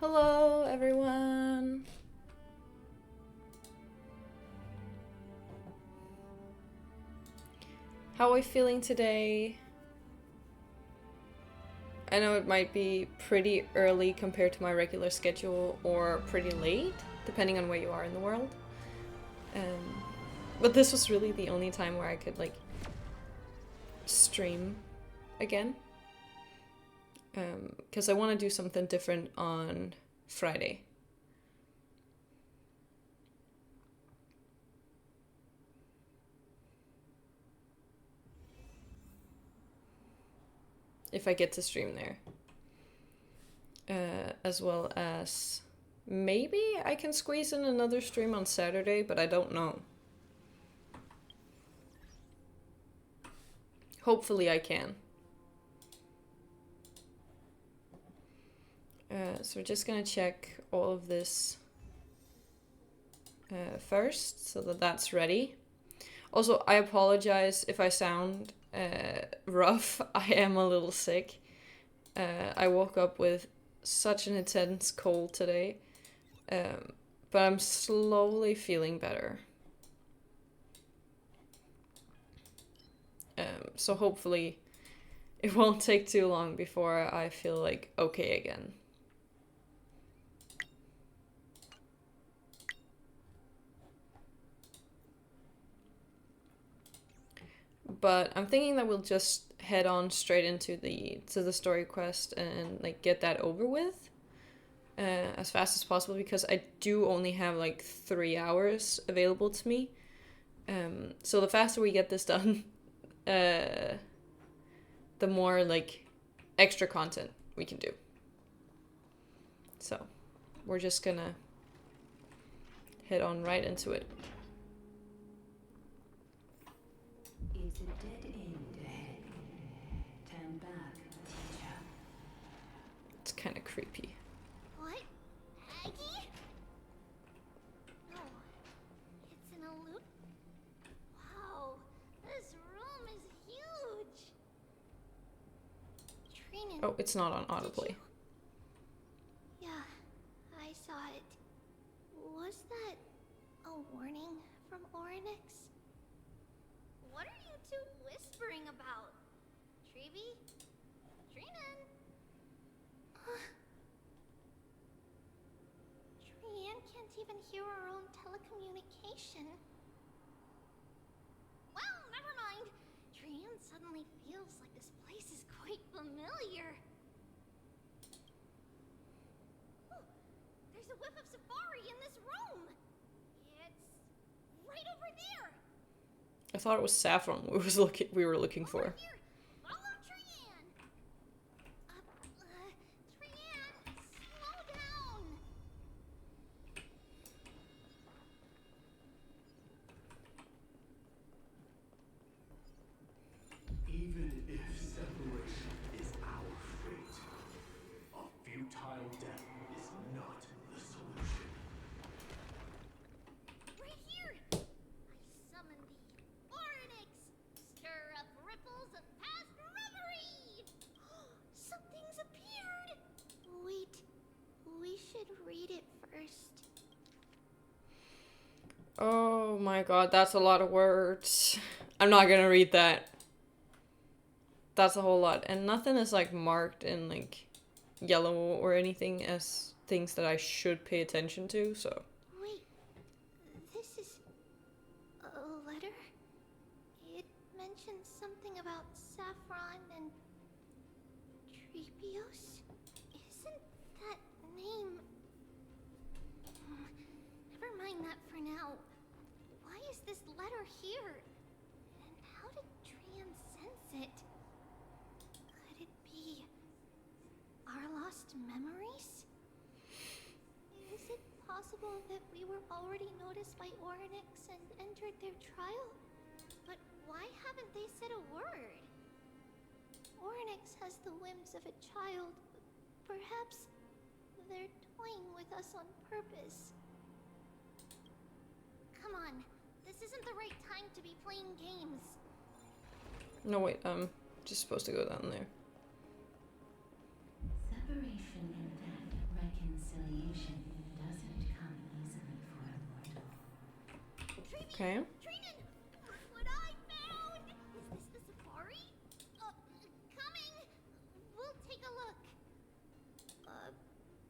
Hello, everyone. How are we feeling today? I know it might be pretty early compared to my regular schedule or pretty late, depending on where you are in the world. But this was really the only time where I could, like, stream again. Because I want to do something different on Friday. If I get to stream there. As well as maybe I can squeeze in another stream on Saturday, but I don't know. Hopefully I can. So we're just gonna check all of this first so that that's ready. Also, I apologize if I sound rough. I am a little sick. I woke up with such an intense cold today, but I'm slowly feeling better. So hopefully it won't take too long before I feel like okay again. But I'm thinking that we'll just head on straight into the story quest and like get that over with as fast as possible, because I do only have like 3 hours available to me. So the faster we get this done, the more like extra content we can do. So we're just gonna head on right into it. Is a dead end ahead. Turn back, teacher. It's kind of creepy. What? Aggie? No. It's an illusion. Wow. This room is huge. Training. Oh, it's not on autoplay. Yeah, I saw it. Was that a warning from Orynyx? What are you two whispering about? Treevee? Treenan? Trian can't even hear our own telecommunication. Well, never mind. Trian suddenly feels like this place is quite familiar. Oh, there's a whiff of safari in this room. It's right over there. I thought it was saffron we were looking for. Over here. Follow Trian. Trian, slow down. Even if separation is our fate, a futile death is not the solution. Right here. I summon thee, Orynyx. Stir up ripples of past reverie. Something's appeared. Wait, we should read it first. Oh my god, that's a lot of words. I'm not gonna read that. That's a whole lot. And nothing is like marked in like yellow or anything as things that I should pay attention to, so. Wait, this is a letter? It mentions something about Saffron and Treebios? Isn't that name... Never mind that for now. Why is this letter here? And how did Trian sense it? Could it be our lost memories? Is it possible that we were already noticed by Orynyx and entered their trial? But why haven't they said a word? Orynyx has the whims of a child. Perhaps they're toying with us on purpose. Come on, this isn't the right time to be playing games. No, wait, just supposed to go down there. Separation and death reconcile. Okay. Trinan, look what I found! Is this the safari? Coming! We'll take a look.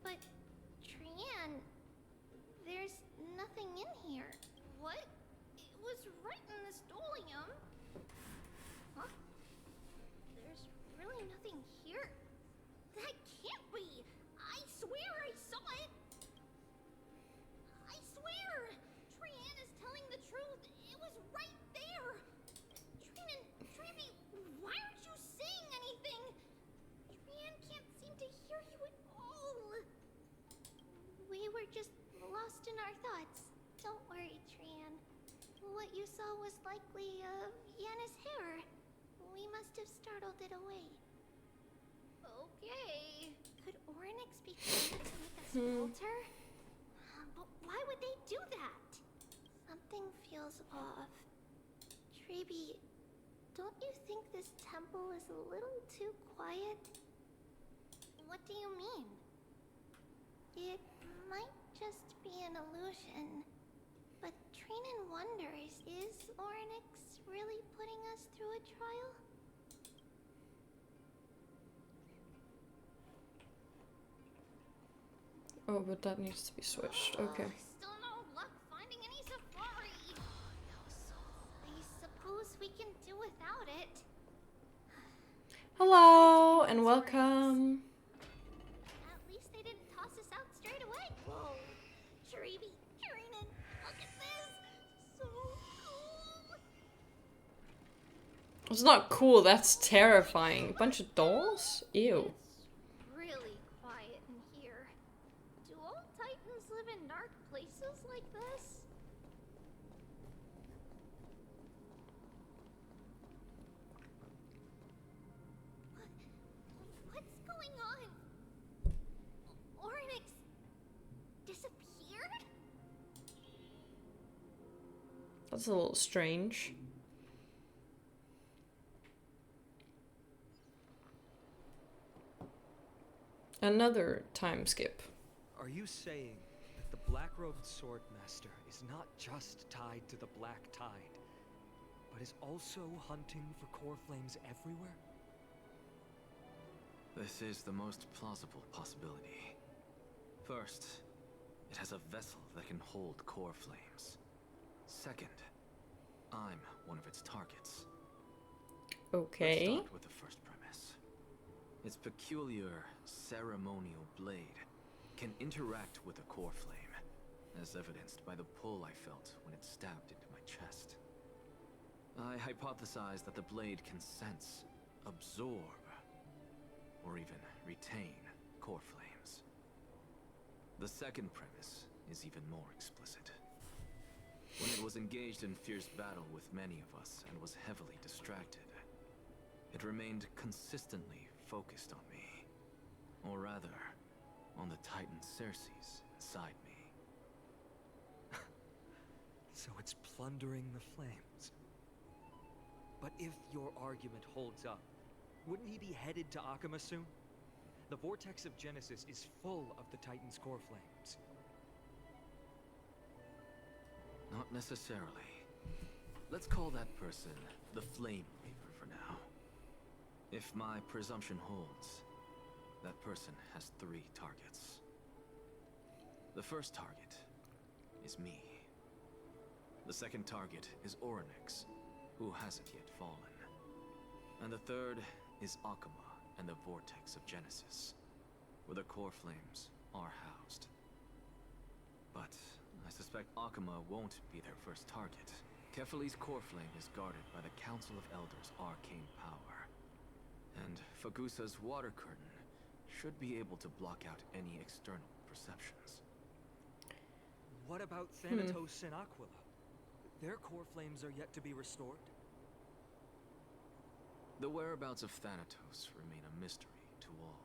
But Trian, there's nothing in here. What? It was right in the stolium. Huh? There's really nothing here. That can't be! I swear I saw it! I swear! Trian is telling the truth. It was right there. Trinan, Trevi, why aren't you saying anything? Trian can't seem to hear you at all. We were just lost in our thoughts. Don't worry, Trian. What you saw was likely, Yana's hair. We must have startled it away. Okay. Could Oryx be trying to make us falter? But why would they do that? Something feels off. Trebi, don't you think this temple is a little too quiet? What do you mean? It might just be an illusion. But Trinan wonders, is Oryx really putting us through a trial? Oh, but that needs to be switched. Okay. Still no luck finding any safari. I suppose we can do without it. Hello and welcome. At least they didn't toss us out straight away. Whoa. Trebi, Trinan, look at this. So cool. It's not cool, that's terrifying. Bunch of dolls? Ew. It's really quiet in here. Do all Titans live in dark places like this? What's going on? Oryx disappeared? That's a little strange. Another time skip. Are you saying that the black-robed swordmaster is not just tied to the Black Tide, but is also hunting for core flames everywhere? This is the most plausible possibility. First, it has a vessel that can hold core flames. Second, I'm one of its targets. Okay. Let's start with the first premise. Its peculiar ceremonial blade can interact with a core flame, as evidenced by the pull I felt when it stabbed into my chest. I hypothesize that the blade can sense, absorb, or even retain core flames. The second premise is even more explicit. When it was engaged in fierce battle with many of us and was heavily distracted, it remained consistently focused on me. Or rather, on the Titan Circes inside me. So it's plundering the flames. But if your argument holds up, wouldn't he be headed to Akama soon? The vortex of Genesis is full of the Titan's core flames. Not necessarily. Let's call that person the Flame Weaver for now. If my presumption holds, that person has 3 targets. The first target is me. The second target is Oryx, who hasn't yet fallen. And the third is Akama and the Vortex of Genesis, where the core flames are housed. But I suspect Akama won't be their first target. Kefali's core flame is guarded by the Council of Elders' arcane power. And Fagusa's water curtain should be able to block out any external perceptions. What about Thanatos and Aquila? Their core flames are yet to be restored. The whereabouts of Thanatos remain a mystery to all.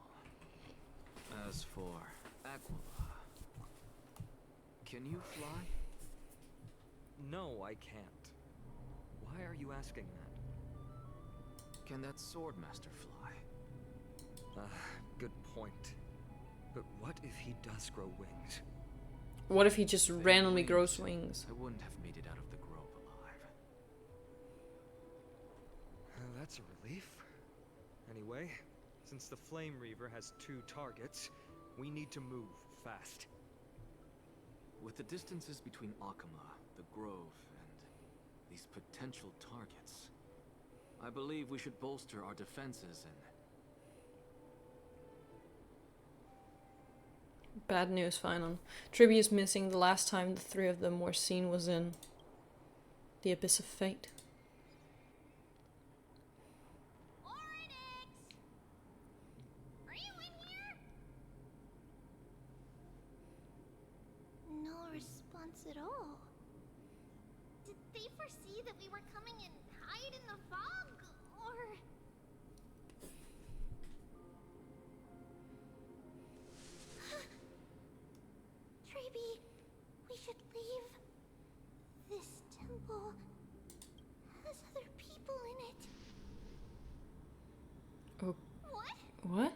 As for Aquila, can you fly? No, I can't. Why are you asking that? Can that Swordmaster fly? Good point. But what if he does grow wings? What if he just If it randomly were grows wings, wings? I wouldn't have made it out of the grove that's a relief. Anyway, since the Flame Reaver has 2 targets, we need to move fast. With the distances between Akuma, the Grove, and these potential targets, I believe we should bolster our defenses and... Bad news, final. Triby is missing. The last time the 3 of them were seen was in the Abyss of Fate. Oryx! Are you in here? No response at all. Did they foresee that we were coming and hide in the fog, or... Treeby, we should leave. This temple has other people in it. Oh, What? what?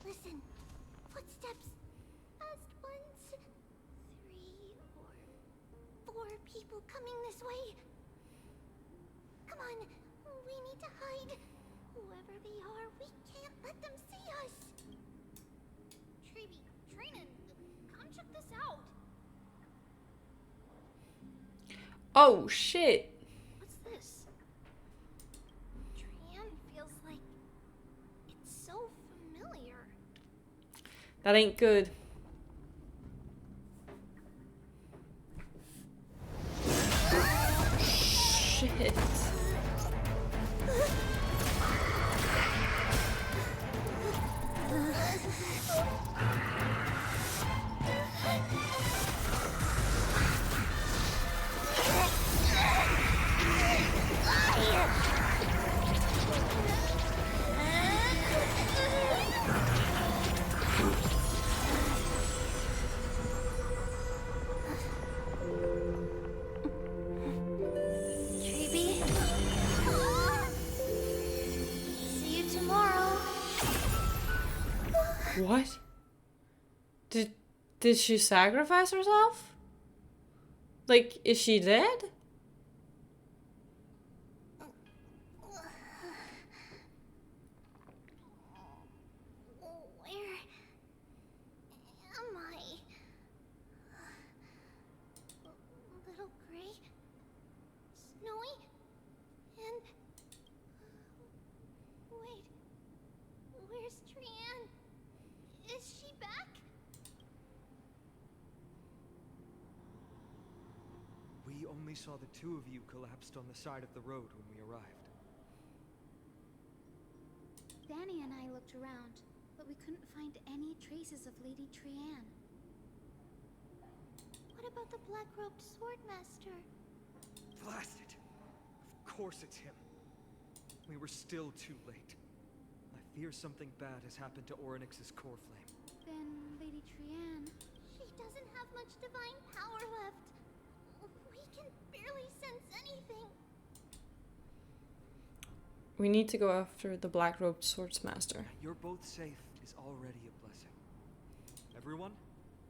Listen, footsteps. Fast ones. 3 or 4 people coming this way. Come on, we need to hide. Whoever they are, we can't let them see us. Treeby, Trinan, come check this out. Oh shit! What's this? Trian feels like it's so familiar. That ain't good. Shit. Treeby? See you tomorrow. What? Did she sacrifice herself? Like, is she dead? Where am I? Little gray, snowy, and wait, where's Trian? Is she back? We only saw the 2 of you collapsed on the side of the road when we arrived. Danny and I looked around, but we couldn't find any traces of Lady Trian. What about the black-robed swordmaster? Blast it! Of course it's him. We were still too late. I fear something bad has happened to Oryx's core flame. Then Lady Trian... She doesn't have much divine power left. We can barely sense anything. We need to go after the black-robed swordsmaster. You're both safe is already a blessing. Everyone,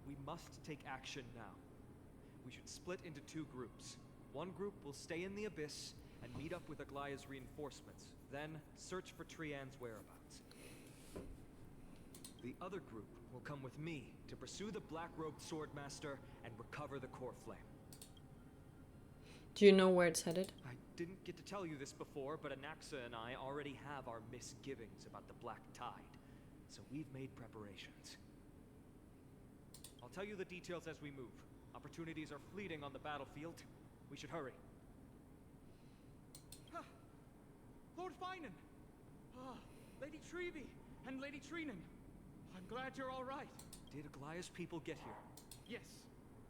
we must take action now. We should split into 2 groups. One group will stay in the Abyss and meet up with Aglaya's reinforcements, then search for Trian's whereabouts. The other group will come with me to pursue the black-robed swordmaster and recover the core flame. Do you know where it's headed? I didn't get to tell you this before, but Anaxa and I already have our misgivings about the Black Tide, so we've made preparations. I'll tell you the details as we move. Opportunities are fleeting on the battlefield. We should hurry. Lord Finan! Lady Treeby and Lady Trinan. I'm glad you're all right. Did Aglaya's people get here? Yes.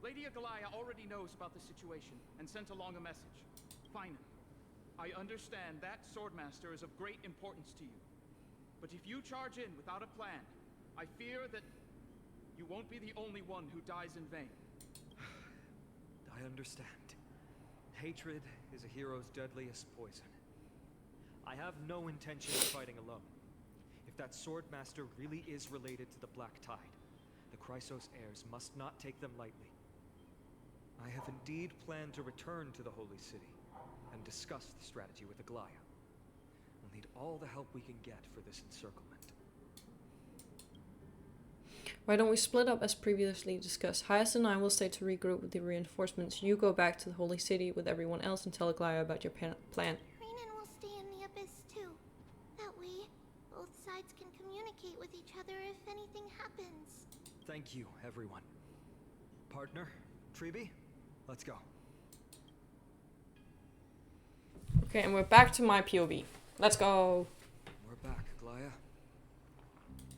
Lady Aglaya already knows about the situation and sent along a message. Finan, I understand that swordmaster is of great importance to you. But if you charge in without a plan, I fear that you won't be the only one who dies in vain. I understand. Hatred is a hero's deadliest poison. I have no intention of fighting alone. If that swordmaster really is related to the Black Tide, the Chrysos heirs must not take them lightly. I have indeed planned to return to the Holy City and discuss the strategy with Aglaya. We'll need all the help we can get for this encirclement. Why don't we split up as previously discussed? Hyas and I will stay to regroup with the reinforcements. You go back to the Holy City with everyone else and tell Aglaya about your plan. Renan will stay in the Abyss too. That way, both sides can communicate with each other if anything happens. Thank you, everyone. Partner, Treeby, let's go. Okay, and we're back to my POV. Let's go. We're back, Aglaya.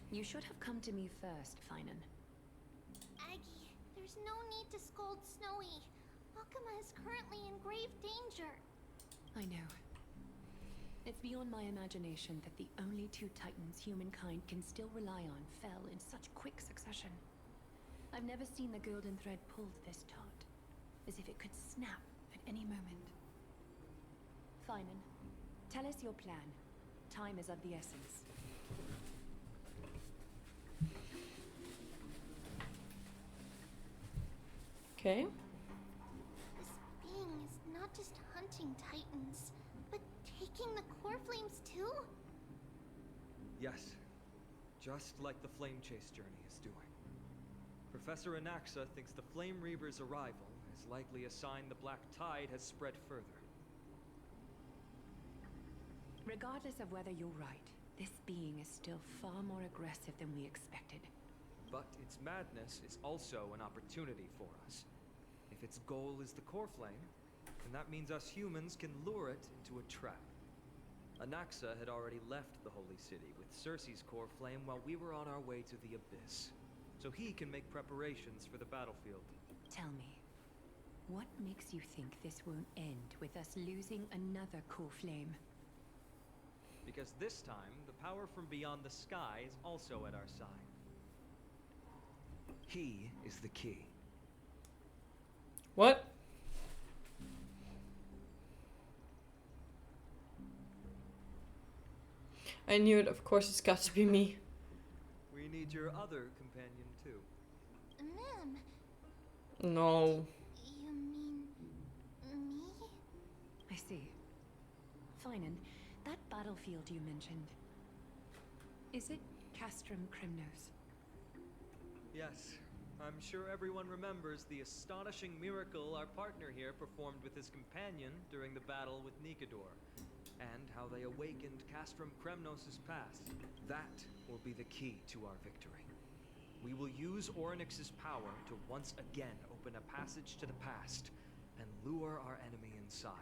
You should have come to me first, Finan. Aggie, there's no need to scold Snowy. Akuma is currently in grave danger. I know. It's beyond my imagination that the only two titans humankind can still rely on fell in such quick succession. I've never seen the golden thread pulled this taut, as if it could snap at any moment. Finan, tell us your plan. Time is of the essence. Okay. This being is not just hunting titans, but taking the core flames too? Yes, just like the Flame Chase journey is doing. Professor Anaxa thinks the Flame Reaver's arrival is likely a sign the Black Tide has spread further. Regardless of whether you're right, this being is still far more aggressive than we expected. But its madness is also an opportunity for us. If its goal is the core flame, then that means us humans can lure it into a trap. Anaxa had already left the Holy City with Cersei's core flame while we were on our way to the Abyss, so he can make preparations for the battlefield. Tell me, what makes you think this won't end with us losing another core flame? Because this time, the power from beyond the sky is also at our side. He is the key. What? I knew it, of course it's got to be me. We need your other companion too. Ma'am, No. you mean me? I see. Finan, that battlefield you mentioned, is it Castrum Kremnos? Yes, I'm sure everyone remembers the astonishing miracle our partner here performed with his companion during the battle with Nikador, and how they awakened Castrum Kremnos' past. That will be the key to our victory. We will use Orynyx's power to once again open a passage to the past and lure our enemy inside.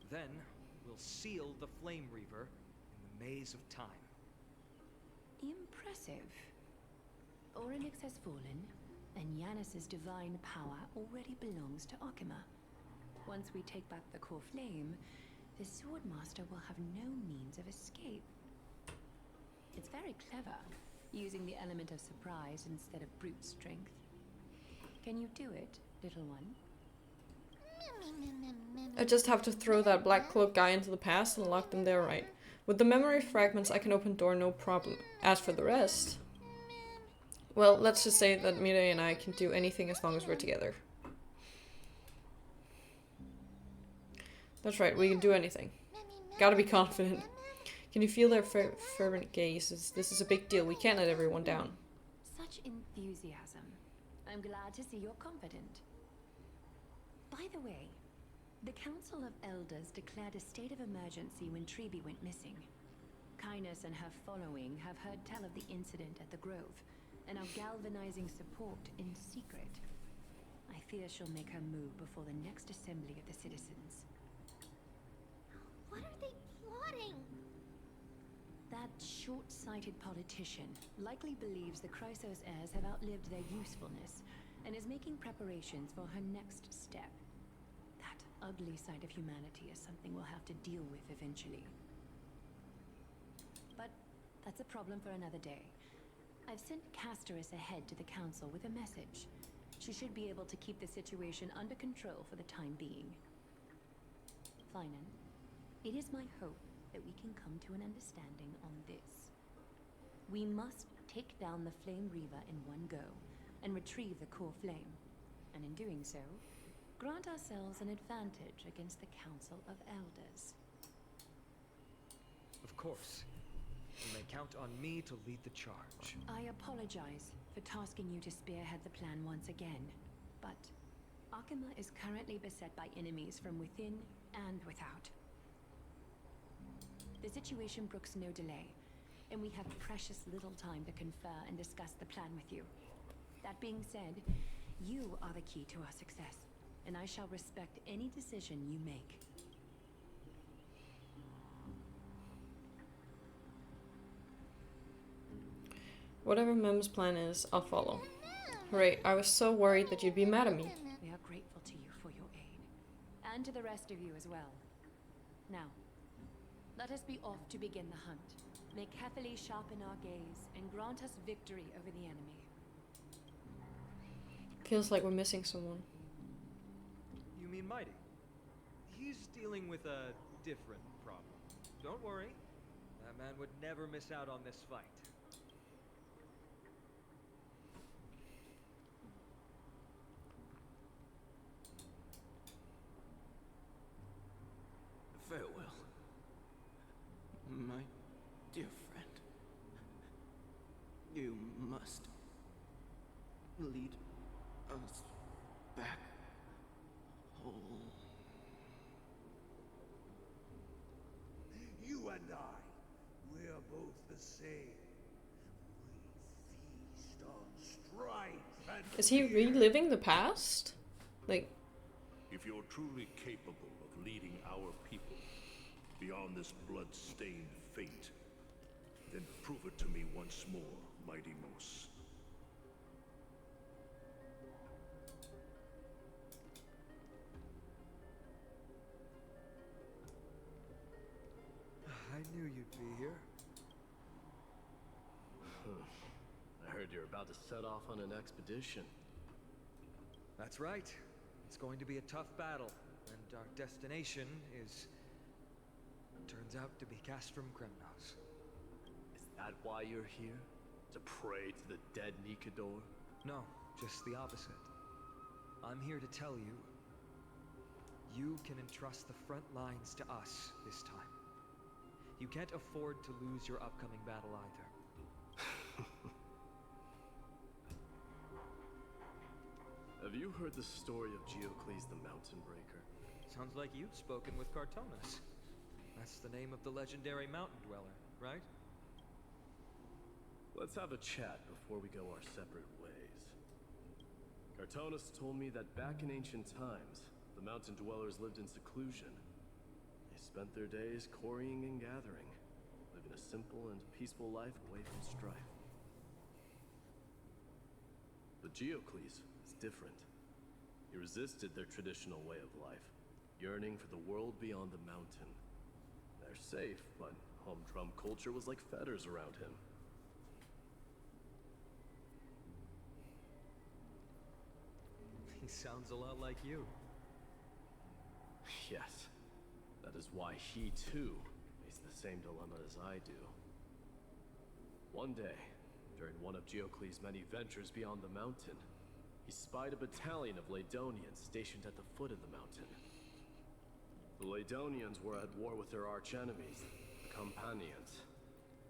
Then, we'll seal the Flame Reaver in the maze of time. Impressive. Orynyx has fallen, and Yanis's divine power already belongs to Akuma. Once we take back the core flame, the Swordmaster will have no means of escape. It's very clever, using the element of surprise instead of brute strength. Can you do it, little one? I just have to throw that black cloak guy into the past and lock them there, right? With the memory fragments, I can open door no problem. As for the rest... Well, let's just say that Mirei and I can do anything as long as we're together. That's right, we can do anything. Gotta be confident. Can you feel their fervent gazes? This is a big deal. We can't let everyone down. Such enthusiasm. I'm glad to see you're confident. By the way, the Council of Elders declared a state of emergency when Treeby went missing. Kainos and her following have heard tell of the incident at the Grove, and are galvanizing support in secret. I fear she'll make her move before the next assembly of the citizens. What are they plotting? That short-sighted politician likely believes the Chrysos heirs have outlived their usefulness, and is making preparations for her next step. That ugly side of humanity is something we'll have to deal with eventually. But that's a problem for another day. I've sent Casterus ahead to the council with a message. She should be able to keep the situation under control for the time being. Finan, it is my hope that we can come to an understanding on this. We must take down the Flame Reaver in one go, and retrieve the core flame. And in doing so, grant ourselves an advantage against the Council of Elders. Of course. You may count on me to lead the charge. I apologize for tasking you to spearhead the plan once again, but Akuma is currently beset by enemies from within and without. The situation brooks no delay, and we have precious little time to confer and discuss the plan with you. That being said, you are the key to our success, and I shall respect any decision you make. Whatever Mem's plan is, I'll follow. Right, I was so worried that you'd be mad at me. We are grateful to you for your aid, and to the rest of you as well. Now, let us be off to begin the hunt. May carefully sharpen our gaze and grant us victory over the enemy. Feels like we're missing someone. You mean Mighty? He's dealing with a different problem. Don't worry. That man would never miss out on this fight. Farewell, my dear friend. You must lead us back home. You and I, we're both the same. We feast on strife and Is he reliving the past? Like, If you're truly capable of leading our people beyond this blood-stained fate, then prove it to me once more, Mighty Mos. I knew you'd be here. I heard you're about to set off on an expedition. That's right. It's going to be a tough battle, and our destination is... turns out to be Castrum Kremnos. Is that why you're here? To pray to the dead Nikador? No, just the opposite. I'm here to tell you, you can entrust the front lines to us this time. You can't afford to lose your upcoming battle either. Have you heard the story of Geocles the Mountain Breaker? Sounds like you've spoken with Cartonus. That's the name of the legendary mountain dweller, right? Let's have a chat before we go our separate ways. Cartonus told me that back in ancient times, the mountain dwellers lived in seclusion. They spent their days quarrying and gathering, living a simple and peaceful life away from strife. But Geocles is different. He resisted their traditional way of life, yearning for the world beyond the mountain. They're safe, but humdrum culture was like fetters around him. He sounds a lot like you. Yes. That is why he, too, faced the same dilemma as I do. One day, during one of Geocles' many ventures beyond the mountain, he spied a battalion of Laedonians stationed at the foot of the mountain. The Laedonians were at war with their archenemies, the Companions,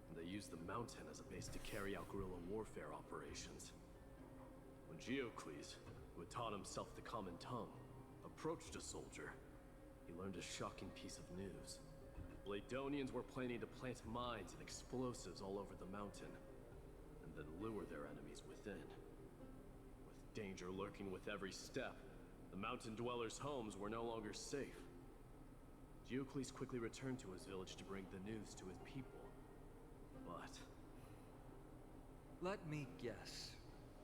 and they used the mountain as a base to carry out guerrilla warfare operations. When Geocles, who had taught himself the common tongue, approached a soldier, he learned a shocking piece of news. Laedonians were planning to plant mines and explosives all over the mountain, and then lure their enemies within. With danger lurking with every step, the mountain dwellers' homes were no longer safe. Geocles quickly returned to his village to bring the news to his people. But... let me guess.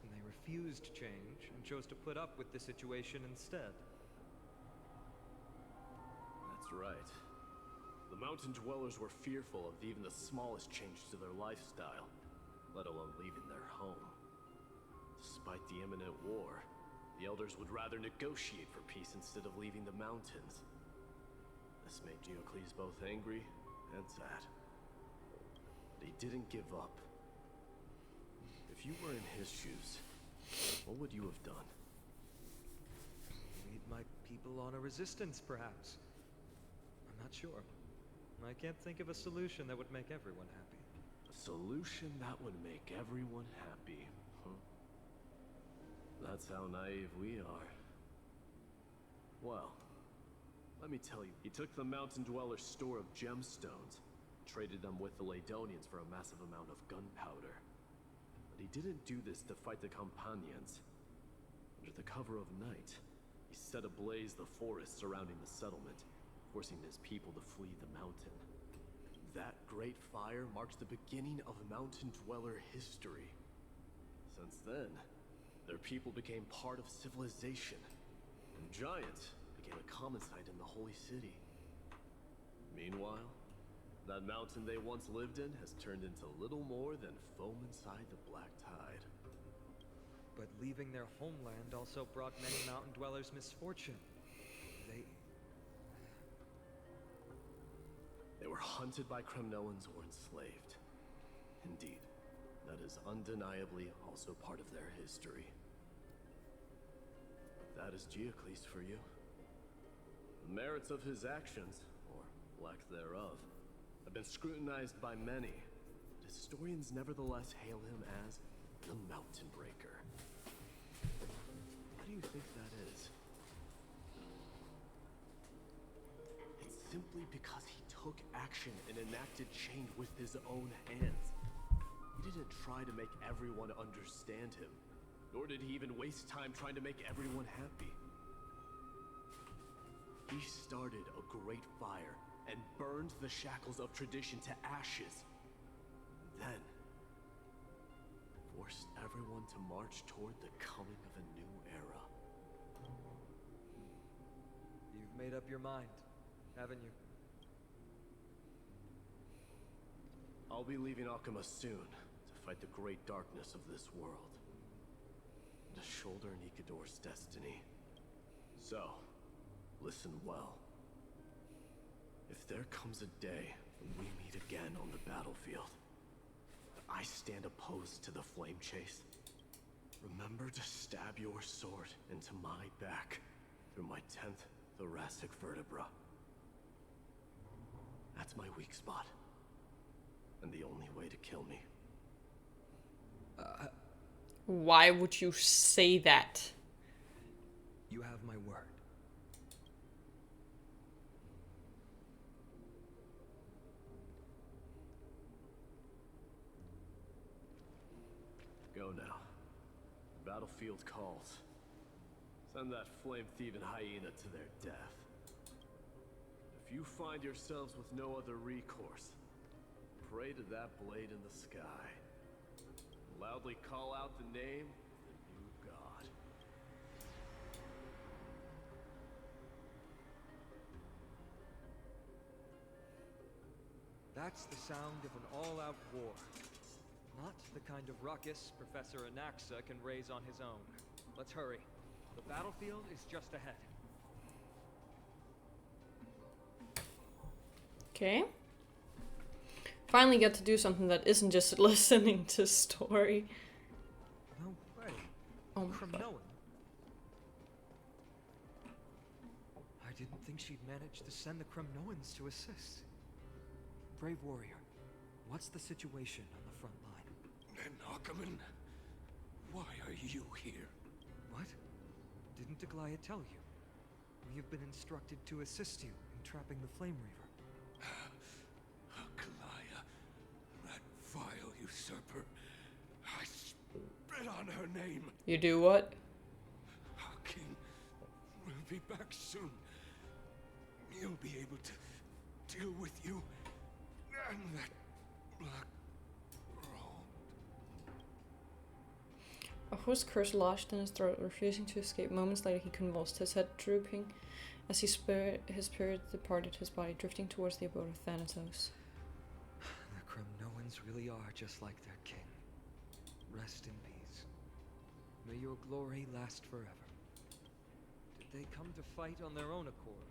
And they refused change and chose to put up with the situation instead. that's right. The mountain dwellers were fearful of even the smallest change to their lifestyle, let alone leaving their home. Despite the imminent war, the elders would rather negotiate for peace instead of leaving the mountains. This made Geocles both angry and sad. But he didn't give up. If you were in his shoes, what would you have done? people on a resistance, perhaps. I'm not sure. I can't think of a solution that would make everyone happy. A solution that would make everyone happy, huh? That's how naive we are. Well, let me tell you, he took the Mountain Dweller's store of gemstones, traded them with the Ladonians for a massive amount of gunpowder. But he didn't do this to fight the Companions. Under the cover of night, he set ablaze the forest surrounding the settlement, forcing his people to flee the mountain. That great fire marks the beginning of Mountain Dweller history. Since then, their people became part of civilization, and giants became a common sight in the Holy City. Meanwhile, that mountain they once lived in has turned into little more than foam inside the Black Tide. But leaving their homeland also brought many mountain dwellers misfortune. They were hunted by Kremnoans or enslaved. Indeed, that is undeniably also part of their history. But that is Geocles for you. The merits of his actions, or lack thereof, have been scrutinized by many, but historians nevertheless hail him as the Mountain Breaker. Why do you think that is? It's simply because he took action and enacted change with his own hands. He didn't try to make everyone understand him, nor did he even waste time trying to make everyone happy. He started a great fire and burned the shackles of tradition to ashes. Then, forced everyone to march toward the coming of a new era. You've made up your mind, haven't you? I'll be leaving Akuma soon to fight the great darkness of this world, and to shoulder Nikador's destiny. So, listen well. If there comes a day when we meet again on the battlefield, that I stand opposed to the flame chase, remember to stab your sword into my back through my 10th thoracic vertebra. That's my weak spot, and the only way to kill me. Why would you say that? You have my word. Go now. The battlefield calls. Send that flame-thieving hyena to their death. If you find yourselves with no other recourse, pray to that blade in the sky. Loudly call out the name of the new god. That's the sound of an all-out war. Not the kind of ruckus Professor Anaxa can raise on his own. Let's hurry. The battlefield is just ahead. Okay. Finally get to do something that isn't just listening to story. No way. Oh my From god. no one. I didn't think she'd manage to send the Kremnoans to assist. Brave warrior, what's the situation on the front line? Nakaman, why are you here? What? Didn't Deglaya tell you? We have been instructed to assist you in trapping the Flame Reaver. Kalaya, that vile usurper. I spit on her name. You do what? Our king will be back soon. He'll be able to deal with you and that black robe. A hoarse curse lodged in his throat, refusing to escape. Moments later he convulsed, his head drooping as his spirit departed his body, drifting towards the abode of Thanatos. The Kremnoans really are just like their king. Rest in peace. May your glory last forever. Did they come to fight on their own accord?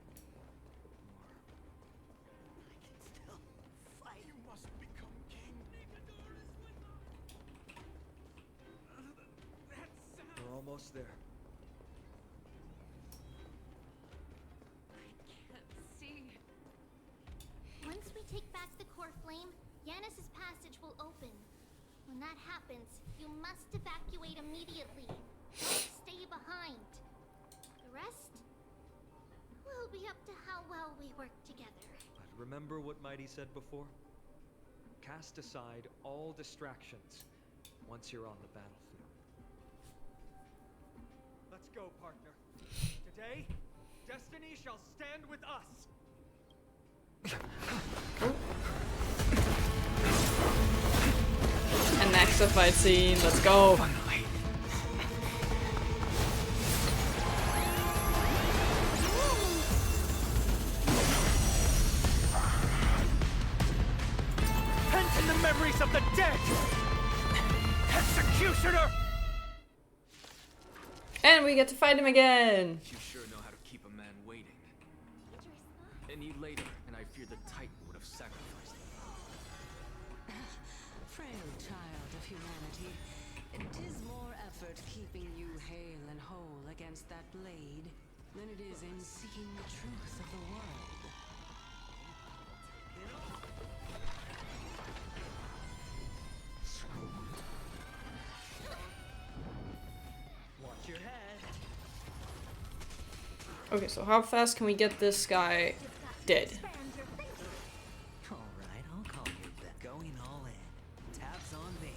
You must become king. We're almost there. protect the core flame, Yanis's passage will open. When that happens, you must evacuate immediately. Don't stay behind. The rest will be up to how well we work together. But remember what Mighty said before? Cast aside all distractions once you're on the battlefield. Let's go, partner. Today, destiny shall stand with us. And next a fight scene. Let's go. Finally. Pent in the memories of the dead! Executioner! And we get to fight him again. You sure know how to keep a man waiting. I need later, and I fear the Titan would have sacrificed them. Frail child of humanity, it is more effort keeping you hale and whole against that blade than it is in seeking the truth of the world. Watch your head. Okay, so how fast can we get this guy dead? Alright, I'll call you that. Going all in. Tabs on me.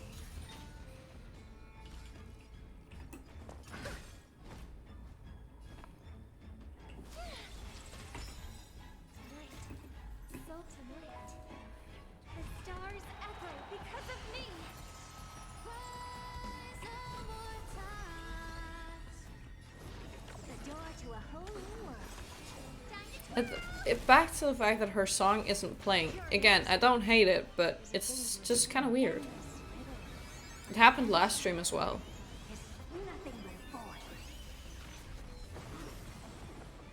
So tonight, the stars echo because of me. The door to a whole new world. Back to the fact that her song isn't playing. Again, I don't hate it, but it's just kind of weird. It happened last stream as well. Nothing but a boy.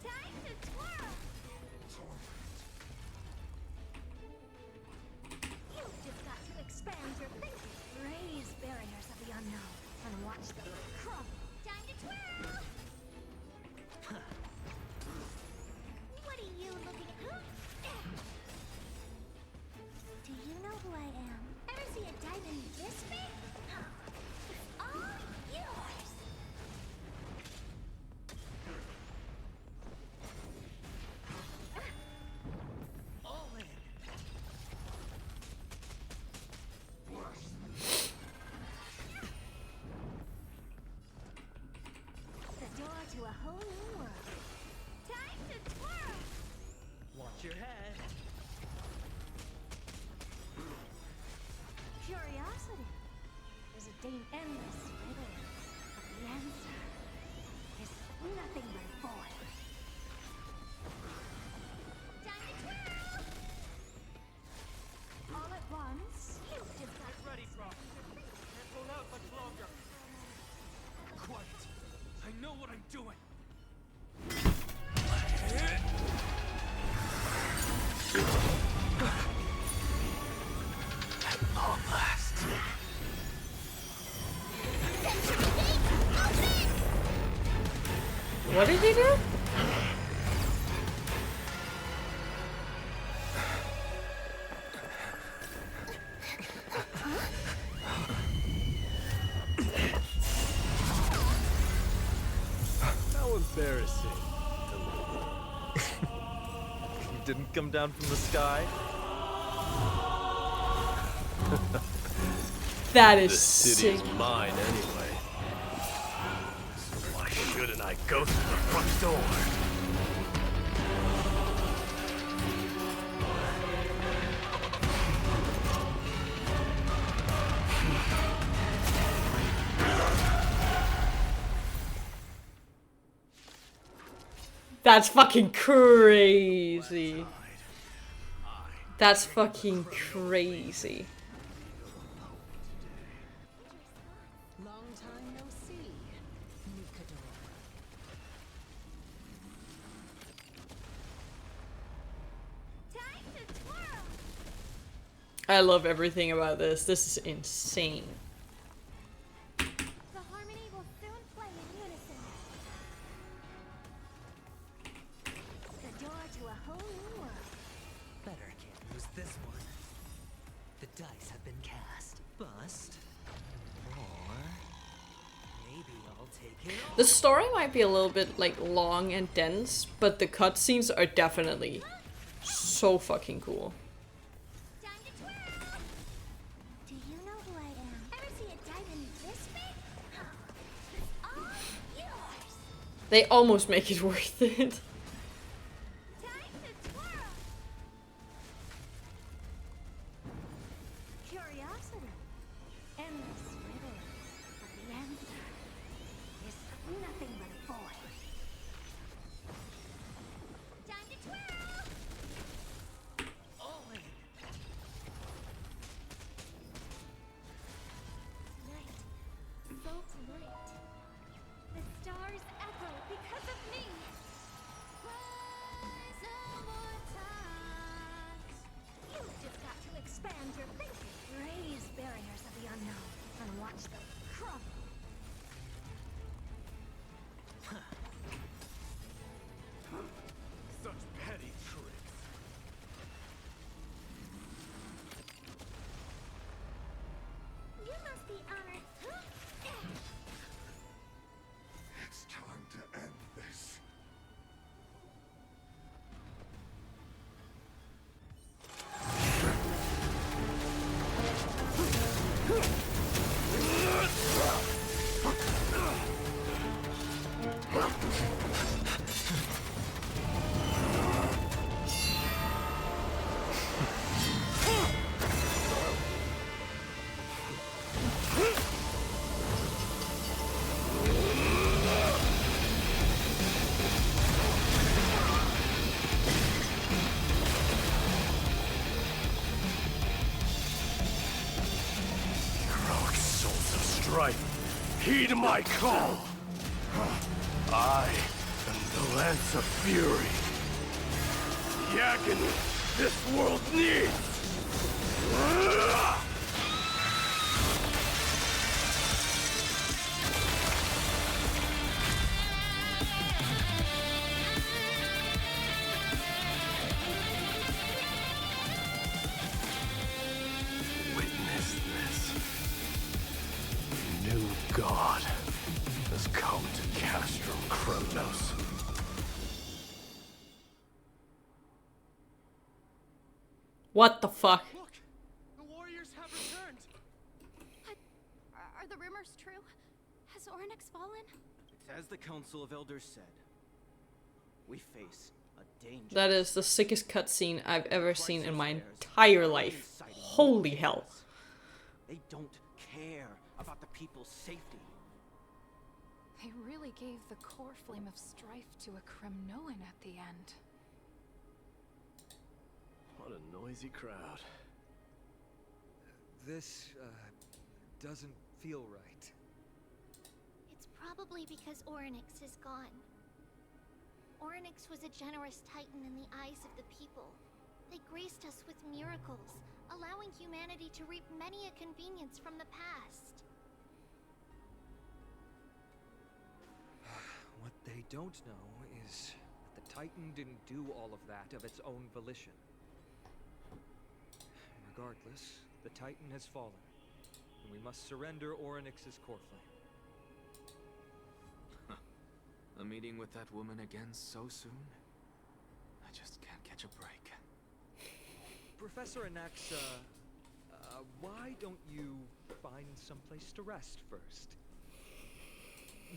Time to twirl. You've just got to expand your thinking. Raise barriers of the unknown and watch them crumble. Time to twirl. What are you looking at? Do you know who I am? Ever see a diamond this big? It's all yours. All in. The door to a whole new world. Time to twirl. Watch your head. Curiosity is a endless riddle, but the answer is nothing but void. Time to twirl. All at once, you just got Get ready, bro. Can't hold out much longer. Quiet. I know what I'm doing. At long last. What did he do? How embarrassing. You didn't come down from the sky? That is This city sick. is mine anyway. So why shouldn't I go through the front door? That's fucking crazy. That's fucking crazy. Long time no see, Mikador. time to twirl. I love everything about this. This is insane. The harmony will soon play in unison. The door to a whole new world. Better can't lose this one. dice have been cast. Bust. Or maybe I'll take it all. The story might be a little bit like long and dense, but the cutscenes are definitely so fucking cool. Time to twirl! Do you know who I am? Ever see a diamond this big? It's all yours! They almost make it worth it. Time to twirl! Curiosity. Endless riddles. But the answer is nothing but a void. Time to twirl! All in. Night. So bright. The stars echo because of me. Rise no more times. You've just got to expand your thinking. Raise barriers of the unknown and watch them crumble. Such petty tricks. You must be honored. It's time to end this. Heroic souls of strife, heed my call. I am the Lance of Fury. The agony this world needs. Witness this. New God has come to Castro Kronos. What the fuck? Look! The warriors have returned! Are the rumors true? Has Ornyx fallen? As the Council of Elders said, we face a danger. That is the sickest cutscene I've ever seen in my entire life. Holy hell. They don't care about the people's safety. They really gave the core flame of strife to a Kremnoan at the end. What a noisy crowd. This, doesn't feel right. It's probably because Ornyx is gone. Ornyx was a generous titan in the eyes of the people. They graced us with miracles, allowing humanity to reap many a convenience from the past. What they don't know is that the Titan didn't do all of that of its own volition. Regardless, the Titan has fallen, and we must surrender Ornyx's core flame. A meeting with that woman again so soon? I just can't catch a break. Professor Anaxa, why don't you find someplace to rest first?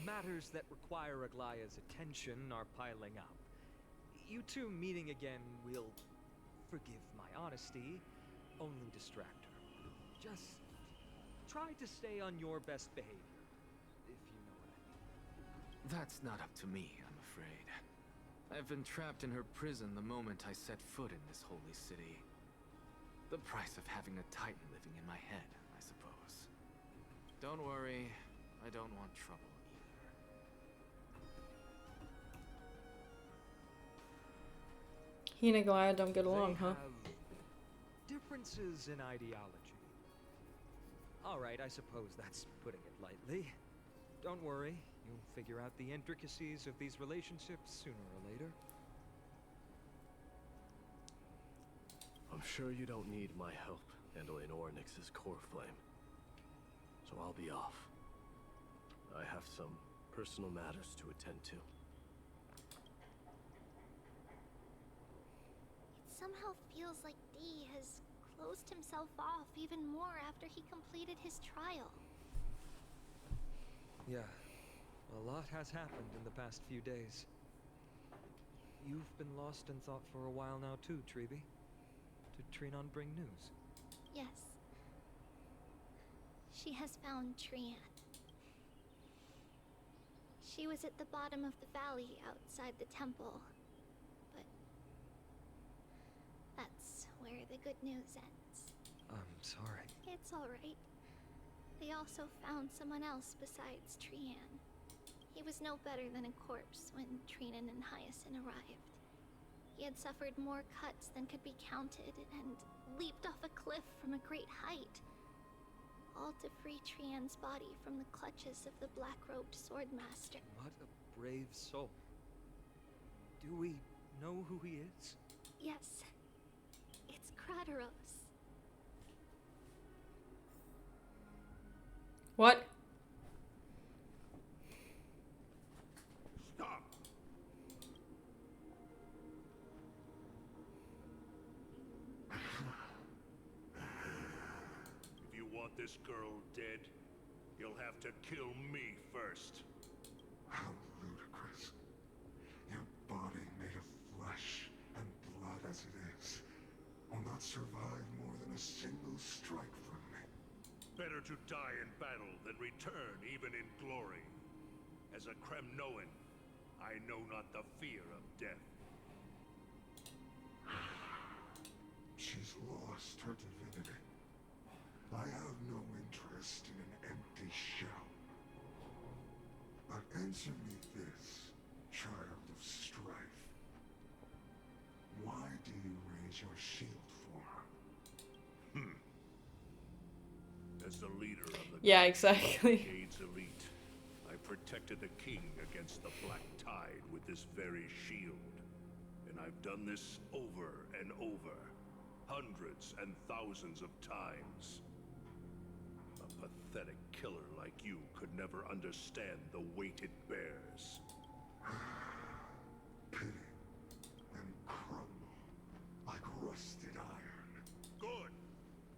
Matters that require Aglaya's attention are piling up. You two meeting again will, forgive my honesty, only distract her. Just try to stay on your best behavior, if you know what I mean. That's not up to me, I'm afraid. I've been trapped in her prison the moment I set foot in this holy city. The price of having a Titan living in my head, I suppose. Don't worry, I don't want trouble either. He and Aglaya don't get along, huh? Differences in ideology. Alright, I suppose that's putting it lightly. Don't worry, you'll figure out the intricacies of these relationships sooner or later. I'm sure you don't need my help, handling Ornyx's core flame. So I'll be off. I have some personal matters to attend to. It somehow feels like D has closed himself off even more after he completed his trial. Yeah, a lot has happened in the past few days. You've been lost in thought for a while now too, Treeby. Did Trinon bring news? Yes. She has found Trian. She was at the bottom of the valley outside the temple, but that's where the good news ends. I'm sorry. It's alright. They also found someone else besides Trian. He was no better than a corpse when Trinan and Hyacinth arrived. He had suffered more cuts than could be counted and leaped off a cliff from a great height, all to free Trian's body from the clutches of the black-robed swordmaster. What a brave soul. Do we know who he is? Yes, it's Krateros. What? Stop! If you want this girl dead, you'll have to kill me first. How ludicrous. Your body made of flesh and blood as it is will not survive more than a single strike from me. Better to die in battle than return even in glory. As a Kremnoan, I know not the fear of death. She's lost her divinity. I have no interest in an empty shell. But answer me this, child of strife. Why do you raise your shield for her? As the leader of the Yeah, exactly. Cade's elite, I protected the king against the Black Tide with this very shield. And I've done this over and over, hundreds and thousands of times. A pathetic killer like you could never understand the weight it bears. Pity and crumble like rusted iron. Good.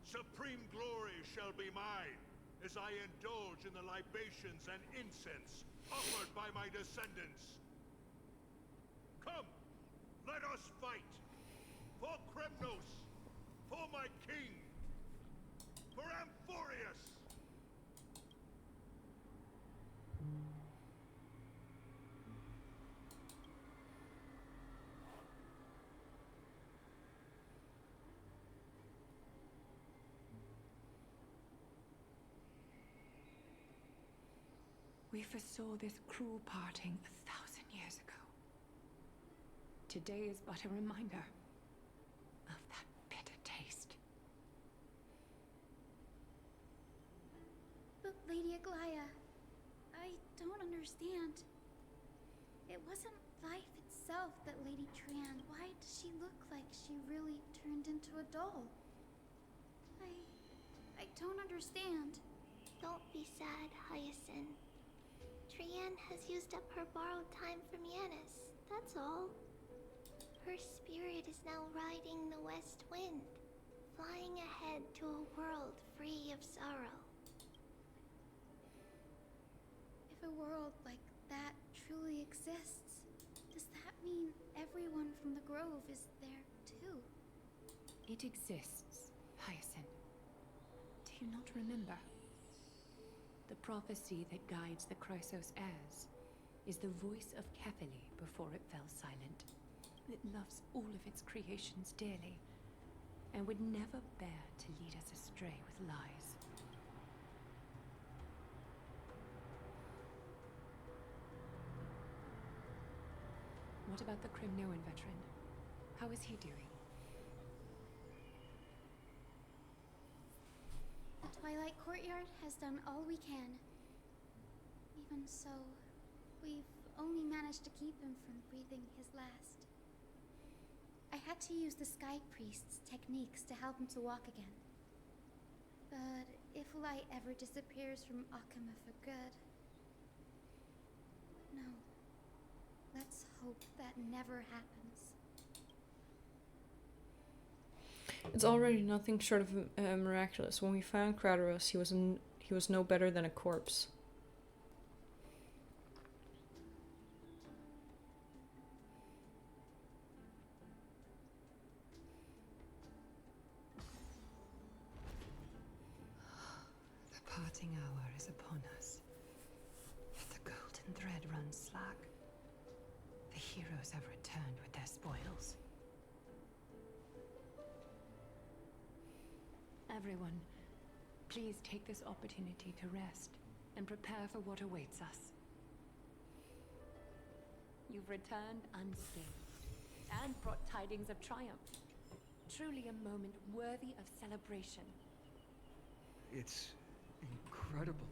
Supreme glory shall be mine, as I indulge in the libations and incense offered by my descendants. Come, let us fight! For Kremnos! For my king! For Amphorius! We foresaw this cruel parting 1,000 years ago. Today is but a reminder of that bitter taste. But Lady Aglaya, I don't understand. It wasn't life itself that Lady Trian. Why does she look like she really turned into a doll? I don't understand. Don't be sad, Hyacinth. Trian has used up her borrowed time from Yanis, that's all. Her spirit is now riding the west wind, flying ahead to a world free of sorrow. If a world like that truly exists, does that mean everyone from the Grove is there too? It exists, Hyacinth. Do you not remember? The prophecy that guides the Chrysos heirs is the voice of Kefili before it fell silent. It loves all of its creations dearly, and would never bear to lead us astray with lies. What about the Kremnoan veteran? How is he doing? The Twilight Courtyard has done all we can. Even so, we've only managed to keep him from breathing his last. I had to use the Sky Priest's techniques to help him to walk again. But if light ever disappears from Akuma for good... No. Let's hope that never happens. It's already nothing short of miraculous. When we found Kratos, he was no better than a corpse. The parting hour is upon us. Yet the golden thread runs slack. The heroes have returned with their spoils. Everyone, please take this opportunity to rest and prepare for what awaits us. You've returned unscathed and brought tidings of triumph. Truly a moment worthy of celebration. It's incredible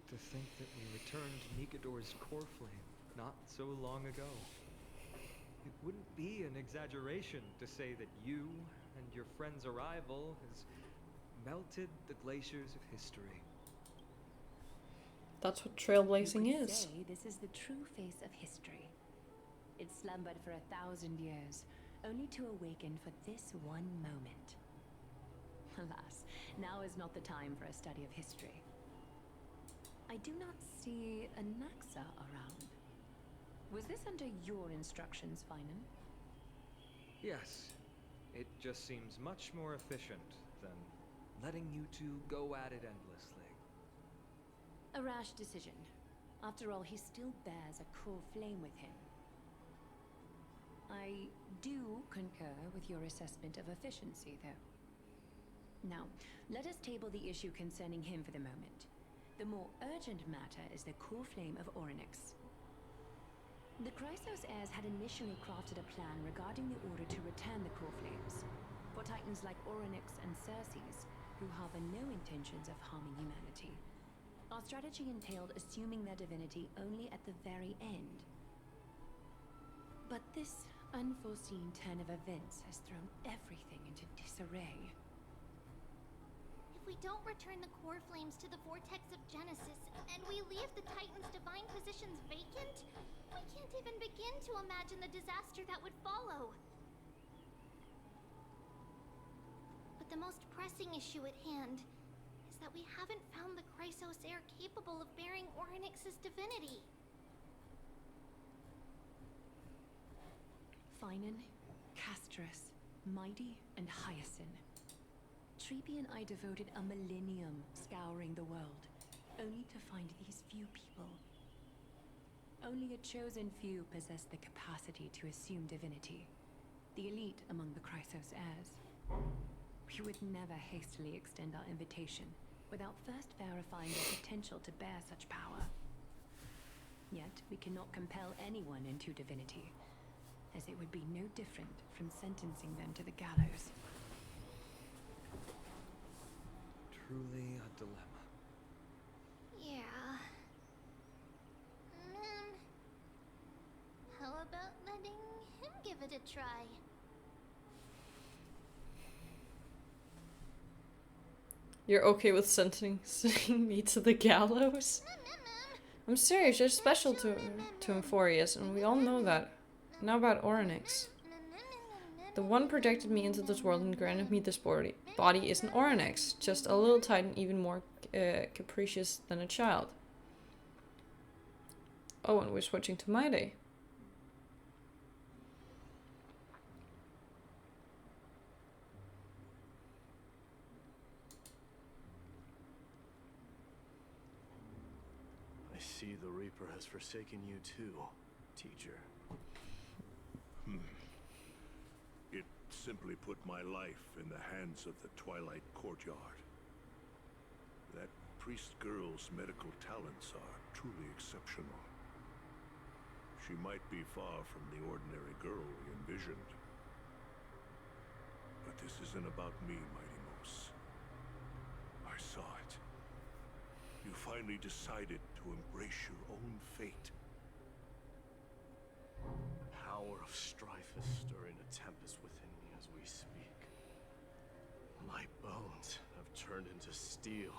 to think that we returned Nikador's core flame not so long ago. It wouldn't be an exaggeration to say that you and your friend's arrival has melted the glaciers of history. That's what trailblazing You could is. say this is the true face of history. It slumbered for 1,000 years, only to awaken for this one moment. Alas, now is not the time for a study of history. I do not see a Naxa around. Was this under your instructions, Finan? Yes, it just seems much more efficient than letting you two go at it endlessly. A rash decision. After all, he still bears a core flame with him. I do concur with your assessment of efficiency, though. Now, let us table the issue concerning him for the moment. The more urgent matter is the core flame of Orynyx. The Chrysos heirs had initially crafted a plan regarding the order to return the core flames. For titans like Orynyx and Circes, who harbor no intentions of harming humanity, our strategy entailed assuming their divinity only at the very end. But this unforeseen turn of events has thrown everything into disarray. If we don't return the core flames to the vortex of Genesis, and we leave the Titan's divine positions vacant, we can't even begin to imagine the disaster that would follow. But the most pressing issue at hand is that we haven't found the Chrysos heir capable of bearing Orynyx's divinity. Finan, Castrus, Mighty, and Hyacinth. Treepy and I devoted a millennium scouring the world, only to find these few people. Only a chosen few possess the capacity to assume divinity, the elite among the Chrysos heirs. We would never hastily extend our invitation without first verifying their potential to bear such power. Yet, we cannot compel anyone into divinity, as it would be no different from sentencing them to the gallows. Truly a dilemma. Yeah. How about letting him give it a try? You're okay with sentencing me to the gallows? I'm serious, you're special to Euphorius, and we all know that. Now about Orynyx. The one projected me into this world and granted me this body isn't Orynyx, just a little titan even more capricious than a child. Oh, and we're switching to my day. I see the Reaper has forsaken you too, teacher. It simply put my life in the hands of the Twilight Courtyard. That priest girl's medical talents are truly exceptional. She might be far from the ordinary girl we envisioned. But this isn't about me, Mighty Mos. I saw it. You finally decided to embrace your own fate. Power of strife is stirring a tempest within me as we speak. My bones have turned turned into steel.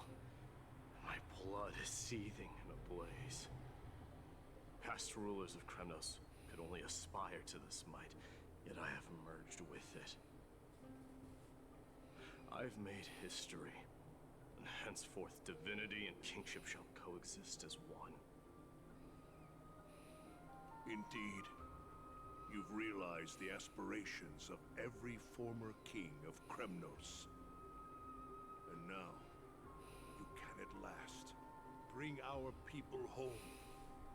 My blood is seething in a blaze. Past rulers of Kremnos could only aspire to this might, yet I have merged with it. I've made history, and henceforth divinity and kingship shall coexist as one. Indeed. You've realized the aspirations of every former king of Kremnos. And now, you can at last bring our people home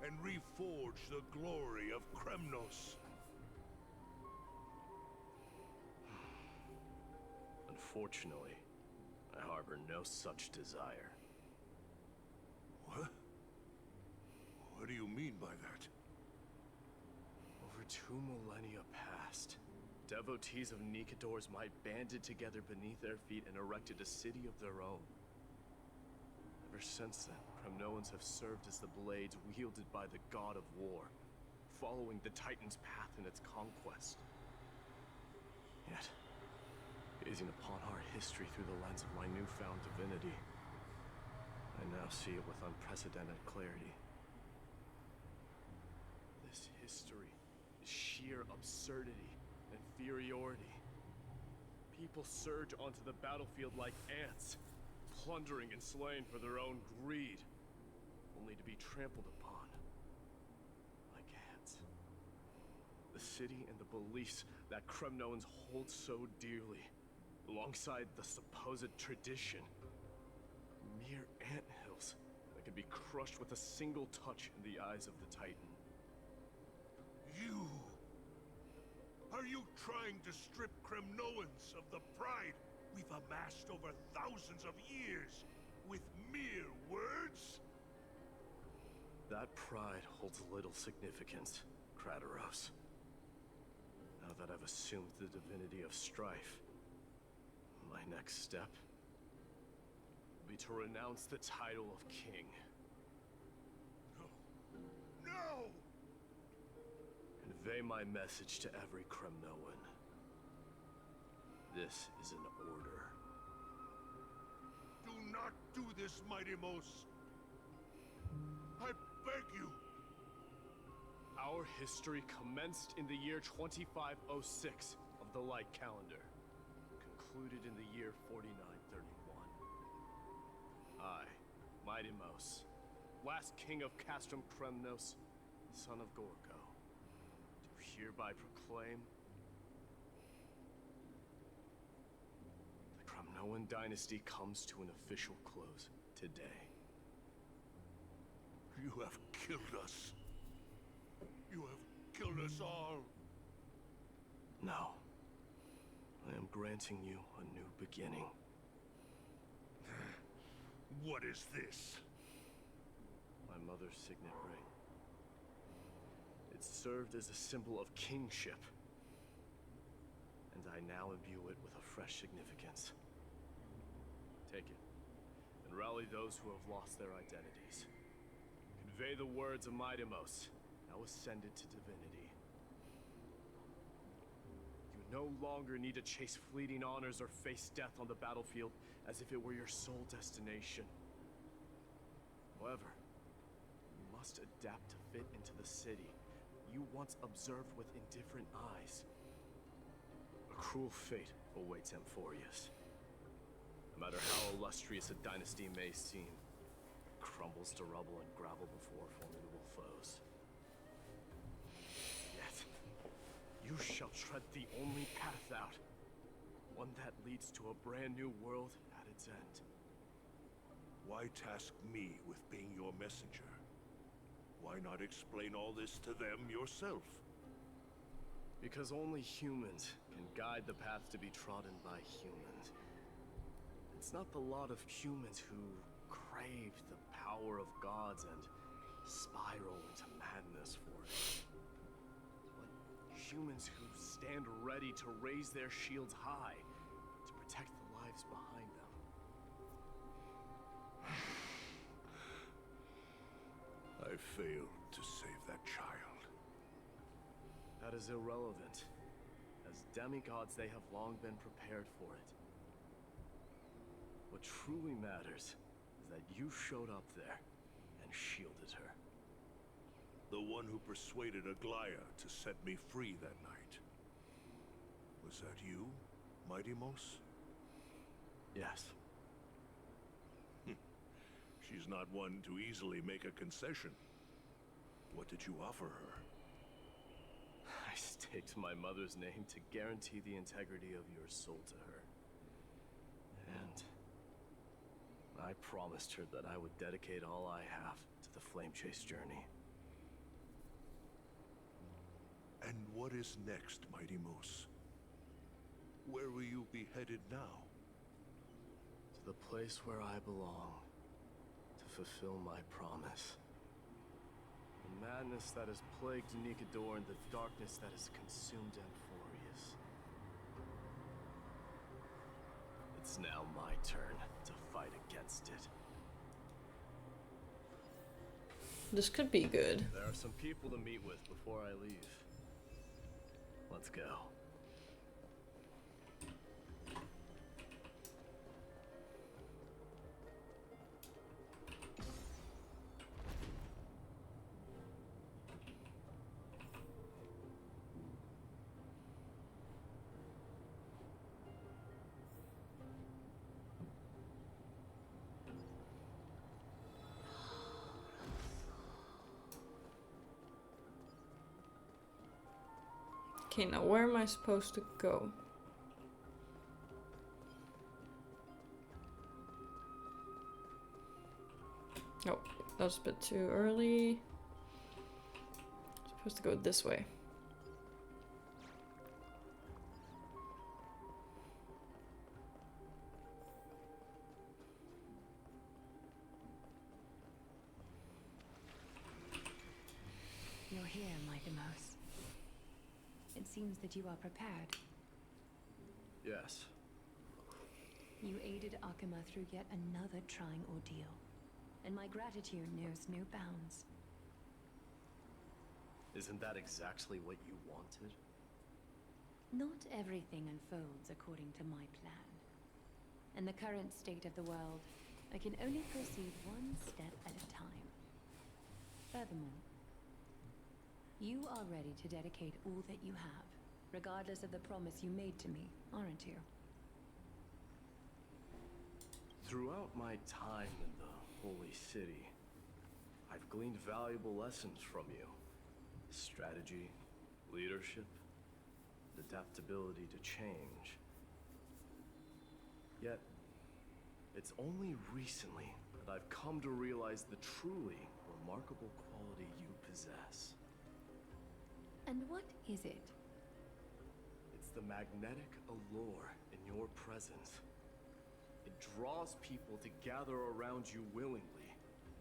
and reforge the glory of Kremnos. Unfortunately, I harbor no such desire. What? What do you mean by that? Over 2 millennia past, devotees of Nikador's might banded together beneath their feet and erected a city of their own. Ever since then, Kremnoans have served as the blades wielded by the god of war, following the Titan's path in its conquest. Yet, gazing upon our history through the lens of my newfound divinity, I now see it with unprecedented clarity. This history is sheer absurdity and inferiority. People surge onto the battlefield like ants, plundering and slaying for their own greed, only to be trampled upon like ants. The city and the beliefs that Kremnoans hold so dearly, alongside the supposed tradition, mere anthills that can be crushed with a single touch in the eyes of the Titan. You! Are you trying to strip Kremnoans of the pride we've amassed over thousands of years with mere words? That pride holds little significance, Krateros. Now that I've assumed the divinity of strife, my next step will be to renounce the title of king. No! No! Convey my message to every Kremnoan. This is an order. Do not do this, Mighty Mos. I beg you. Our history commenced in the year 2506 of the Light Calendar, concluded in the year 4931. I, Mighty Mos, last king of Castrum Kremnos, son of Gorgo, do hereby proclaim the Kremnoan dynasty comes to an official close today. You have killed us. You have killed us all. No. I am granting you a new beginning. What is this? My mother's signet ring. It served as a symbol of kingship, and I now imbue it with a fresh significance. Take it, and rally those who have lost their identities. Convey the words of Mighty Mos, now ascended to divinity. You no longer need to chase fleeting honors or face death on the battlefield as if it were your sole destination. However, you must adapt to fit into the city you once observed with indifferent eyes. A cruel fate awaits Amphorius. No matter how illustrious a dynasty may seem, it crumbles to rubble and gravel before formidable foes. Yet, you shall tread the only path out, one that leads to a brand new world at its end. Why task me with being your messenger? Why not explain all this to them yourself? Because only humans can guide the path to be trodden by humans. It's not the lot of humans who crave the power of gods and spiral into madness for it. But humans who stand ready to raise their shields high to protect the lives behind them. I failed to save that child. That is irrelevant. As demigods, they have long been prepared for it. What truly matters is that you showed up there and shielded her. The one who persuaded Aglaya to set me free that night. Was that you, Mighty Mos? Yes. She's not one to easily make a concession. What did you offer her? I staked my mother's name to guarantee the integrity of your soul to her. And I promised her that I would dedicate all I have to the Flame Chase journey. And what is next, Mighty Mos? Where will you be headed now? To the place where I belong, to fulfill my promise. The madness that has plagued Nikador and the darkness that has consumed Amphorius. It's now my turn to fight against it. This could be good. There are some people to meet with before I leave. Let's go. Okay, now where am I supposed to go? Oh, that was a bit too early. Supposed to go this way. You're here, Mighty Mos. It seems that you are prepared. Yes. You aided Akuma through yet another trying ordeal, and my gratitude knows no bounds. Isn't that exactly what you wanted? Not everything unfolds according to my plan. In the current state of the world, I can only proceed one step at a time. Furthermore, you are ready to dedicate all that you have, regardless of the promise you made to me, aren't you? Throughout my time in the Holy City, I've gleaned valuable lessons from you. Strategy, leadership, adaptability to change. Yet, it's only recently that I've come to realize the truly remarkable quality you possess. And what is it? It's the magnetic allure in your presence. It draws people to gather around you willingly,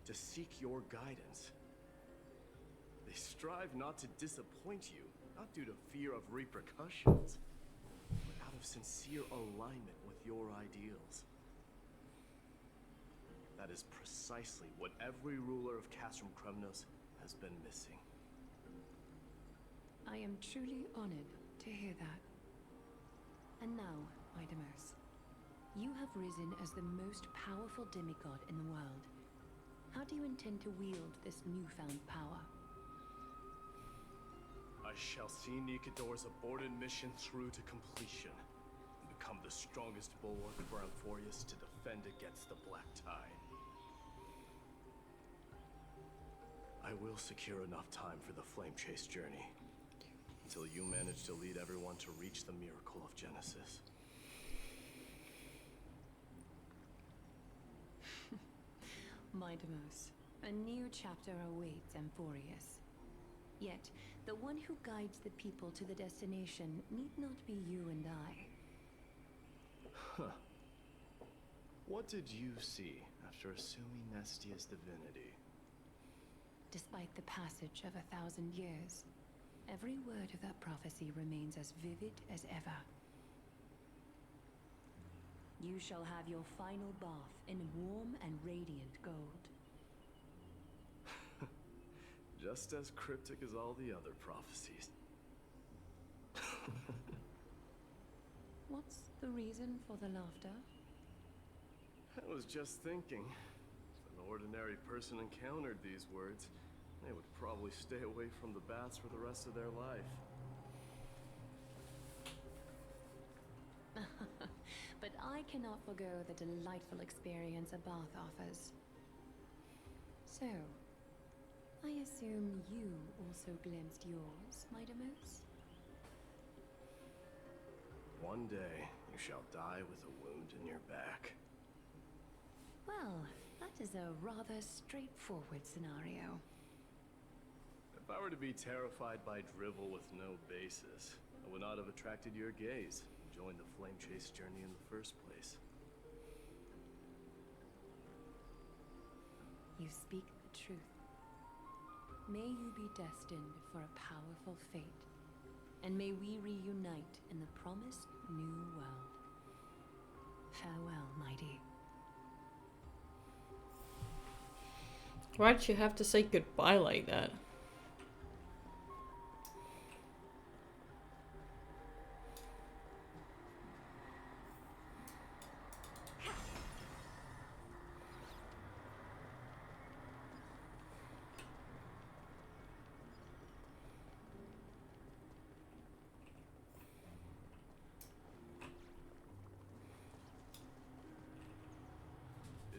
to seek your guidance. They strive not to disappoint you, not due to fear of repercussions, but out of sincere alignment with your ideals. That is precisely what every ruler of Castrum Kremnos has been missing. I am truly honored to hear that. And now, Mighty Mos, you have risen as the most powerful demigod in the world. How do you intend to wield this newfound power? I shall see Nikador's aborted mission through to completion, and become the strongest bulwark for Amphorius to defend against the Black Tide. I will secure enough time for the Flame Chase journey, until you manage to lead everyone to reach the miracle of Genesis. Mighty Mos, a new chapter awaits Amphorius. Yet, the one who guides the people to the destination need not be you and I. Huh. What did you see after assuming Nestia's divinity? Despite the passage of 1,000 years, every word of that prophecy remains as vivid as ever. You shall have your final bath in warm and radiant gold. Just as cryptic as all the other prophecies. What's the reason for the laughter? I was just thinking, if an ordinary person encountered these words, they would probably stay away from the baths for the rest of their life. But I cannot forgo the delightful experience a bath offers. So, I assume you also glimpsed yours, my Demus? One day, you shall die with a wound in your back. Well, that is a rather straightforward scenario. If I were to be terrified by drivel with no basis, I would not have attracted your gaze and joined the flame chase journey in the first place. You speak the truth. May you be destined for a powerful fate, and may we reunite in the promised new world. Farewell, mighty. Why'd you have to say goodbye like that?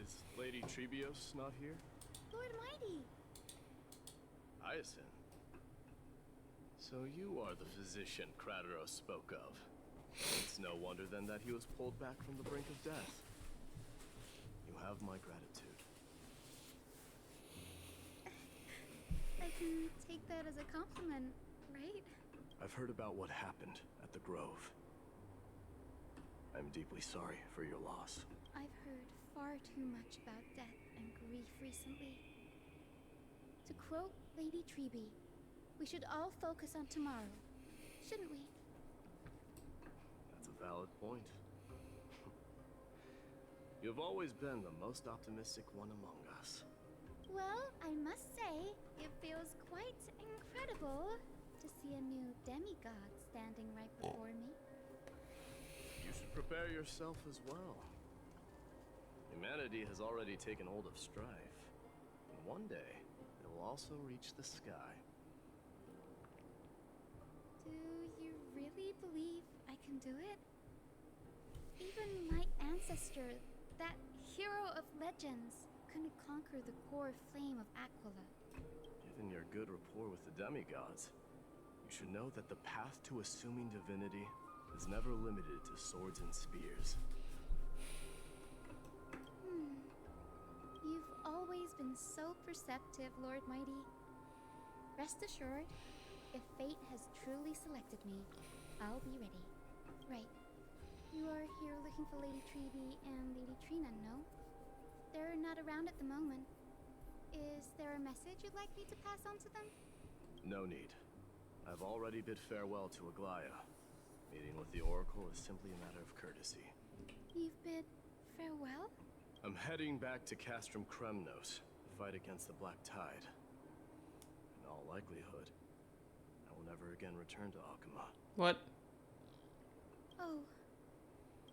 Is Lady Trebios not here? Lord Mighty! Hyacinth. So you are the physician Krateros spoke of. It's no wonder then that he was pulled back from the brink of death. You have my gratitude. I can take that as a compliment, right? I've heard about what happened at the Grove. I'm deeply sorry for your loss. I've heard far too much about death and grief recently. To quote Lady Treby, we should all focus on tomorrow, shouldn't we? That's a valid point. You've always been the most optimistic one among us. Well, I must say, it feels quite incredible to see a new demigod standing right before me. You should prepare yourself as well. Humanity has already taken hold of strife, and one day it will also reach the sky. Do you really believe I can do it? Even my ancestor, that hero of legends, couldn't conquer the core flame of Aquila. Given your good rapport with the demigods, you should know that the path to assuming divinity is never limited to swords and spears. You've always been so perceptive, Lord Mighty. Rest assured, if fate has truly selected me, I'll be ready. Right. You are here looking for Lady Treby and Lady Trina, no? They're not around at the moment. Is there a message you'd like me to pass on to them? No need. I've already bid farewell to Aglaya. Meeting with the Oracle is simply a matter of courtesy. You've bid farewell? I'm heading back to Castrum Kremnos to fight against the Black Tide. In all likelihood, I will never again return to Akuma. What? Oh.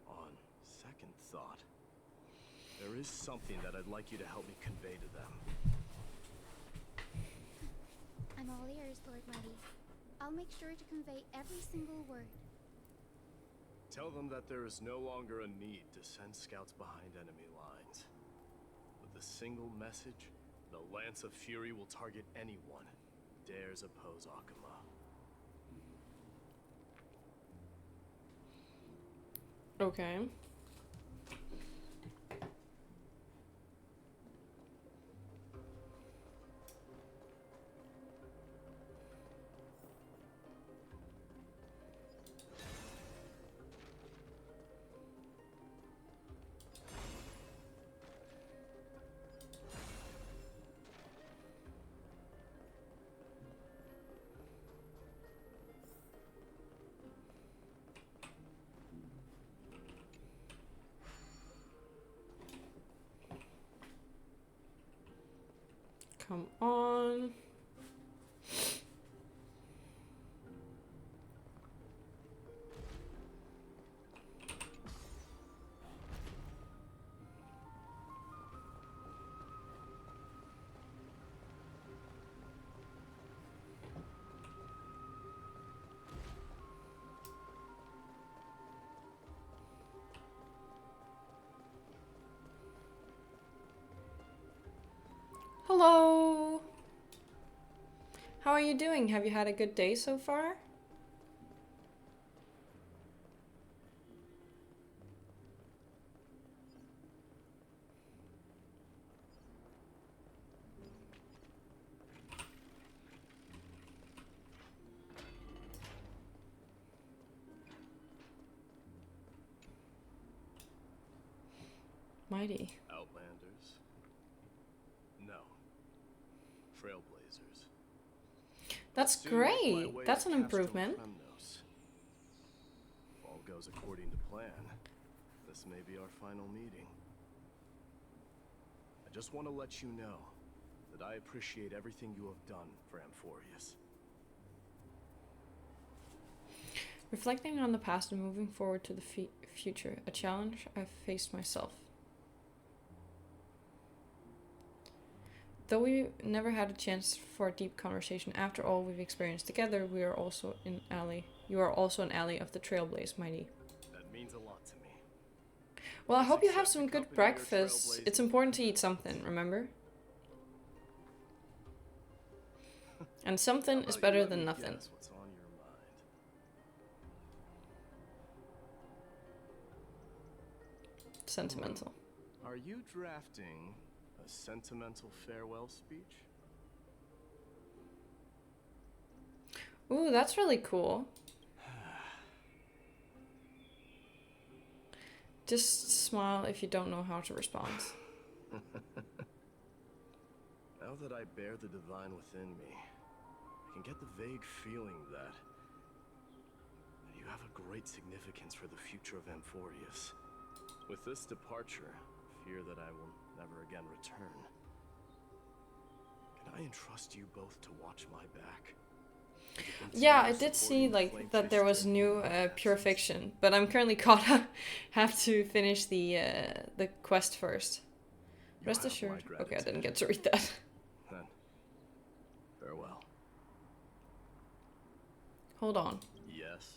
On second thought, there is something that I'd like you to help me convey to them. I'm all ears, Lord Mighty. I'll make sure to convey every single word. Tell them that there is no longer a need to send scouts behind enemy lines. With a single message, the Lance of Fury will target anyone who dares oppose Akuma. Okay. Come on. Hello! How are you doing? Have you had a good day so far? Mighty. Outlanders? No. Trailblazers. That's great. That's an improvement. If all goes according to plan, this may be our final meeting. I just want to let you know that I appreciate everything you have done for Amphorius. Reflecting on the past and moving forward to the future, a challenge I've faced myself. Though we never had a chance for a deep conversation after all we've experienced together, we are also an ally. You are also an ally of the Trailblaze, Mighty. That means a lot to me. Well, I hope you have some good breakfast. It's important to eat something, remember? And something is better than nothing. What's on your mind? Sentimental. Are you drafting a sentimental farewell speech? Ooh, that's really cool. Just smile if you don't know how to respond. Now that I bear the divine within me, I can get the vague feeling that you have a great significance for the future of Amphorius. With this departure, I fear that I will never again return. Can I entrust you both to watch my back? Yeah, I did see like that there was new pure fiction, but I'm currently caught up. Have to finish the quest first. Rest assured. Okay, I didn't get to read that. Then, farewell. Hold on. Yes.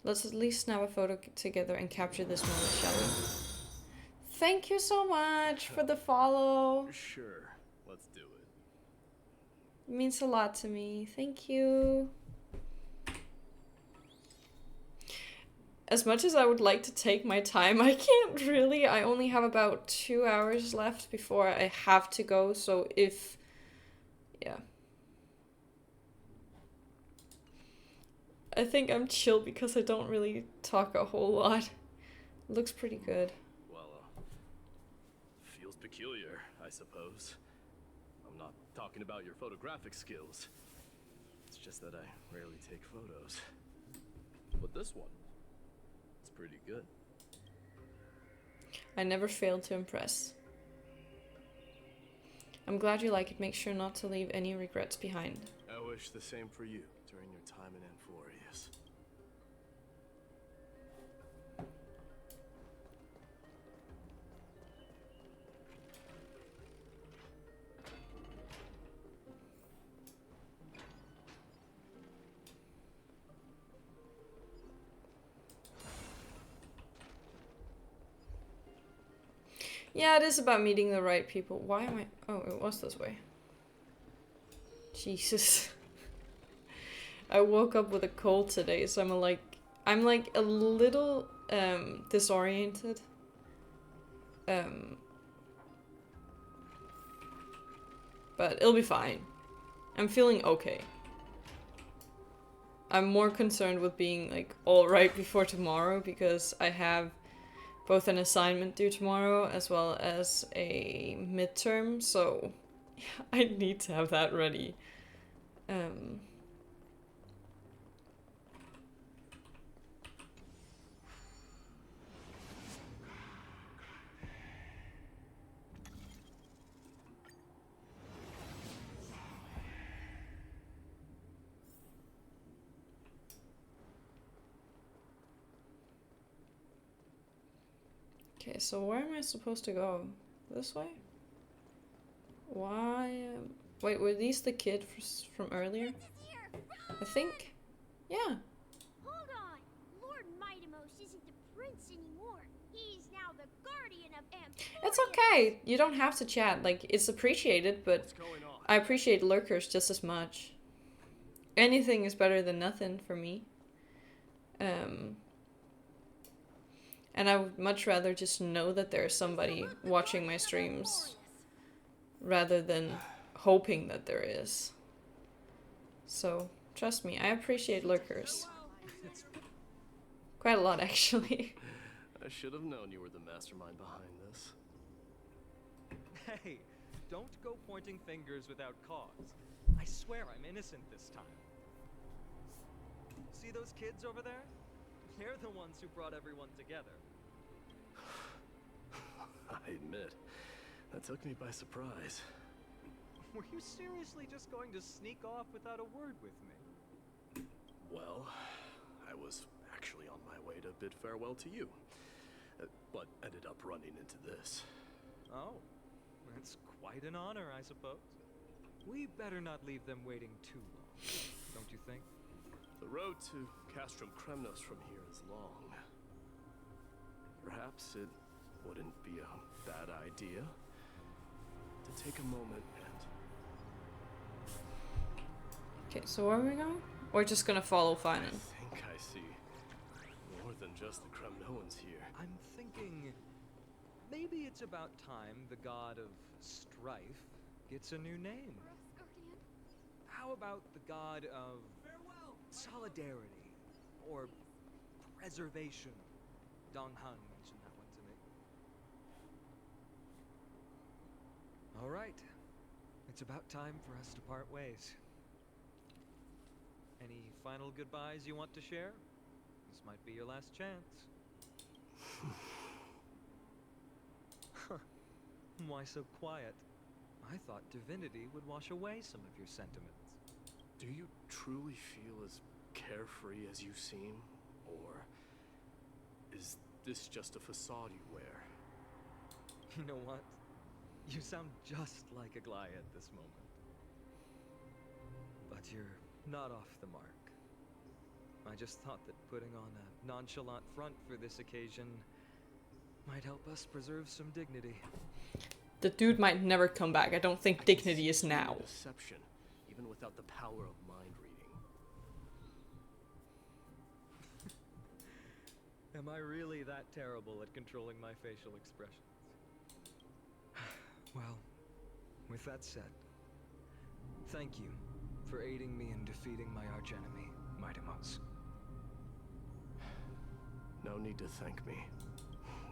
Let's at least snap a photo together and capture this moment, shall we? Thank you so much for the follow. Sure, let's do it. It means a lot to me. Thank you. As much as I would like to take my time, I can't really. I only have about 2 hours left before I have to go, so if... yeah. I think I'm chill because I don't really talk a whole lot. Looks pretty good. Well, feels peculiar, I suppose. I'm not talking about your photographic skills. It's just that I rarely take photos. But this one, it's pretty good. I never failed to impress. I'm glad you like it. Make sure not to leave any regrets behind. I wish the same for you during your time in Amphorius. Yeah, it is about meeting the right people. Why am I... oh, it was this way. Jesus. I woke up with a cold today, so I'm like a little disoriented. But it'll be fine. I'm feeling okay. I'm more concerned with being like alright before tomorrow because I have both an assignment due tomorrow as well as a midterm, so yeah, I need to have that ready. Okay, so where am I supposed to go? This way? Why? Wait, were these the kid from earlier? I think. Yeah. Hold on! Lord Mightimos isn't the prince anymore. He's now the the guardian of It's okay. You don't have to chat. Like, it's appreciated, but I appreciate lurkers just as much. Anything is better than nothing for me. And I would much rather just know that there's somebody watching my streams rather than hoping that there is. So, trust me, I appreciate lurkers. Quite a lot, actually. I should have known you were the mastermind behind this. Hey, don't go pointing fingers without cause. I swear I'm innocent this time. See those kids over there? They're the ones who brought everyone together. I admit, that took me by surprise. Were you seriously just going to sneak off without a word with me? Well, I was actually on my way to bid farewell to you, but ended up running into this. Oh, that's quite an honor, I suppose. We better not leave them waiting too long, don't you think? The road to Castrum Kremnos from here is long. Perhaps it wouldn't be a bad idea to take a moment and... Okay, so where are we going? We're just gonna follow Finan. I think I see more than just the Kremnoans here. I'm thinking maybe it's about time the god of strife gets a new name. How about the god of solidarity or preservation? Dong Han mentioned that one to me. All right, it's about time for us to part ways. Any final goodbyes you want to share? This might be your last chance. Why so quiet? I thought divinity would wash away some of your sentiments. Do you truly feel as carefree as you seem? Or is this just a facade you wear? You know what? You sound just like a Gly at this moment. But you're not off the mark. I just thought that putting on a nonchalant front for this occasion might help us preserve some dignity. The dude might never come back. I don't think dignity is now. Deception, even without the power of mind reading. Am I really that terrible at controlling my facial expressions? Well, with that said, thank you for aiding me in defeating my archenemy, Mightimos. No need to thank me.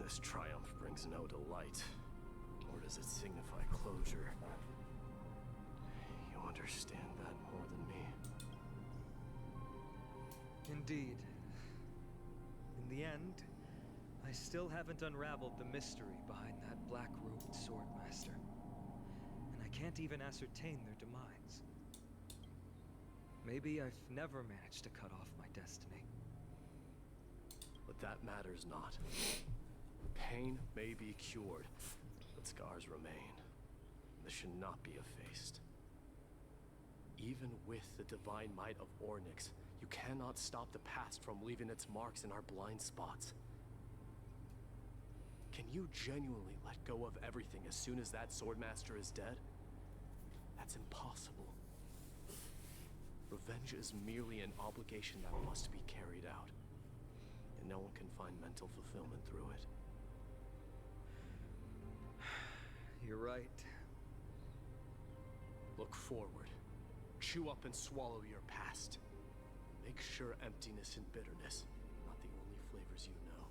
This triumph brings no delight. Or does it signify closure? You understand that more than me. Indeed. In the end, I still haven't unraveled the mystery behind that black-robed swordmaster. And I can't even ascertain their demise. Maybe I've never managed to cut off my destiny. But that matters not. Pain may be cured, but scars remain. This should not be effaced. Even with the divine might of Ornyx, you cannot stop the past from leaving its marks in our blind spots. Can you genuinely let go of everything as soon as that swordmaster is dead? That's impossible. Revenge is merely an obligation that must be carried out. And no one can find mental fulfillment through it. You're right. Look forward. Chew up and swallow your past. Make sure emptiness and bitterness are not the only flavors you know.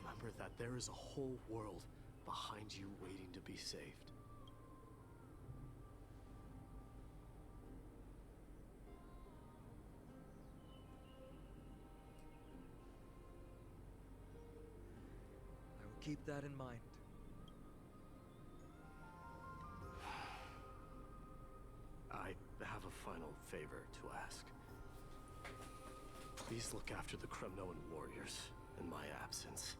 Remember that there is a whole world behind you waiting to be saved. I will keep that in mind. I have a final favor to ask. Please look after the Kremnoan warriors in my absence.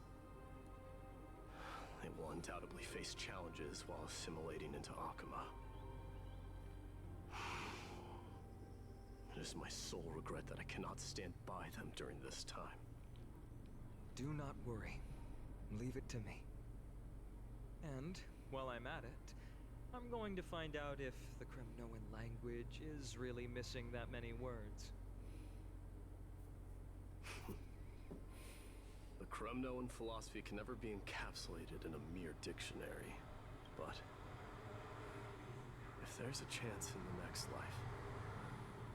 They will undoubtedly face challenges while assimilating into Akuma. It is my sole regret that I cannot stand by them during this time. Do not worry. Leave it to me. And, while I'm at it, I'm going to find out if the Kremnoan language is really missing that many words. The Kremnoan philosophy can never be encapsulated in a mere dictionary. But if there's a chance in the next life,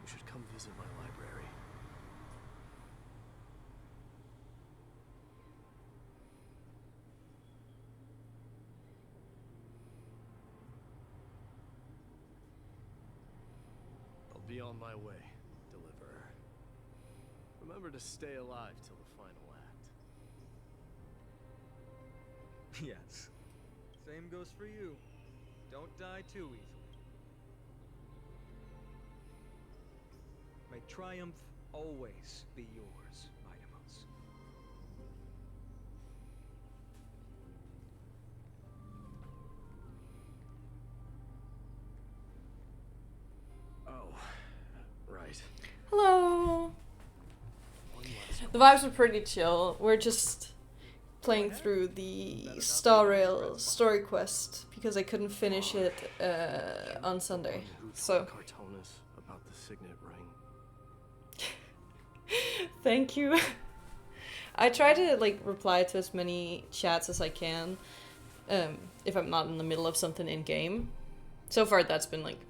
you should come visit my library. I'll be on my way, Deliverer. Remember to stay alive till the final act. Yes. Same goes for you. Don't die too easily. May triumph always be yours, Vtubers. Oh, right. Hello! The vibes are pretty chill. We're just playing through the Star Rail story quest because I couldn't finish it on Sunday. So Cartonis about the signet ring. thank you. I try to like reply to as many chats as I can if I'm not in the middle of something in game. So far that's been like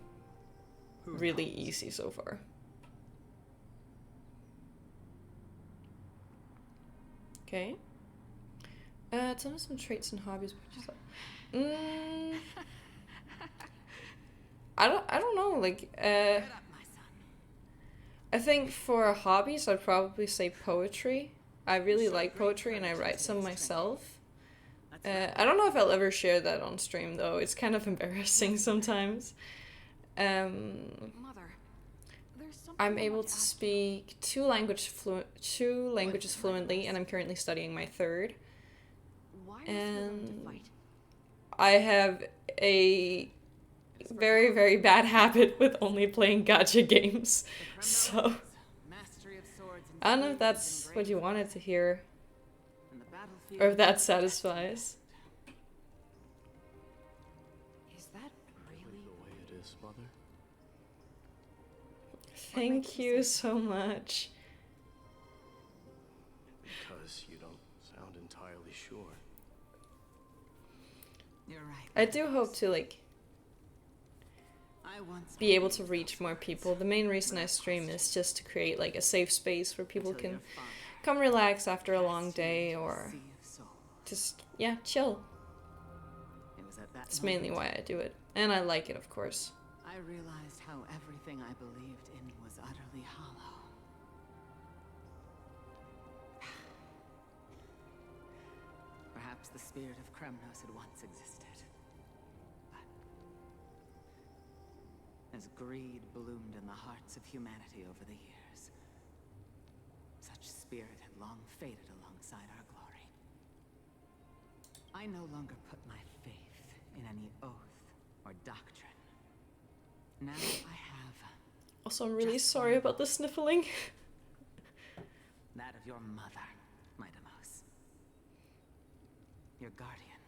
really easy so far. Okay. Tell me some traits and hobbies. I don't know. Like, I think for hobbies, I'd probably say poetry. I really like poetry, and I write some myself. I don't know if I'll ever share that on stream, though. It's kind of embarrassing sometimes. I'm able to speak two languages fluently, and I'm currently studying my third. And I have a very, very bad habit with only playing gacha games. So I don't know if that's what you wanted to hear, or if that satisfies. Is that really the way it is, Mother? Thank you so much. Because you don't sound entirely sure. You're right. I do hope to like be able to reach more people. The main reason I stream is just to create like a safe space where people can come relax after a long day or just, yeah, chill. That's mainly why I do it. And I like it, of course. I realized how everything I believed in was utterly hollow. Perhaps the spirit of Kremnos had once existed. But as greed bloomed in the hearts of humanity over the years, such spirit had long faded alongside our glory. I no longer put my faith in any oath or doctrine. Now I have... Also, I'm really sorry about the sniffling. that of your mother, my Demos. Your guardian.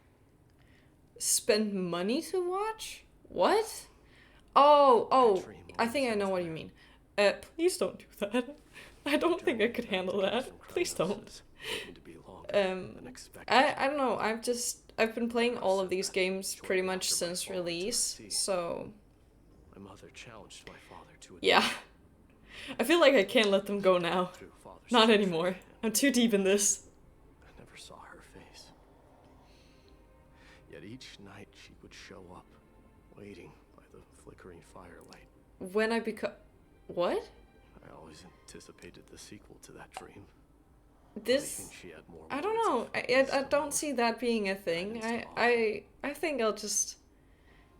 Spend money to watch? What? Oh, I think I know what you mean. Please don't do that. I don't think I could handle that. Please don't. I don't know, I've been playing all of these games pretty much since release, so... My mother challenged my father to yeah. I feel like I can't let them go now. Not anymore. I'm too deep in this. I never saw her face. Yet each night she would show up, waiting by the flickering firelight. When I become... What? I always anticipated the sequel to that dream. This... I don't know. I don't see that being a thing. I think I'll just...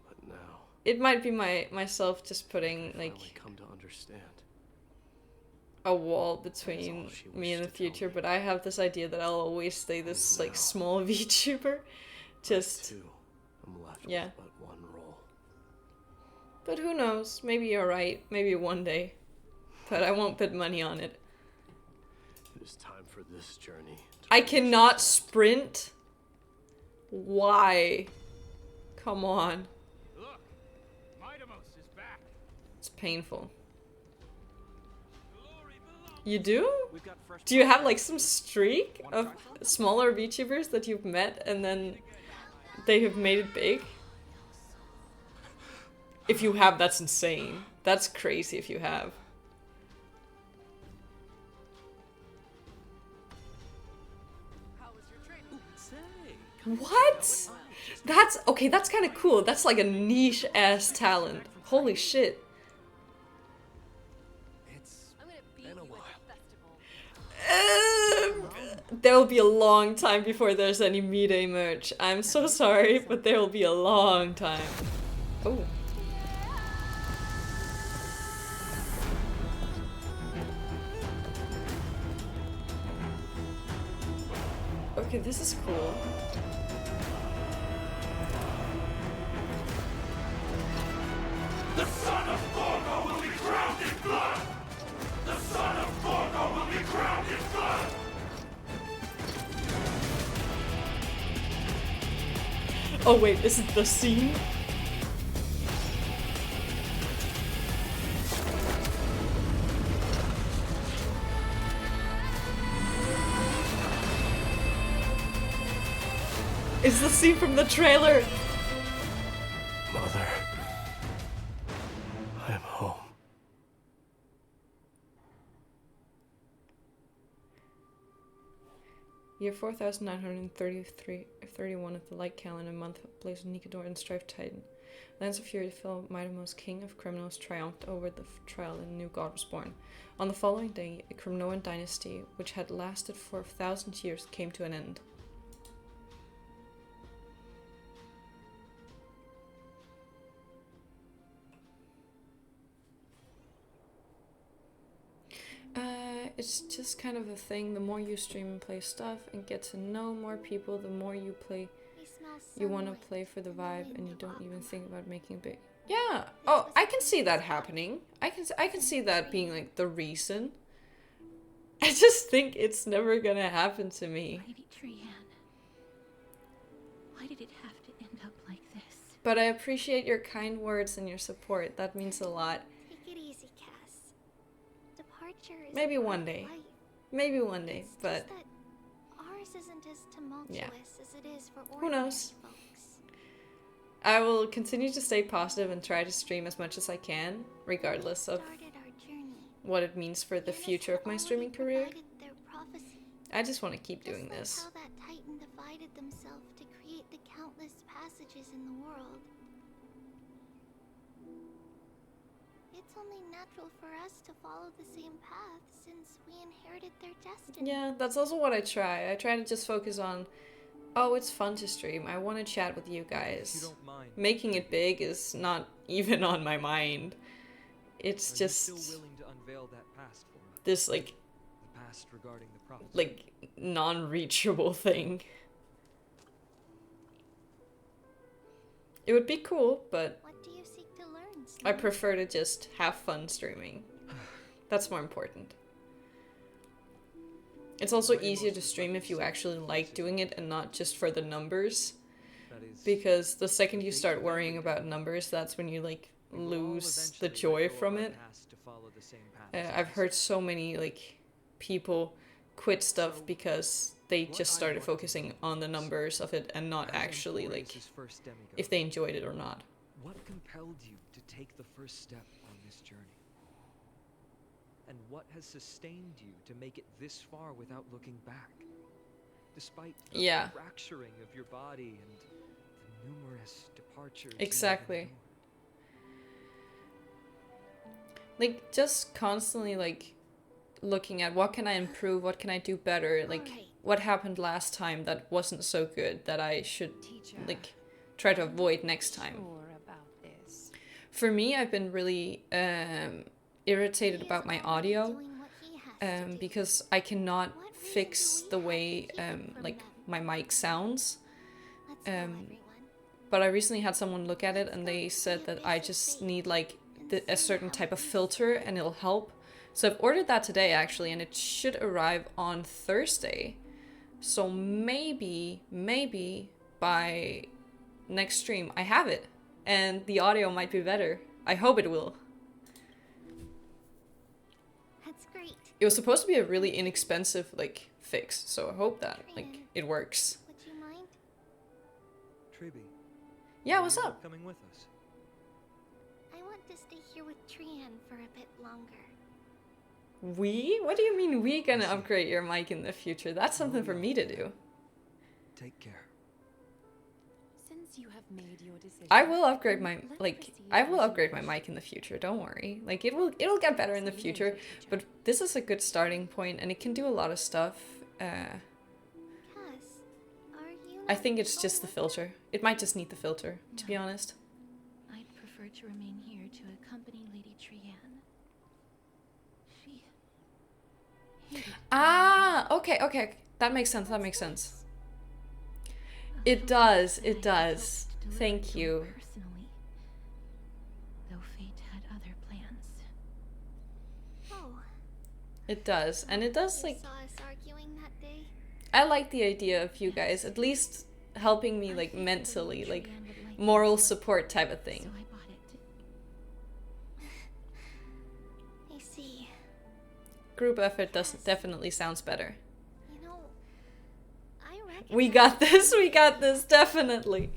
But now... It might be myself just putting, like... come to understand. A wall between me and the future, but I have this idea that I'll always stay this, like, small VTuber. Just... I'm left yeah. with but one role. But who knows? Maybe you're right. Maybe one day. But I won't put money on it. It is time for this journey. I cannot sprint? Why? Come on. Look, Midamos is back. It's painful. You do? Do you have like some streak of smaller VTubers that you've met and then they have made it big? If you have, that's insane. That's crazy if you have. What? That's okay, that's kind of cool. That's like a niche ass talent. Holy shit. There will be a long time before there's any Mirei merch. I'm so sorry, but there will be a long time. Oh. Okay, this is cool. The son of Gorgo will be drowned in blood! The son of Gorgo will be drowned in blood! Oh wait, is it the scene? It's the scene from the trailer! Mother, I am home. Year 4931 of the Light Calendar month, Blaze Nikador and Strife Titan. Lands of Fury fell, Midamos, king of criminals, triumphed over the trial and a new god was born. On the following day, a Crimnoan dynasty, which had lasted for 1,000 years, came to an end. It's just kind of a thing. The more you stream and play stuff and get to know more people, the more you play. You want to play for the vibe, and you don't even think about making it big. Yeah. Oh, I can see that happening. I can see that being like the reason. I just think it's never gonna happen to me. Mighty Trian. Why did it have to end up like this? But I appreciate your kind words and your support. That means a lot. Take it easy, Cass. Departure is Maybe one day. life. Maybe one day, It's but just that ours isn't as tumultuous as it is for who knows? folks. I will continue to stay positive and try to stream as much as I can, regardless of what it means for the future of my streaming career. I just want to keep doing this. How that Titan divided themselves to create the countless passages in the world. It's only natural for us to follow the same path since we inherited their destiny. Yeah, that's also what I try. I try to just focus on, oh, it's fun to stream. I want to chat with you guys. If you don't mind. Making it big is not even on my mind. It's just still willing to unveil that past for us? this like The past regarding the prophecy. like non-reachable thing. It would be cool, but What do you seek to learn, I prefer to just have fun streaming. That's more important. It's also easier to stream if you actually like doing it and not just for the numbers. Because the second you start worrying about numbers, that's when you like lose the joy from it. I've heard so many like people quit stuff because they just started focusing on the numbers of it and not actually like if they enjoyed it or not. What compelled you to take the first step on this journey? And what has sustained you to make it this far without looking back? Despite the fracturing of your body and the numerous departures. Exactly. Like, just constantly, like, looking at what can I improve, what can I do better, like, what happened last time that wasn't so good that I should, like, try to avoid next time. For me, I've been really irritated about my audio because I cannot fix the way, like, my mic sounds. But I recently had someone look at it and they said that I just need, like, a certain type of filter and it'll help. So I've ordered that today actually, and it should arrive on Thursday. So maybe by next stream I have it, and the audio might be better. I hope it will. That's great. It was supposed to be a really inexpensive like fix, so I hope that like it works. Would you mind? Triby. Yeah, what's you up? Coming with us. I want to stay here with Trian for a bit longer. We? What do you mean we gonna upgrade your mic in the future? That's something for me to do. Take care. Since you have made your decision, I will upgrade my I will upgrade my mic in the future. Don't worry. Like it'll get better in the future. But this is a good starting point, and it can do a lot of stuff. Cass, are you I think it's just the filter. It might just need the filter, to be honest. I'd prefer to remain here to accompany Lady Trian. Ah, okay. That makes sense. It does. Thank you. Personally, though fate had other plans. Oh. It does. And it does like Saw us arguing that day. I like the idea of you guys at least helping me like mentally, like moral support type of thing. I see. Group effort definitely sounds better. You know, I reckon We got this, definitely.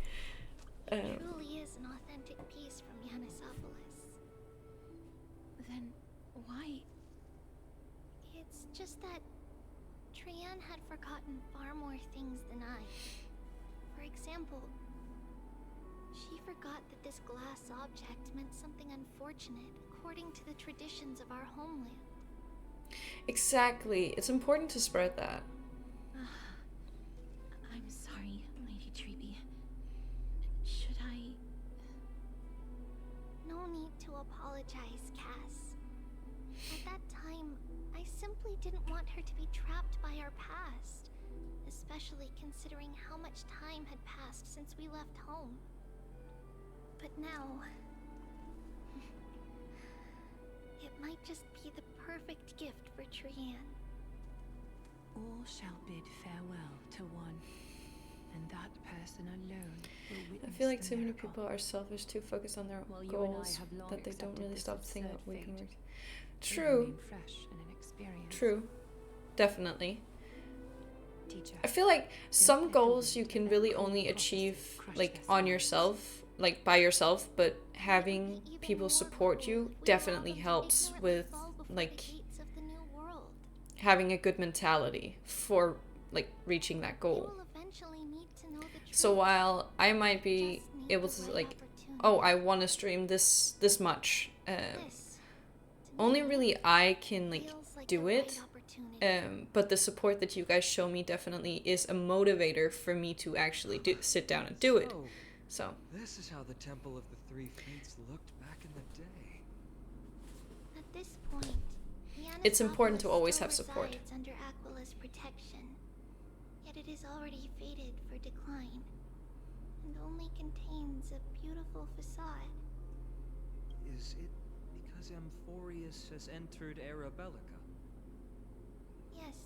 truly is an authentic piece from Yanisopoulos. Then why? It's just that Trian had forgotten far more things than I. For example, she forgot that this glass object meant something unfortunate according to the traditions of our homeland. Exactly. It's important to spread that. I'm sorry, Lady Treby. Should I? No need to apologize, Cass. At that time, I simply didn't want her to be trapped by our past, especially considering how much time had passed since we left home. But now, it might just be the perfect gift for Trian. all shall bid farewell to one, and that person alone will I witness feel like the too many miracle. people are selfish, too focused on their While you and I goals, have long that they don't accepted really this stop to think absurd about weakening. fate, we True. remain fresh and inexperienced. True. Definitely. Teacher, I feel like some goals you can really only achieve like on yourself, like by yourself, but having people support you definitely helps with like having a good mentality for like reaching that goal. So while I might be able to like, oh, I want to stream this much, only really I can like do it. But the support that you guys show me definitely is a motivator for me to actually sit down and do it. So This is how the Temple of the Three Fates looked back in the day. At this point, it's important to Yanisopoulos always still have support. resides under Aquila's protection, yet it is already fated for decline, and only contains a beautiful facade. Is it because Amphorius has entered Arabellica? Yes,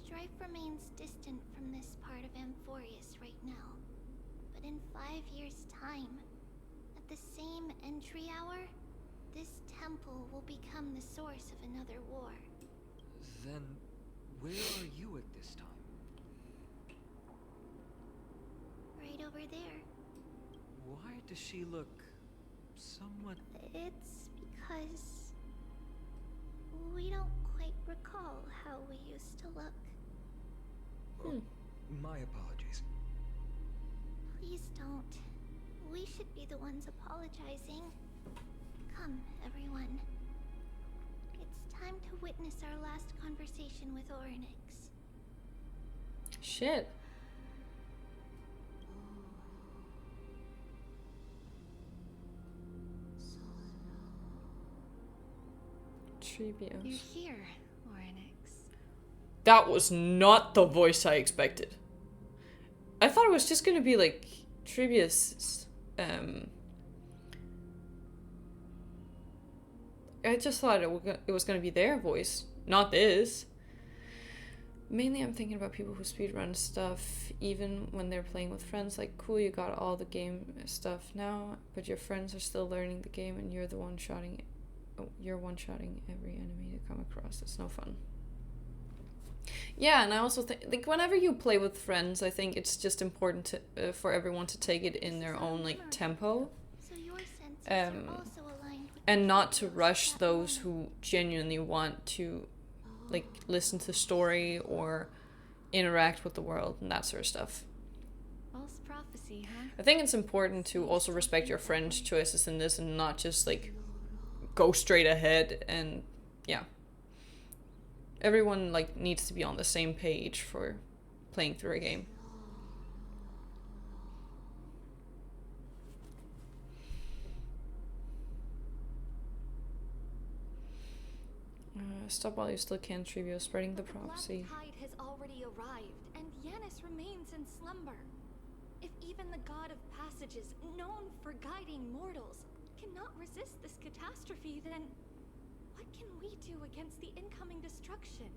strife remains distant from this part of Amphorius right now. But in 5 years' time, at the same entry hour, this temple will become the source of another war. Then, where are you at this time? Right over there. Why does she look somewhat... It's because we don't quite recall how we used to look. My apologies. Please don't. We should be the ones apologizing. Come, everyone. It's time to witness our last conversation with Orynyx. shit. Trebios. you're here, Orynyx. That was not the voice I expected. I thought it was just gonna be like Trebius. I just thought it was gonna be their voice, not this. Mainly I'm thinking about people who speedrun stuff, even when they're playing with friends. Like, cool, you got all the game stuff now, but your friends are still learning the game and you're the one-shotting every enemy to come across. It's no fun. Yeah, and I also think, like, whenever you play with friends, I think it's just important to for everyone to take it in their own, like, tempo. And not to rush those who genuinely want to, like, listen to the story or interact with the world and that sort of stuff. False prophecy, huh? I think it's important to also respect your friends' choices in this and not just, like, go straight ahead and, yeah. Everyone, like, needs to be on the same page for playing through a game. Stop while you still can, Trivio, spreading the prophecy. The black tide has already arrived, and Yanis remains in slumber. If even the god of passages, known for guiding mortals, cannot resist this catastrophe, then what can we do against the incoming destruction?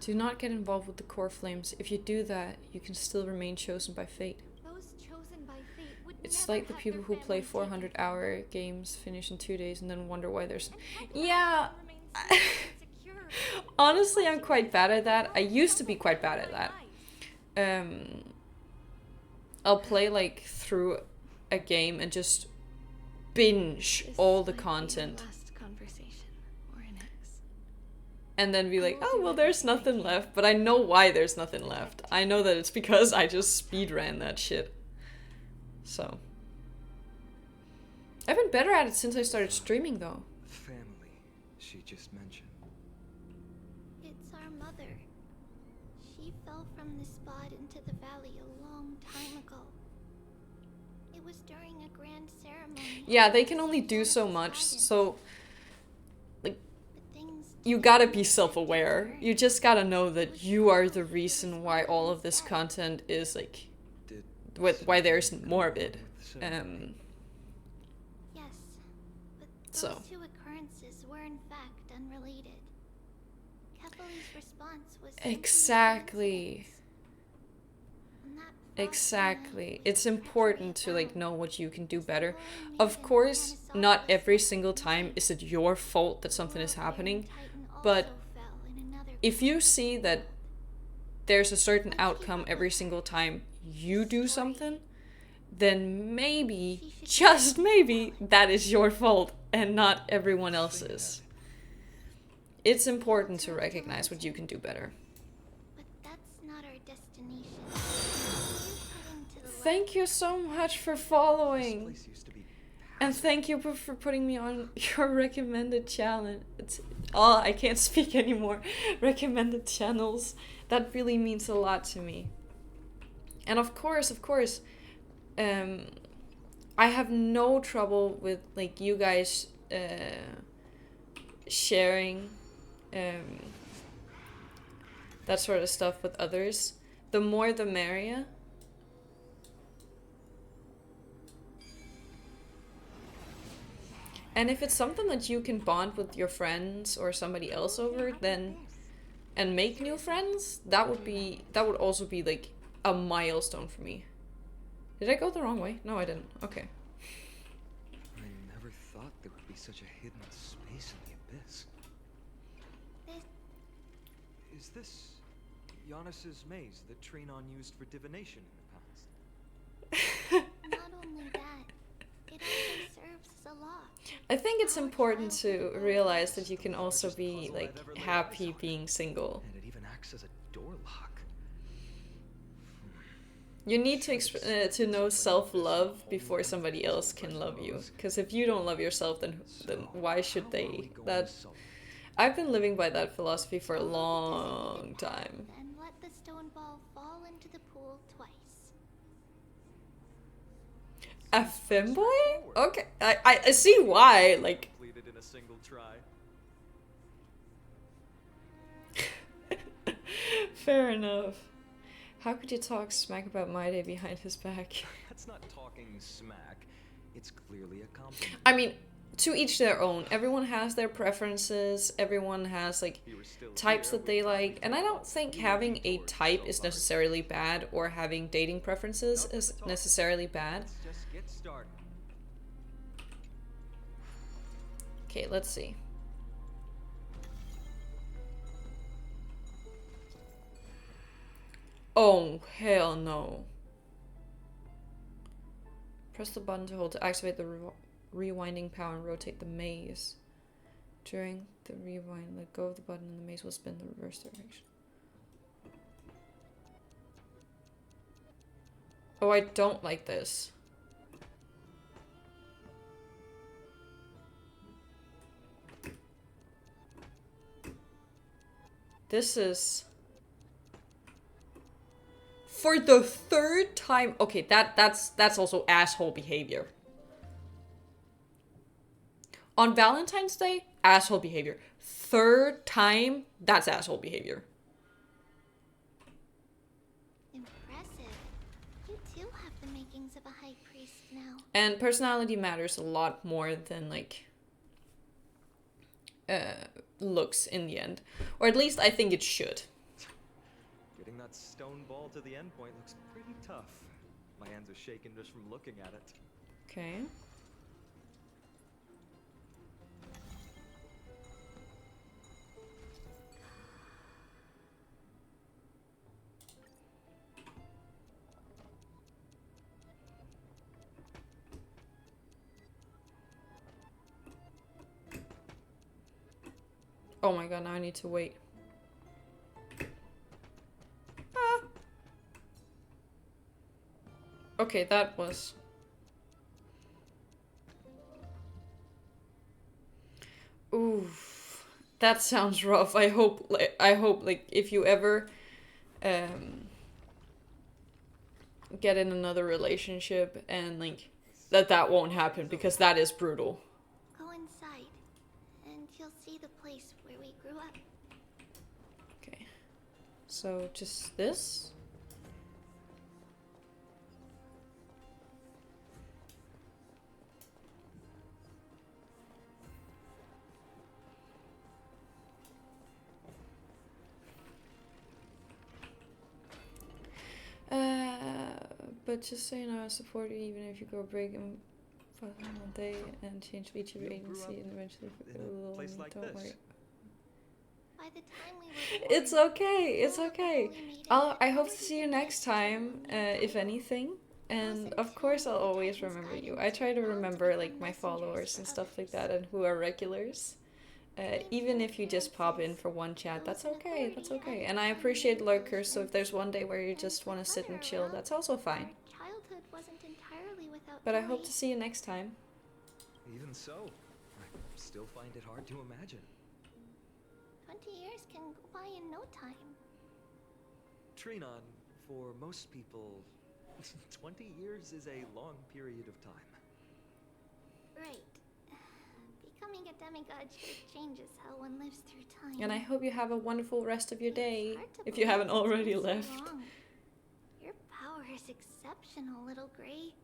Do not get involved with the core flames. If you do that, you can still remain chosen by fate. Those chosen by fate would It's never like the have people their who play families 400-hour games, finish in 2 days, and then wonder why there's... Yeah! Honestly, I'm quite bad at that. I used to be quite bad at that. I'll play, like, through a game and just binge all the content. And then be like, oh, well, there's nothing left. But I know why there's nothing left. I know that it's because I just speedran that shit. So. I've been better at it since I started streaming, though. Family, she just mentioned. It's our mother. She fell from the spot into the valley a long time ago. It was during a grand ceremony. Yeah, they can only do so much, so... Like, you gotta be self-aware. You just gotta know that you are the reason why all of this content is, like... why there's more of it. Yes, but those So. two occurrences were in fact unrelated. Kepeli's response was Exactly. Exactly. It's important to, like, know what you can do better. Of course, not every single time is it your fault that something is happening, but if you see that there's a certain outcome every single time you do something, then maybe, just maybe, that is your fault and not everyone else's. It's important to recognize what you can do better. But that's not our destination. Thank you so much for following. And thank you for putting me on your recommended channel. I can't speak anymore. Recommended channels. That really means a lot to me. And of course, I have no trouble with, like, you guys sharing that sort of stuff with others. The more the merrier. And if it's something that you can bond with your friends or somebody else over, then, and make new friends, that would also be, like, a milestone for me. Did I go the wrong way? No, I didn't. Okay. I never thought there would be such a hidden space in the abyss. Is this Giannis's maze that Trinon used for divination in the past? Not only that, it also serves as a lock. I think it's important to realize that you can also be, like, happy being single. And it even acts as a door lock. You need to know self-love before somebody else can love you. Because if you don't love yourself, then why should they? I've been living by that philosophy for a long time. And let the stone ball fall into the pool twice. A femboy? Okay, I see why. Like, Completed in a single try. fair enough. How could you talk smack about my day behind his back? That's not talking smack. It's clearly a compliment. I mean, to each their own. Everyone has their preferences. Everyone has like types that they like, and I don't think having a type is necessarily bad, or having dating preferences is necessarily bad. Just get started. Okay, let's see. Oh, hell no. Press the button to hold to activate the rewinding power and rotate the maze. During the rewind, let go of the button and the maze will spin in the reverse direction. Oh, I don't like this. This is... For the third time... Okay, that's also asshole behavior. On Valentine's Day, asshole behavior. Third time, that's asshole behavior. Impressive. You too have the makings of a high priest now. And personality matters a lot more than, like, looks in the end. Or at least I think it should. Getting that stone ball to the end point looks pretty tough. My hands are shaking just from looking at it. Okay. Oh my god, now I need to wait. Ah. Okay, that was... Oof. That sounds rough. I hope like if you ever get in another relationship and like that won't happen, because that is brutal. Go inside, and you'll see the place where we grew up. Okay. So just this? But just so you know, I support you even if you go break and fuck one day and change Vtuber agency and eventually don't worry. By the time we were born, It's okay, it's okay. I hope to see you next time, if anything. And of course I'll always remember you. I try to remember like my followers and stuff like that and who are regulars. Even if you just pop in for one chat, that's okay, that's okay. And I appreciate lurkers, so if there's one day where you just want to sit and chill, that's also fine. childhood wasn't entirely without But I joy. hope to see you next time. Even so, I still find it hard to imagine. 20 years can go by in no time. Trinon, for most people, 20 years is a long period of time. Right. Becoming a demigod sure changes how one lives through time. And I hope you have a wonderful rest of your day, Hard to if you believe haven't it's already been so left. long. Your power is exceptional, little Gray.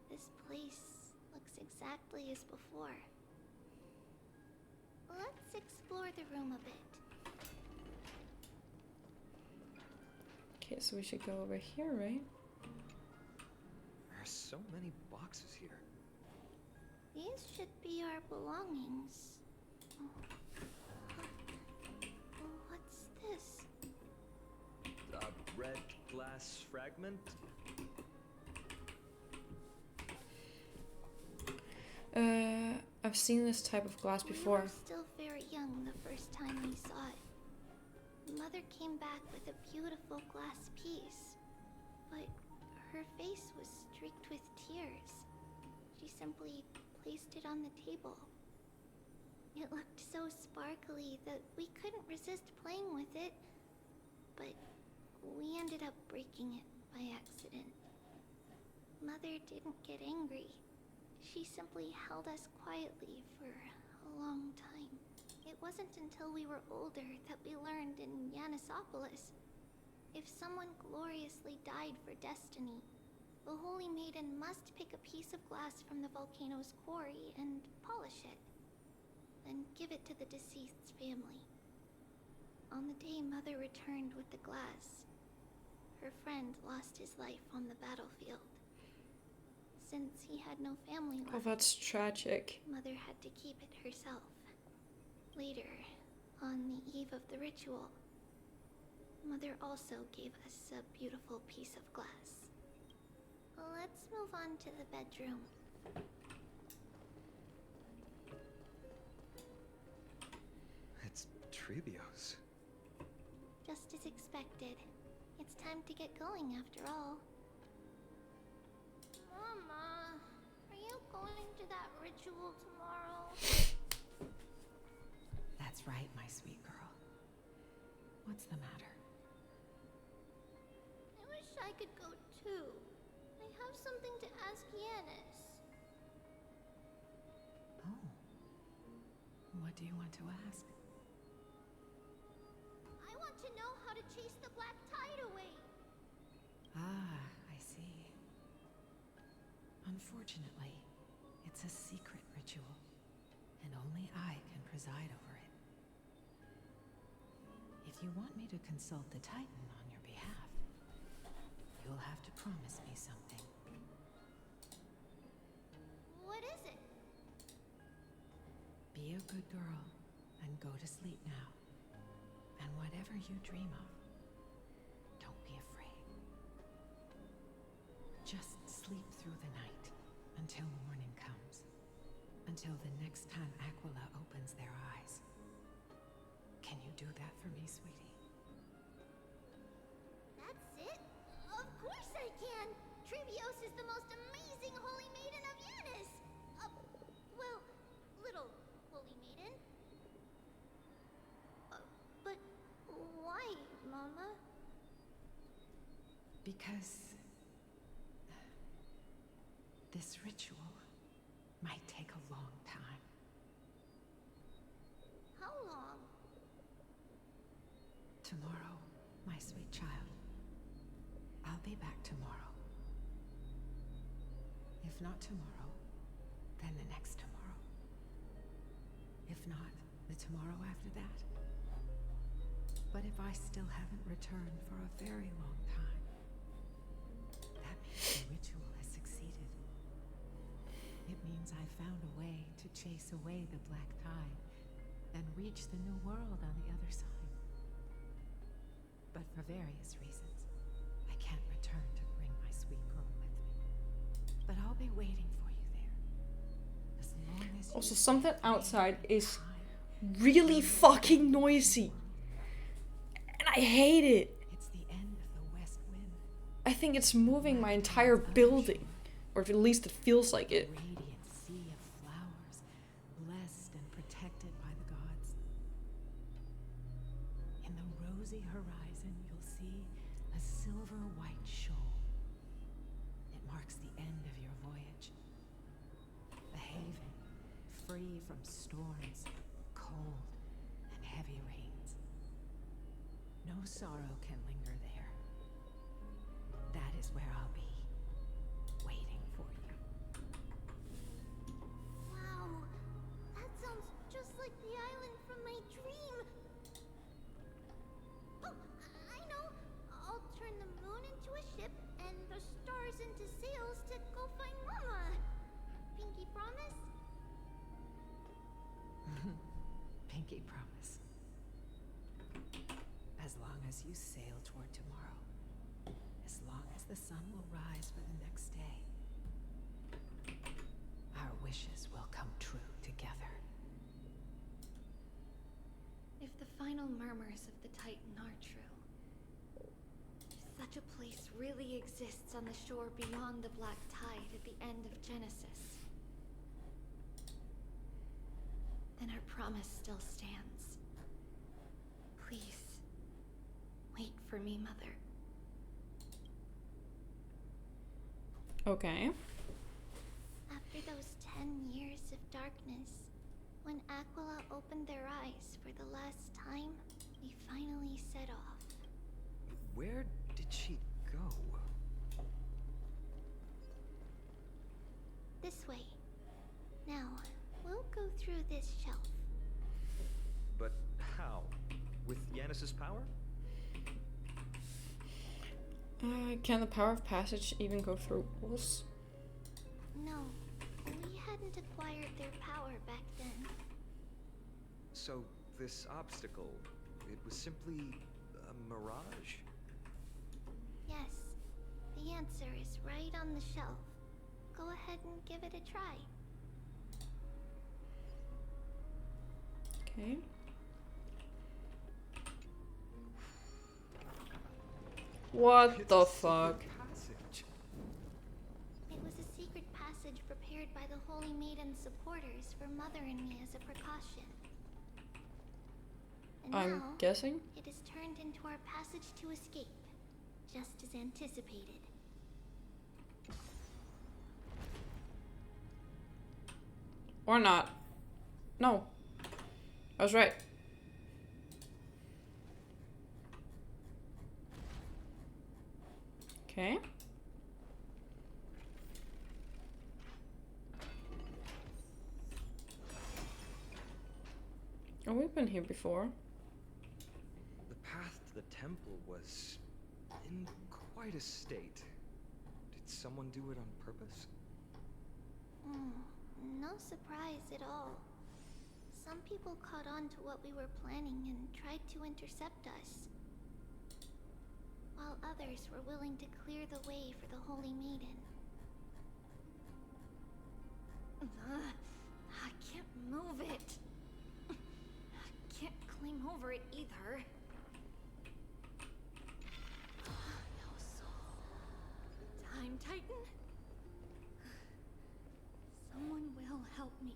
This place looks exactly as before. Let's explore the room a bit. Okay, so we should go over here, right? There are so many boxes here. These should be our belongings. What's this? A red glass fragment? I've seen this type of glass before. We were still very young the first time we saw it. Mother came back with a beautiful glass piece, but her face was streaked with tears. She simply placed it on the table. It looked so sparkly that we couldn't resist playing with it, but we ended up breaking it by accident. Mother didn't get angry. She simply held us quietly for a long time. It wasn't until we were older that we learned in Yanisopolis, if someone gloriously died for destiny, The Holy Maiden must pick a piece of glass from the volcano's quarry and polish it, then give it to the deceased's family. On the day Mother returned with the glass, her friend lost his life on the battlefield. Since he had no family left, Oh, that's tragic. Mother had to keep it herself. Later, on the eve of the ritual, Mother also gave us a beautiful piece of glass. Let's move on to the bedroom. It's Trebios. Just as expected. It's time to get going after all. Mama, are you going to that ritual tomorrow? That's right, my sweet girl. What's the matter? I wish I could go too. I have something to ask Yanis. Oh. What do you want to ask? I want to know how to chase the black tide away. Ah, I see. Unfortunately, it's a secret ritual, and only I can preside over it. If you want me to consult the Titan on your behalf, you'll have to promise me something. What is it? Be a good girl and go to sleep now. And whatever you dream of, don't be afraid. Just sleep through the night until morning comes. Until the next time Aquila opens their eyes. Can you do that for me, sweetie? That's it? Of course I can! Trebios is the most amazing Holy Maiden of Yanis! Well, little Holy Maiden. But why, Mama? Because this ritual might take a long time. How long? Tomorrow, my sweet child. I'll be back tomorrow. If not tomorrow, then the next tomorrow. If not, the tomorrow after that. But if I still haven't returned for a very long time, that means the ritual has succeeded. It means I found a way to chase away the black tide and reach the new world on the other side. But for various reasons, I can't return to bring my sweet girl with me. But I'll be waiting for you there. As long as you Also, something outside is really fucking noisy. And I hate it. It's the end of the west wind. I think it's moving my entire building. Or at least it feels like it. Radiant sea of flowers, blessed and protected by the gods. In the rosy horizon, you'll see a silver white shoal. It marks the end of your voyage. A haven, free from storms, cold, and heavy rains. No sorrow can linger there. That is where I'll be, waiting for you. Wow, that sounds just like the island from my dream. Oh, I know. I'll turn the moon into a ship and the stars into sails to go find Mama. Pinky promise? Pinky promise. As long as you sail toward tomorrow, as long as the sun will rise for the next day, our wishes will come true together. If the final murmurs of the Titan are true, if such a place really exists on the shore beyond the black tide at the end of Genesis, then our promise still stands. Please, wait for me, Mother. Okay. After those 10 years of darkness, when Aquila opened their eyes for the last time, we finally set off. Where did she go? Yanis's power? Can the power of passage even go through walls? No, we hadn't acquired their power back then. So this obstacle, it was simply a mirage? Yes, the answer is right on the shelf. Go ahead and give it a try. Okay. What the fuck? It was a secret passage prepared by the Holy Maiden's supporters for Mother and me as a precaution. And I'm now, guessing? it is turned into our passage to escape, just as anticipated. Or not. No. I was right. Okay. Oh, we've been here before. The path to the temple was in quite a state. Did someone do it on purpose? No surprise at all. Some people caught on to what we were planning and tried to intercept us, while others were willing to clear the way for the Holy Maiden. I can't move it. I can't climb over it either. No soul. Time Titan? Someone will help me.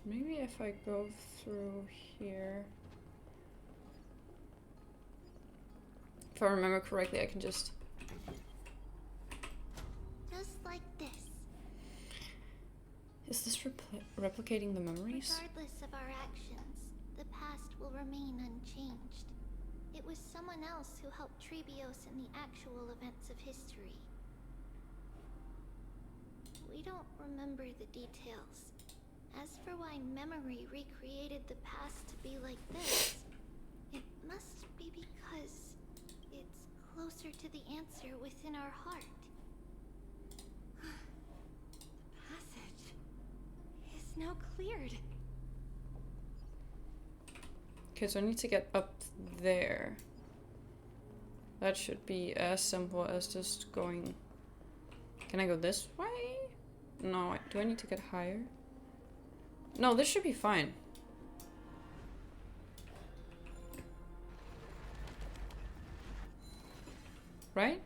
Maybe if I go through here. If I remember correctly, I can just... Just like this. Is this replicating the memories? Regardless of our actions, the past will remain unchanged. It was someone else who helped Trebios in the actual events of history. We don't remember the details. As for why memory recreated the past to be like this, it must be because it's closer to the answer within our heart. The passage is now cleared. Okay, so I need to get up there. That should be as simple as just going... Can I go this way? No, do I need to get higher? No, this should be fine. Right?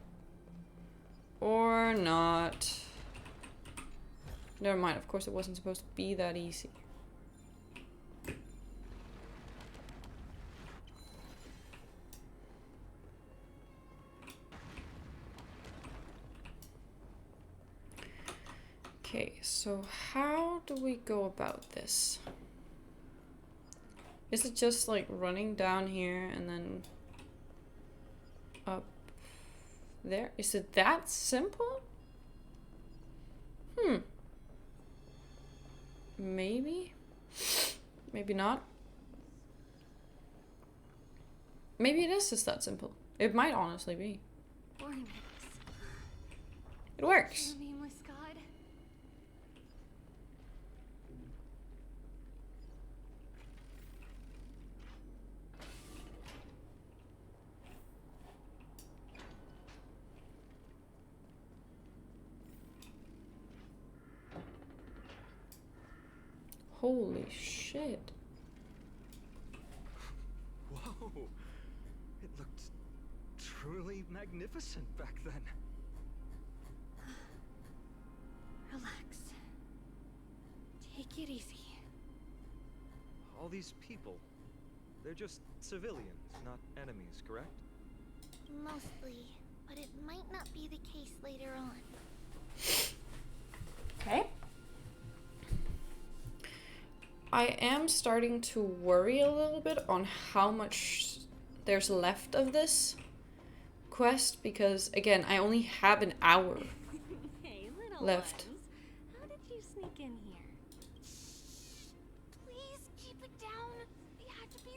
Or not. Never mind, of course it wasn't supposed to be that easy. Okay, so how do we go about this? Is it just like running down here and then up there? Is it that simple? Maybe? Maybe not. Maybe it is just that simple. It might honestly be. It works. Nameless God. Holy shit. Whoa! It looked truly magnificent back then. Relax. Take it easy. All these people, they're just civilians, not enemies, correct? Mostly, but it might not be the case later on. Okay. I am starting to worry a little bit on how much there's left of this quest because, again, I only have an hour Hey, little left. ones. How did you sneak in here? Please keep it down. We had to be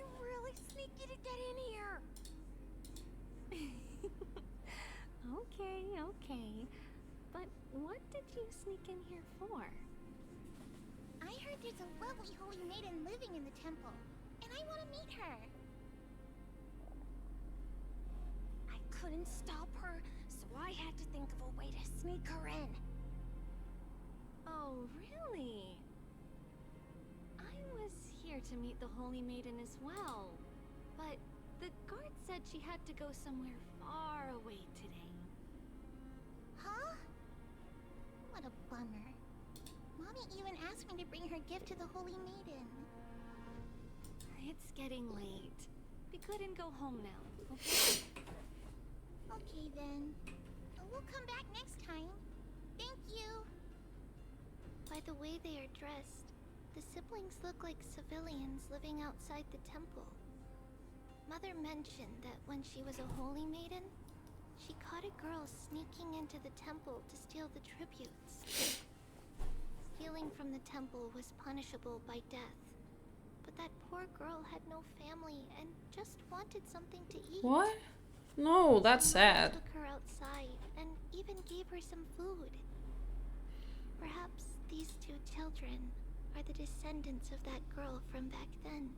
Okay, okay. But what did you sneak in here for? I heard there's a lovely holy maiden living in the temple, and I want to meet her. I couldn't stop her, so I had to think of a way to sneak her in. Oh, really? I was here to meet the holy maiden as well, but the guard said she had to go somewhere far away today. Huh? What a bummer. Mommy even asked me to bring her gift to the holy maiden. It's getting late. Be good and go home now, okay? Okay then. We'll come back next time. Thank you. By the way they are dressed, the siblings look like civilians living outside the temple. Mother mentioned that when she was a holy maiden, she caught a girl sneaking into the temple to steal the tributes. Stealing from the temple was punishable by death, but that poor girl had no family and just wanted something to eat. What? No, that's sad. Took her outside and even gave her some food. Perhaps these two children are the descendants of that girl from back then.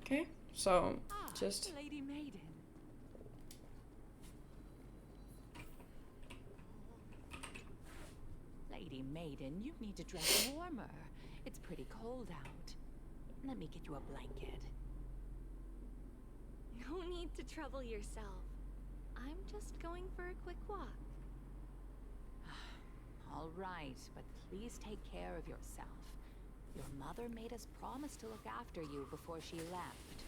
Okay, so just Lady Maiden. Lady Maiden, you need to dress warmer. It's pretty cold out. Let me get you a blanket. No need to trouble yourself. I'm just going for a quick walk. All right, but please take care of yourself. Your mother made us promise to look after you before she left.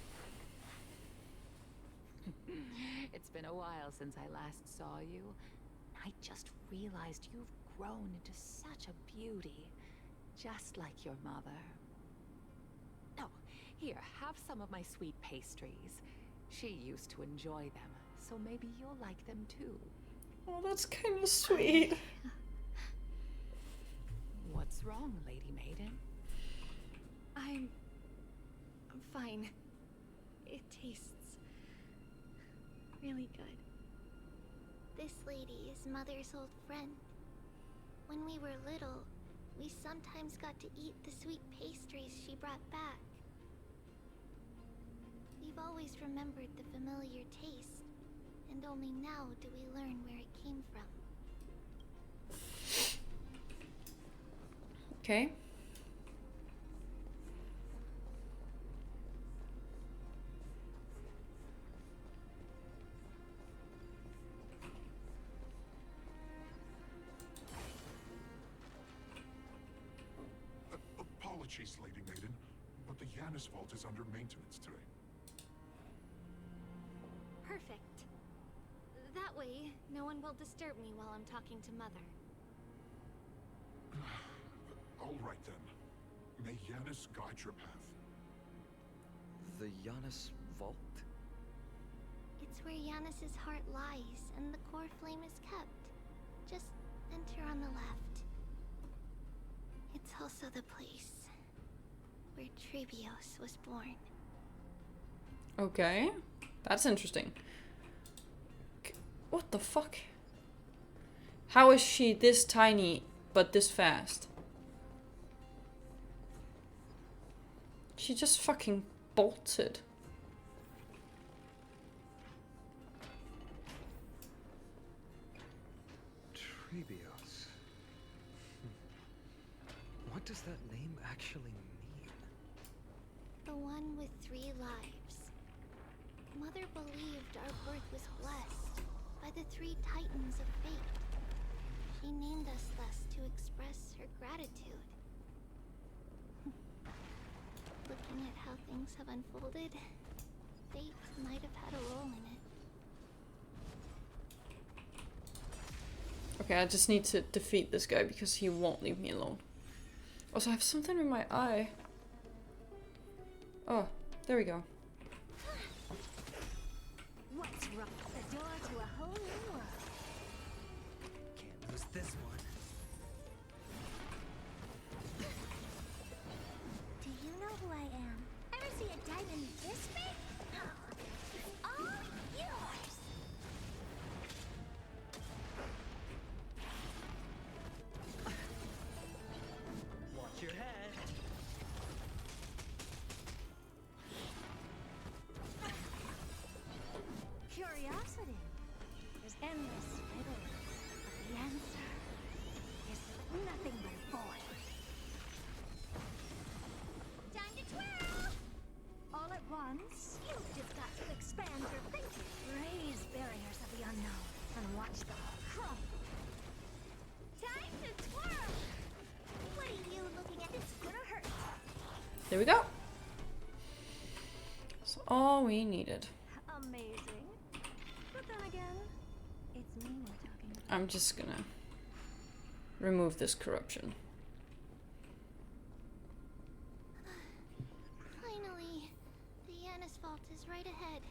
It's been a while since I last saw you. I just realized you've grown into such a beauty, just like your mother. Oh, here, have some of my sweet pastries. She used to enjoy them, so maybe you'll like them too. Oh, that's kind of sweet. What's wrong, Lady Maiden? I'm fine. It tastes really good. This lady is Mother's old friend. When we were little, we sometimes got to eat the sweet pastries she brought back. We've always remembered the familiar taste, and only now do we learn where it came from. Okay. Apologies, Lady Maiden, but the Yanis vault is under maintenance today. Perfect. That way, no one will disturb me while I'm talking to Mother. All right then. May Yanis guide your path. The Yanis vault? It's where Yanis's heart lies, and the core flame is kept. Just enter on the left. It's also the place where Trebios was born. Okay. That's interesting. What the fuck? How is she this tiny, but this fast? She just fucking bolted. Trebios. What does that name actually mean? The one with 3 lives. Mother believed our birth was blessed by the 3 titans of fate. She named us thus to express her gratitude. Looking at how things have unfolded, fate might have had a role in it. Okay, I just need to defeat this guy because he won't leave me alone. Also, I have something in my eye. Oh, there we go. What's wrong? The door to a whole new world. Can't lose this one. There we go. That's all we needed. Amazing. But then again, it's me we're talking about. I'm just gonna remove this corruption. Finally, the Yanis vault is right ahead.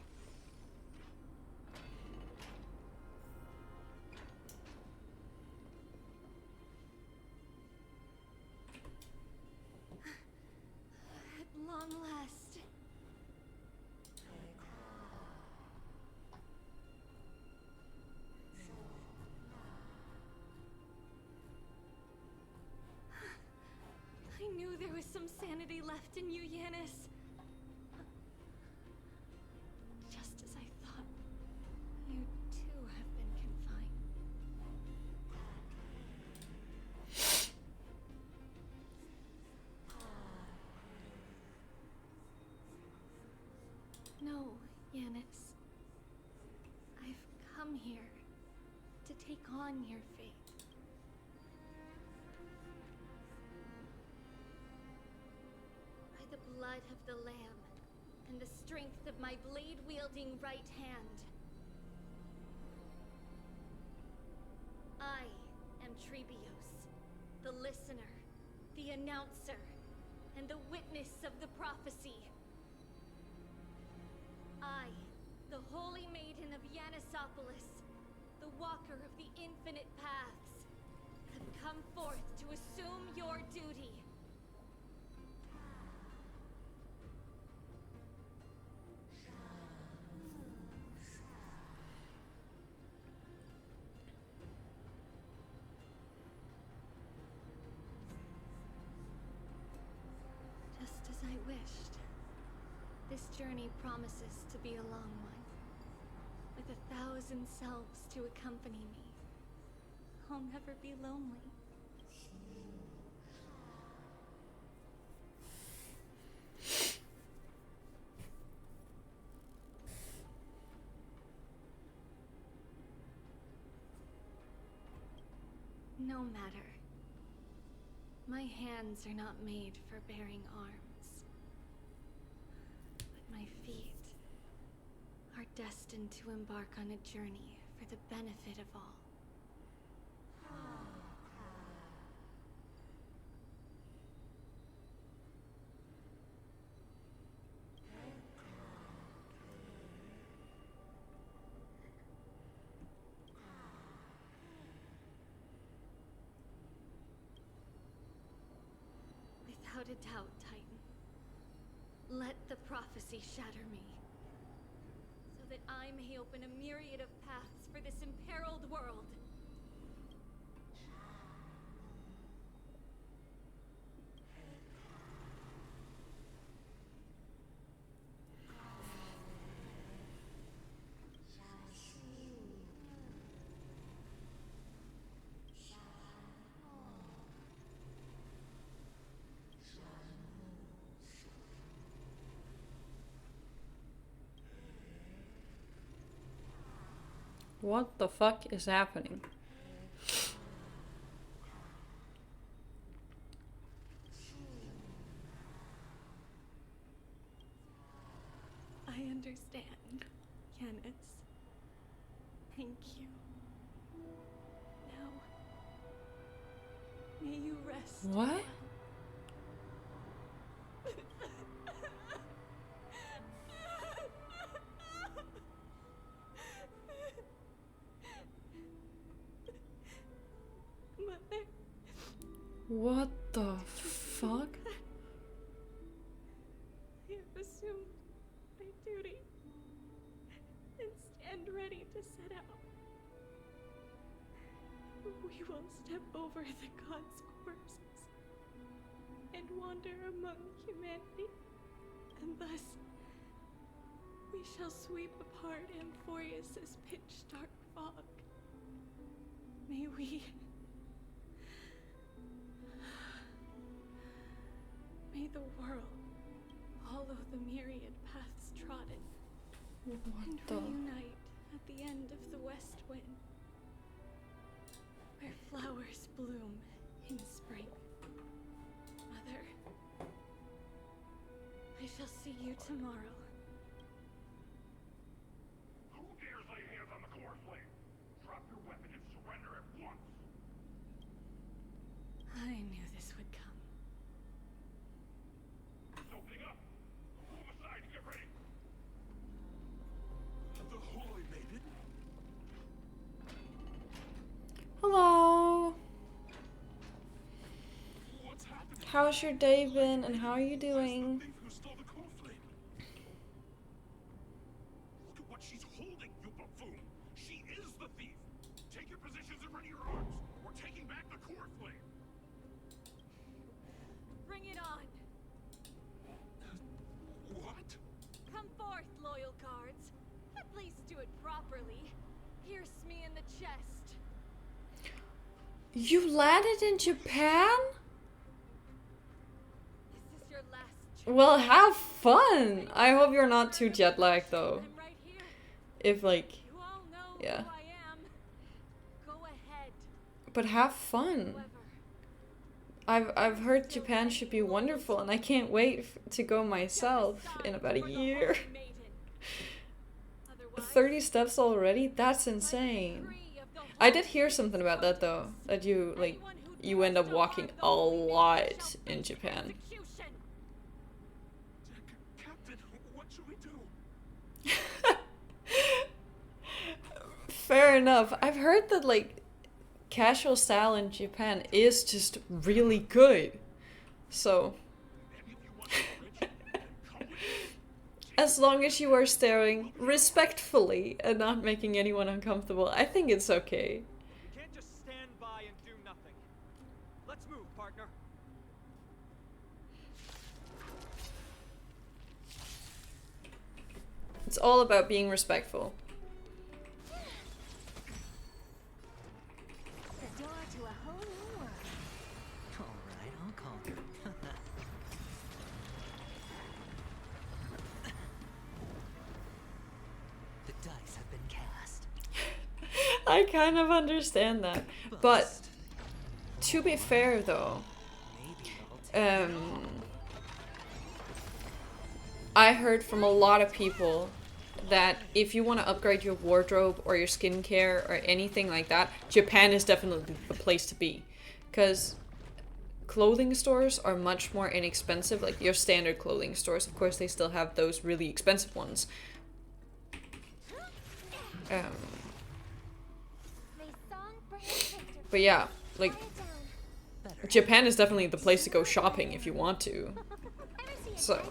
At long last. I knew there was some sanity left in you, Yanis. Just as I thought, you too have been confined. No, Yanis. I've come here to take on your fate. By the blood of the Lamb and the strength of my blade-wielding right hand, I am Trebios, the listener, the announcer, and the witness of the prophecy. I, the holy maiden of Yanisopolis, the walker of the infinite paths, have come forth to assume your duty. Just as I wished. This journey promises to be a long one, with 1,000 selves to accompany me. I'll never be lonely. No matter. My hands are not made for bearing arms. But my feet are destined to embark on a journey for the benefit of all. Without a doubt, Titan. Let the prophecy shatter me, so that I may open a myriad of paths for this imperiled world. What the fuck is happening? I understand, Yanis. Thank you. Now, may you rest. What? Mother. What the fuck? I have assumed my duty and stand ready to set out. We will step over the gods' corpses and wander among humanity, and thus we shall sweep apart Amphorius's pitch-dark fog. May we... May the world follow the myriad paths trodden and reunite at the end of the west wind, where flowers bloom in spring. Mother, shall see you tomorrow. Who dares lay hands on the core flame? Drop your weapon and surrender at once. I knew this would come. It's opening up. Move aside and get ready. The holy maiden. Hello. What's happening? How's your day been and how are you doing? Who stole the core flame? Look at what she's holding, you buffoon. She is the thief. Take your positions and ready your arms. We're taking back the core flame. Bring it on. What? Come forth, loyal guards. At least do it properly. Pierce me in the chest. You landed in Japan? This is your last chance. Well, have fun. I hope you're not too jet lagged though. I'm right here. If like, You all know yeah. who I am. Go ahead. But have fun. I've heard Japan should be wonderful and I can't wait to go myself in about a year. 30 steps already? That's insane. I did hear something about that though, that you like you end up walking a lot in Japan. Captain, what should we do? Fair enough. I've heard that like casual style in Japan is just really good. So as long as you are staring respectfully and not making anyone uncomfortable, I think it's okay. You can't just stand by and do nothing. Let's move, partner. It's all about being respectful. The door to a whole new world. Alright, I'll conquer. The dice have been cast. I kind of understand that. But to be fair though, I heard from a lot of people that if you want to upgrade your wardrobe or your skincare or anything like that, Japan is definitely the place to be. Because clothing stores are much more inexpensive, like your standard clothing stores. Of course, they still have those really expensive ones. But yeah, like, Japan is definitely the place to go shopping if you want to. So.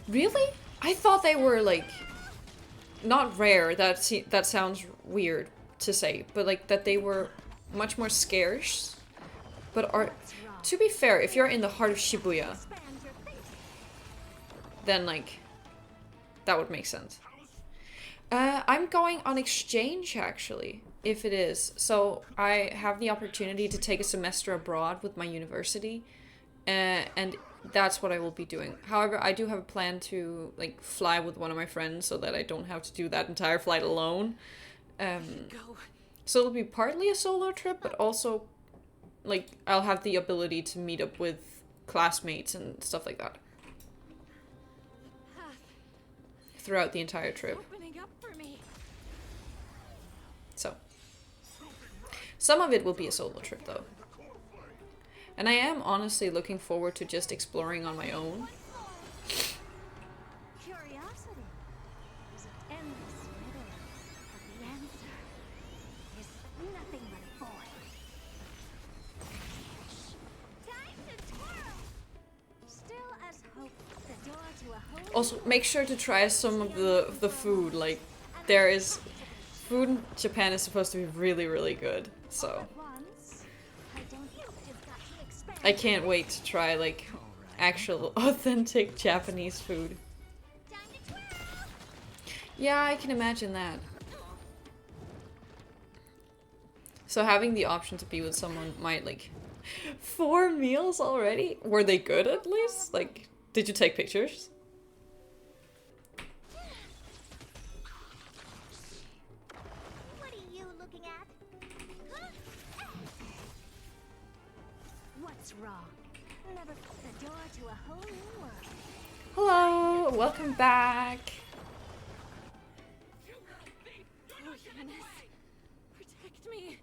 Really? I thought they were, like, not rare, that sounds weird to say, but, like, that they were much more scarce. But are, to be fair, if you're in the heart of Shibuya, then, like, that would make sense. I'm going on exchange, actually, if it is. So, I have the opportunity to take a semester abroad with my university, and that's what I will be doing. However, I do have a plan to, like, fly with one of my friends so that I don't have to do that entire flight alone. So it'll be partly a solo trip, but also, like, I'll have the ability to meet up with classmates and stuff like that throughout the entire trip. So, some of it will be a solo trip, though. And I am honestly looking forward to just exploring on my own. Curiosity is an endless riddle, but the answer is nothing but void. Time to twirl. Still as hope, the door to a whole. Also, make sure to try some of the food. Like, there is food in Japan is supposed to be really, really good. So I can't wait to try, like, actual authentic Japanese food. Yeah, I can imagine that. So having the option to be with someone might, like, 4 meals already? Were they good at least? Like, did you take pictures? What are you looking at? What's wrong? Never the door to a whole new world. Hello, welcome back. Oh, Yanis. Protect me.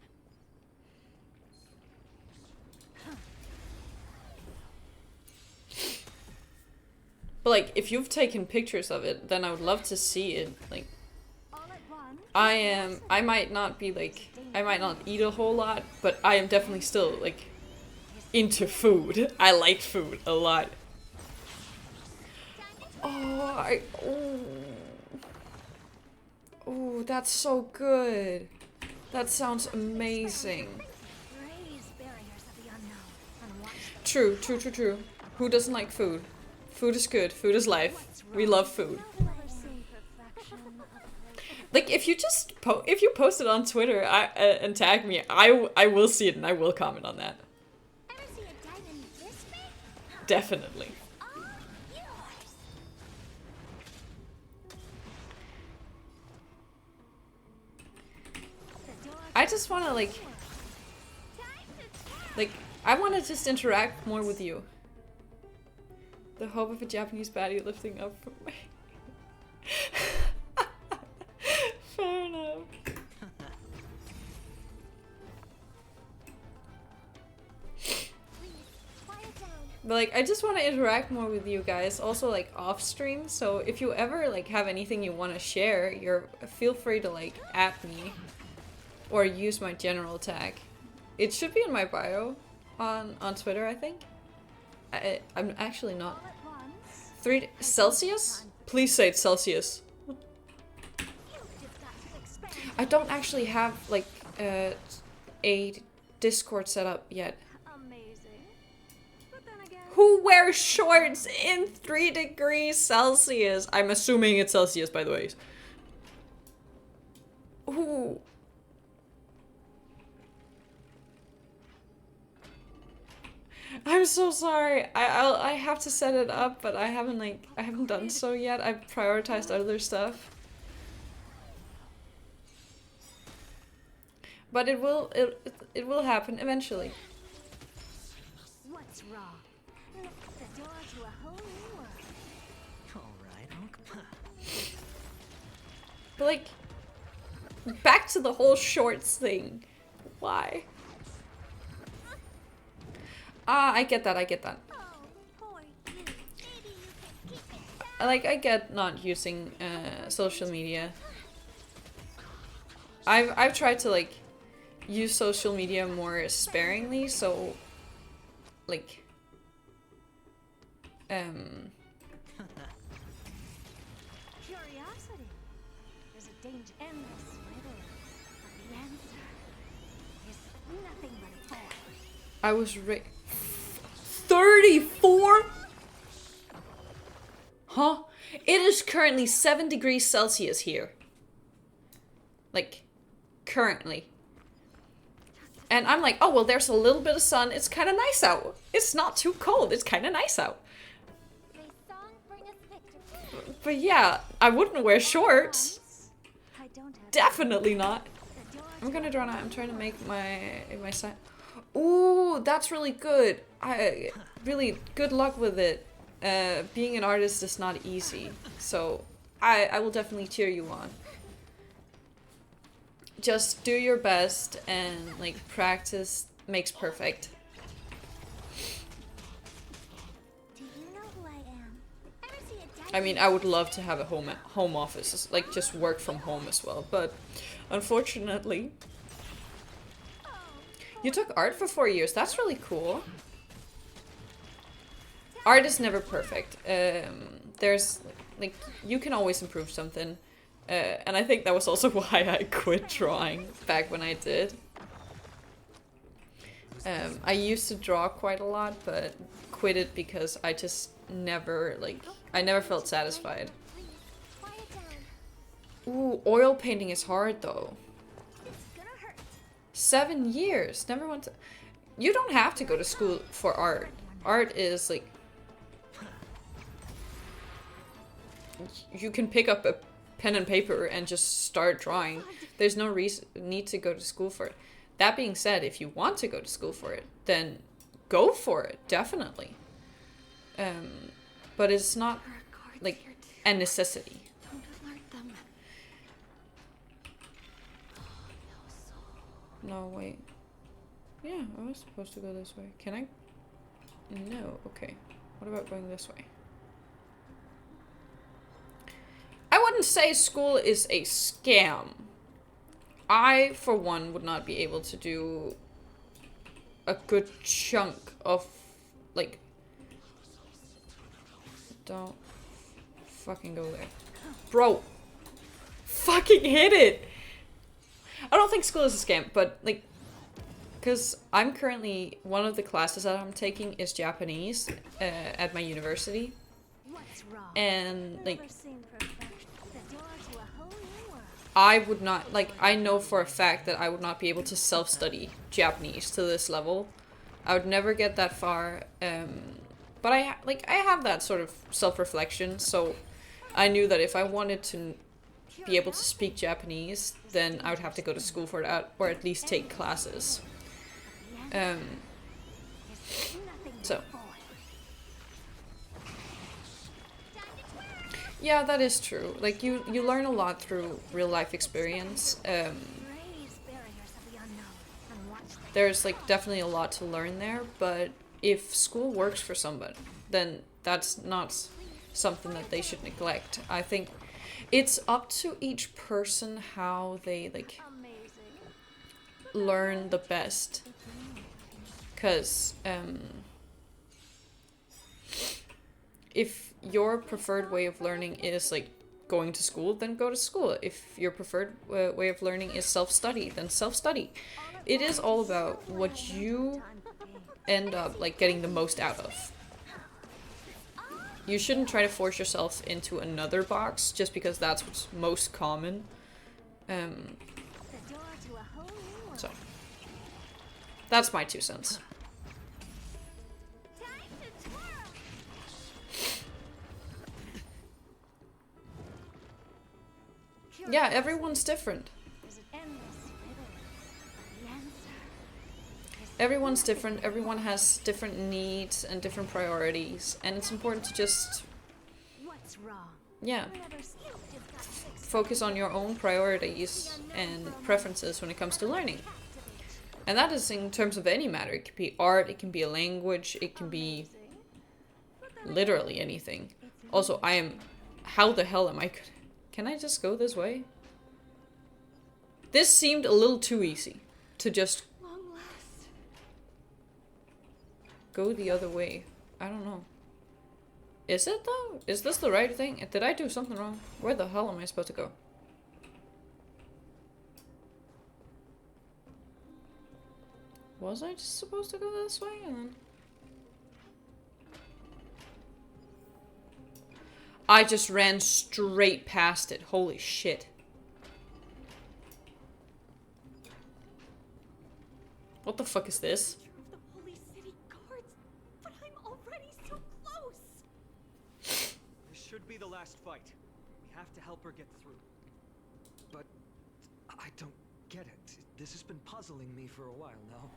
But like, if you've taken pictures of it, then I would love to see it. Like, I might not be like, I might not eat a whole lot, but I am definitely still like into food. I like food a lot. Oh, that's so good. That sounds amazing. True. Who doesn't like food? Food is good. Food is life. We love food. Like, if you just if you post it on Twitter and tag me, I will see it and I will comment on that. Definitely. I just want to like I want to just interact more with you. The hope of a Japanese baddie lifting up from me. Fair enough. But like, I just want to interact more with you guys, also like off stream. So if you ever like have anything you want to share, feel free to like at me or use my general tag. It should be in my bio on Twitter, I think. I'm actually not. 3 Celsius? Please say it's Celsius. I don't actually have like a Discord set up yet. Who wears shorts in 3 degrees Celsius? I'm assuming it's Celsius, by the way. Ooh. I'm so sorry. I have to set it up, but I haven't done so yet. I've prioritized other stuff. But it will happen eventually. What's wrong? The door to a whole new world. Alright, But like, back to the whole shorts thing. Why? Ah, I get that. I get not using social media. I've tried to like use social media more sparingly, so like Curiosity. There's a danger in this riddle. But the answer is nothing but a ball. I was 34? Huh? It is currently 7 degrees Celsius here. Like, currently. And I'm like, oh, well, there's a little bit of sun. It's kind of nice out. It's not too cold. It's kind of nice out. But yeah, I wouldn't wear shorts. Definitely not. I'm gonna draw now. I'm trying to make my sign. Ooh, that's really good. Really good luck with it. Being an artist is not easy, so I will definitely cheer you on. Just do your best and like practice makes perfect. Do you know who I am? Ever see a I mean, I would love to have a home office, like just work from home as well, but unfortunately. You took art for 4 years. That's really cool. Art is never perfect. There's like you can always improve something. And I think that was also why I quit drawing back when I did. I used to draw quite a lot, but quit it because I just never, I never felt satisfied. Ooh, oil painting is hard though. 7 years, never went to... You don't have to go to school for art. Art is like... You can pick up a pen and paper and just start drawing. There's no need to go to school for it. That being said, if you want to go to school for it, then go for it, definitely. But it's not like a necessity. Don't alert them. No, wait. Yeah, I was supposed to go this way. Can I? No, okay. What about going this way? I wouldn't say school is a scam. I, for one, would not be able to do a good chunk of, like... Don't fucking go there. Bro! Fucking hit it! I don't think school is a scam, but, like... Because I'm currently... One of the classes that I'm taking is Japanese at my university. And, like... I would not... Like, I know for a fact that I would not be able to self-study Japanese to this level. I would never get that far. But I have that sort of self-reflection, so I knew that if I wanted to be able to speak Japanese, then I would have to go to school for that, or at least take classes. So. Yeah, that is true. Like, you learn a lot through real life experience. There's, like, definitely a lot to learn there, but if school works for somebody, then that's not something that they should neglect. I think it's up to each person how they, like, learn the best. Because, if your preferred way of learning is, like, going to school, then go to school. If your preferred way of learning is self-study, then self-study. It is all about what you end up, like, getting the most out of. You shouldn't try to force yourself into another box just because that's what's most common. So. That's my 2 cents. Yeah, everyone's different. Everyone's different, everyone has different needs and different priorities, and it's important to just, yeah, focus on your own priorities and preferences when it comes to learning. And that is in terms of any matter. It could be art, it can be a language, it can be literally anything. Also, how the hell am I good? Can I just go this way? This seemed a little too easy to just go the other way. I don't know. Is it though? Is this the right thing? Did I do something wrong? Where the hell am I supposed to go? Was I just supposed to go this way? And then... I just ran straight past it. Holy shit. What the fuck is this? The Holy City Guards, but I'm already so close. This should be the last fight. We have to help her get through. But I don't get it. This has been puzzling me for a while now.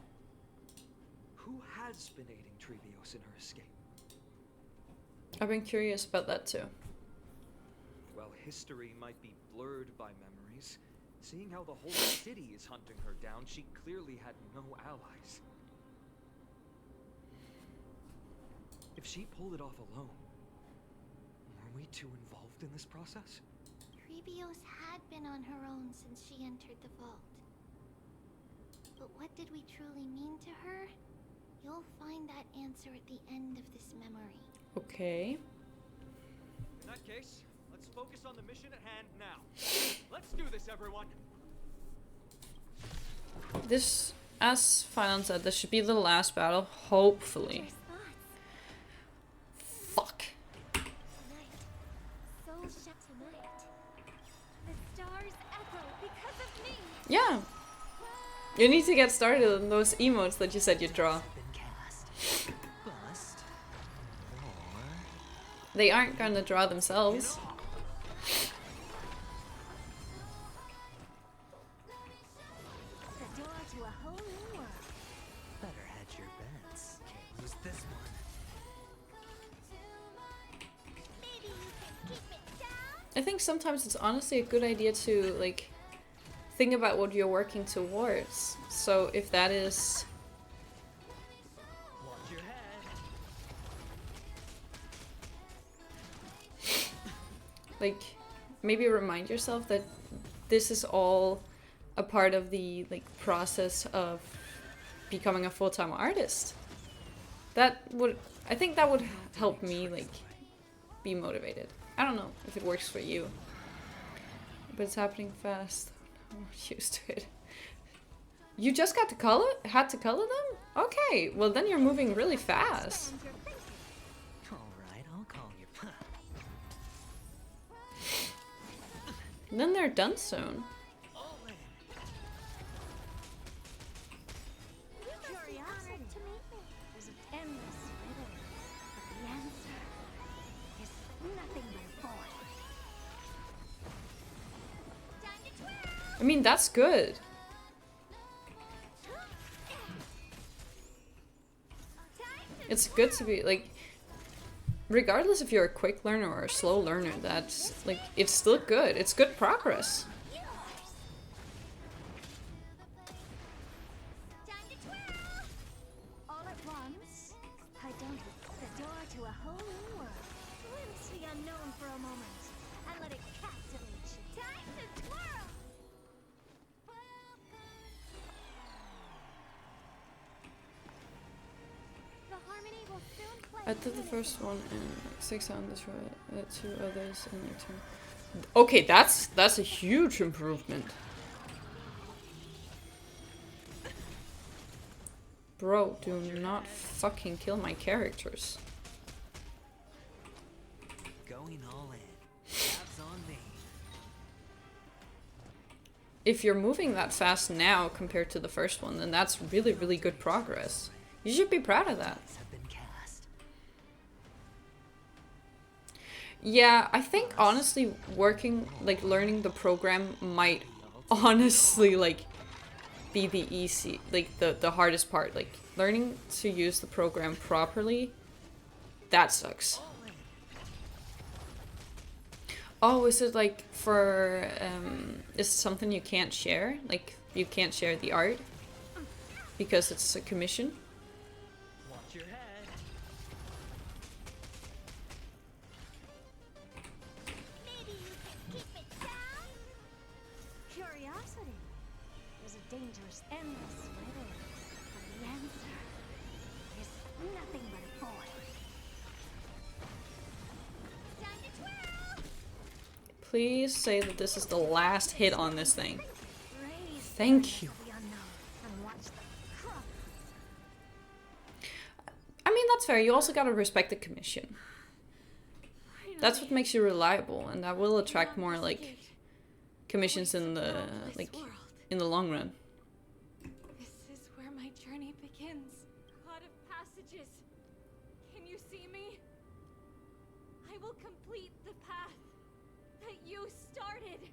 Who has been aiding Treebios in her escape? I've been curious about that too. Well, history might be blurred by memories. Seeing how the whole city is hunting her down, she clearly had no allies. If she pulled it off alone, were we too involved in this process? Treebios had been on her own since she entered the vault. But what did we truly mean to her? You'll find that answer at the end of this memory. Okay. In that case, let's focus on the mission at hand now. Let's do this, everyone! This, as Final said, this should be the last battle, hopefully. Fuck. Yeah. You need to get started on those emotes that you said you'd draw. They aren't gonna draw themselves. Better hedge your bets, this one. I think sometimes it's honestly a good idea to like think about what you're working towards. So if that is Watch your head. like maybe remind yourself that this is all a part of the like process of becoming a full-time artist. I think that would help me like be motivated. I don't know if it works for you, but it's happening fast. I'm not used to it. You just had to color them? Okay, well then you're moving really fast. Alright, I'll call you. Then they're done soon. I mean, that's good. It's good to be, like, regardless if you're a quick learner or a slow learner, that's, like, it's still good. It's good progress. All at once, I don't the door to a whole new world. Glimpse the unknown for a moment, and let it captivate you. Time to twirl! The harmony will soon play. I did the first one and like 6 on this row, 2 others in return. Okay, that's a huge improvement. Bro, do not fucking kill my characters. Going all in. Tabs on me. If you're moving that fast now compared to the first one, then that's really, really good progress. You should be proud of that. Yeah, I think honestly working, like learning the program might honestly like be the easy, like the hardest part. Like learning to use the program properly, that sucks. Oh, is it like for, is it something you can't share? Like you can't share the art because it's a commission? Watch your head. Curiosity is a dangerous, endless riddle. But the answer is nothing but a void. Time to twirl! Please say that this is the last hit on this thing. Thank you. I mean, that's fair. You also gotta respect the commission. That's what makes you reliable, and that will attract more like commissions in the long run. This is where my journey begins. God of passages, can you see me? I will complete the path that you started.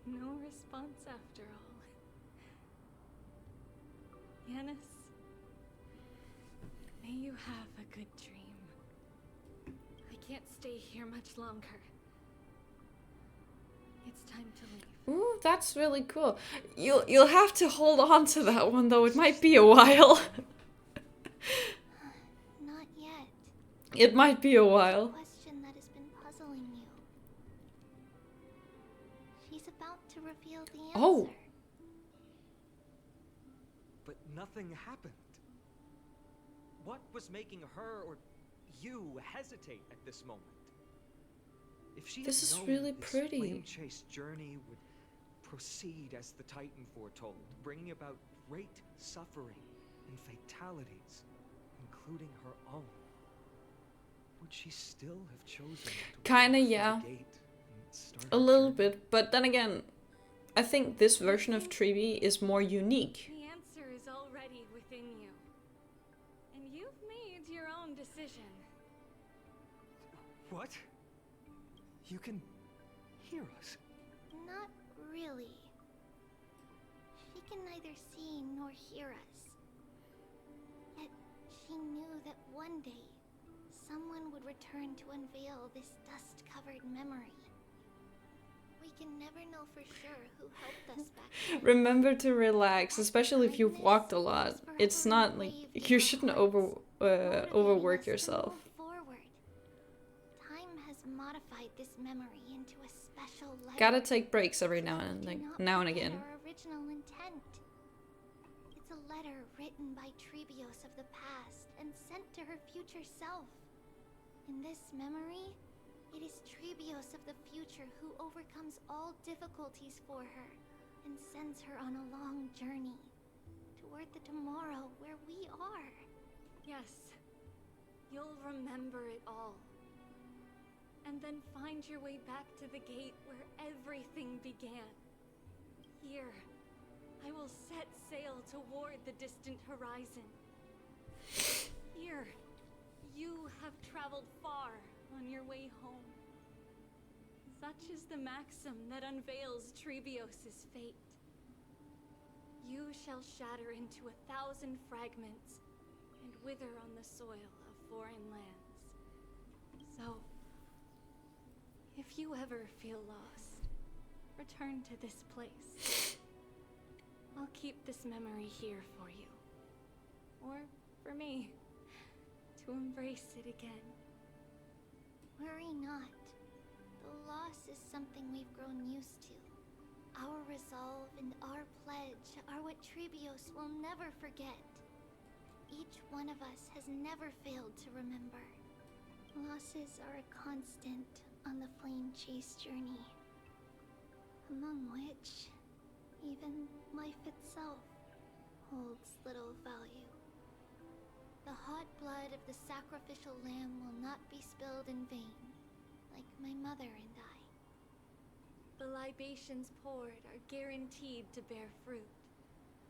No response after all. Yanis, may you have a good dream. I can't stay here much longer. It's time to leave. Ooh, that's really cool. You'll have to hold on to that one though. It might be a while. Not yet. It might be a while. Question that has been puzzling you. She's about to reveal the answer. Oh. But nothing happened. What was making her or you hesitate at this moment? If she This is had known really this pretty. flame chase journey would proceed as the Titan foretold, bringing about great suffering and fatalities, including her own, would she still have chosen to Kinda, walk through yeah. the gate and start A her little journey? bit, but then again, I think this version of Treeby is more unique. The answer is already within you. And you've made your own decision. What? You can hear us? Not really. She can neither see nor hear us. He knew that one day, someone would return to unveil this dust-covered memory. We can never know for sure who helped us back then. Remember to relax, especially if you've walked a lot. It's not like you shouldn't overwork yourself. Forward. Time has modified this memory into a special letter. Gotta take breaks every now and again. Our original intent. It's a letter written by Trebios of the past and sent to her future self. In this memory, it is Trebios of the future who overcomes all difficulties for her and sends her on a long journey toward the tomorrow where we are. Yes, you'll remember it all. And then find your way back to the gate where everything began. Here, I will set sail toward the distant horizon. Here, you have traveled far on your way home. Such is the maxim that unveils Trebios' fate. You shall shatter into 1,000 fragments and wither on the soil of foreign lands. So, if you ever feel lost, return to this place. I'll keep this memory here for you. Or for me, to embrace it again. Worry not. The loss is something we've grown used to. Our resolve and our pledge are what Trebios will never forget. Each one of us has never failed to remember. Losses are a constant on the flame chase journey, among which even life itself holds little value. The hot blood of the sacrificial lamb will not be spilled in vain, like my mother and I. The libations poured are guaranteed to bear fruit,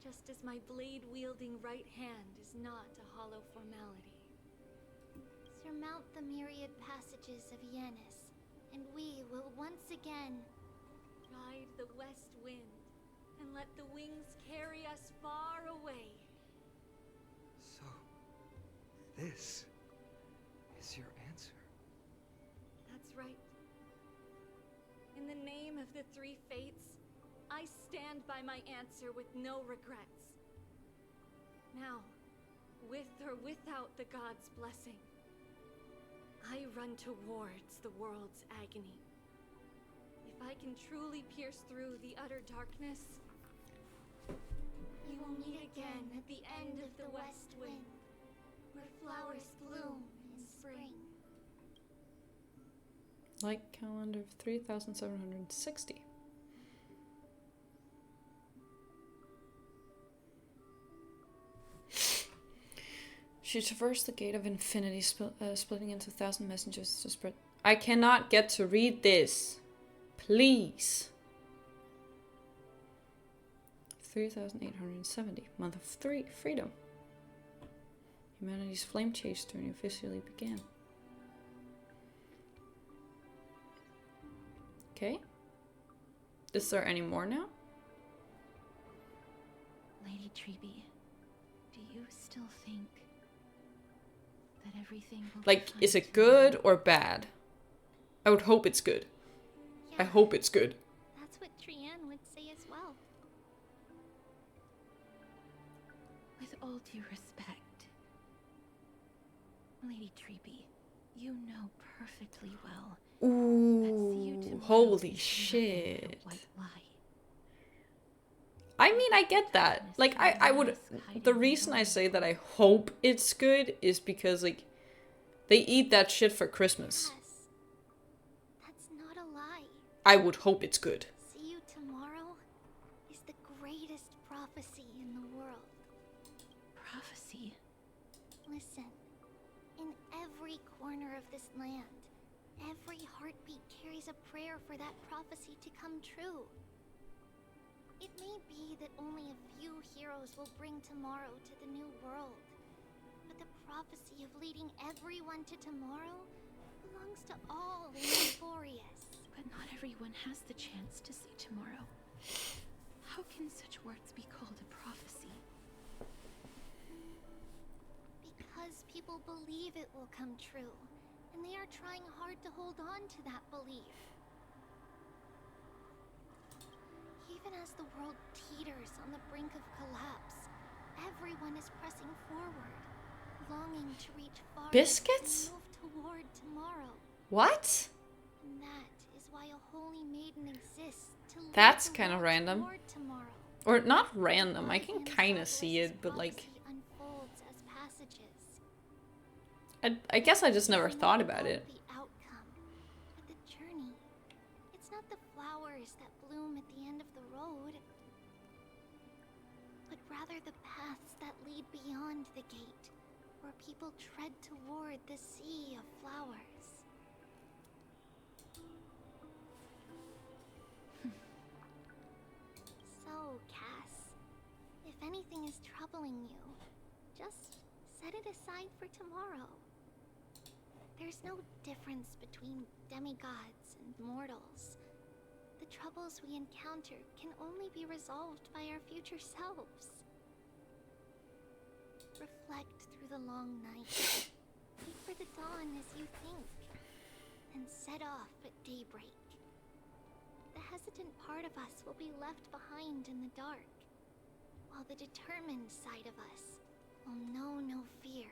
just as my blade-wielding right hand is not a hollow formality. Surmount the myriad passages of Yanis, and we will once again ride the west wind and let the wings carry us far away. So, this is your answer. That's right. In the name of the three fates, I stand by my answer with no regrets. Now, with or without the god's blessing, I run towards the world's agony. If I can truly pierce through the utter darkness, we will meet again at the end of the west wind, where flowers bloom in spring. Like calendar of 3,760. She traversed the gate of infinity, splitting into 1,000 messengers to spread. I cannot get to read this. Please. 3,870. Month of freedom. Humanity's flame chase journey officially began. Okay. Is there any more now? Lady Treby, do you still think that everything will Like, be fine is it good or bad? I would hope it's good. I hope it's good. That's what Trianne would say as well. With all due respect, Lady Treby, you know perfectly well. Ooh, holy shit. I mean, I get that. Like, I would... The reason I say that I hope it's good is because, like, they eat that shit for Christmas. Yes. That's not a lie. I would hope it's good. See you tomorrow is the greatest prophecy in the world. Prophecy? Listen, in every corner of this land, every heartbeat carries a prayer for that prophecy to come true. It may be that only a few heroes will bring tomorrow to the new world, but the prophecy of leading everyone to tomorrow belongs to all the Euphorious. But not everyone has the chance to see tomorrow. How can such words be called a prophecy? Because because people believe it will come true, and they are trying hard to hold on to that belief. Even as the world teeters on the brink of collapse, everyone is pressing forward, longing to reach far Biscuits? and move toward tomorrow. What? And that is why a holy maiden exists to lead That's the kind of world random. toward tomorrow. Or not random, I can kind of see it, but like... Unfolds as passages. I guess I just never thought about it. The outcome, but the journey. It's not the flowers that bloom at the end of the road, but rather the paths that lead beyond the gate, where people tread toward the sea of flowers. So, Cass, if anything is troubling you, just set it aside for tomorrow. There's no difference between demigods and mortals. The troubles we encounter can only be resolved by our future selves. Reflect through the long night. Wait for the dawn as you think, and set off at daybreak. The hesitant part of us will be left behind in the dark, while the determined side of us will know no fear.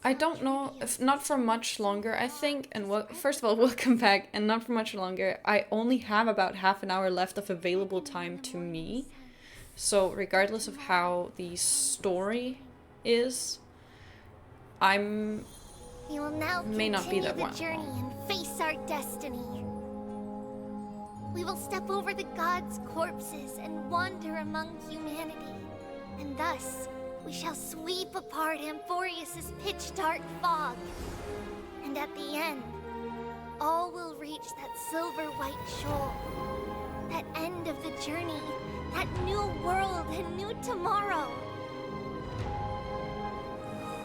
I don't know, if not for much longer, I think, and first of all, welcome back, and not for much longer, I only have about half an hour left of available time to me, so regardless of how the story is, I may not be that one. Journey and face our destiny. We will step over the gods' corpses and wander among humanity, and thus we shall sweep apart Amphorius's pitch-dark fog. And at the end, all will reach that silver-white shoal. That end of the journey, that new world and new tomorrow.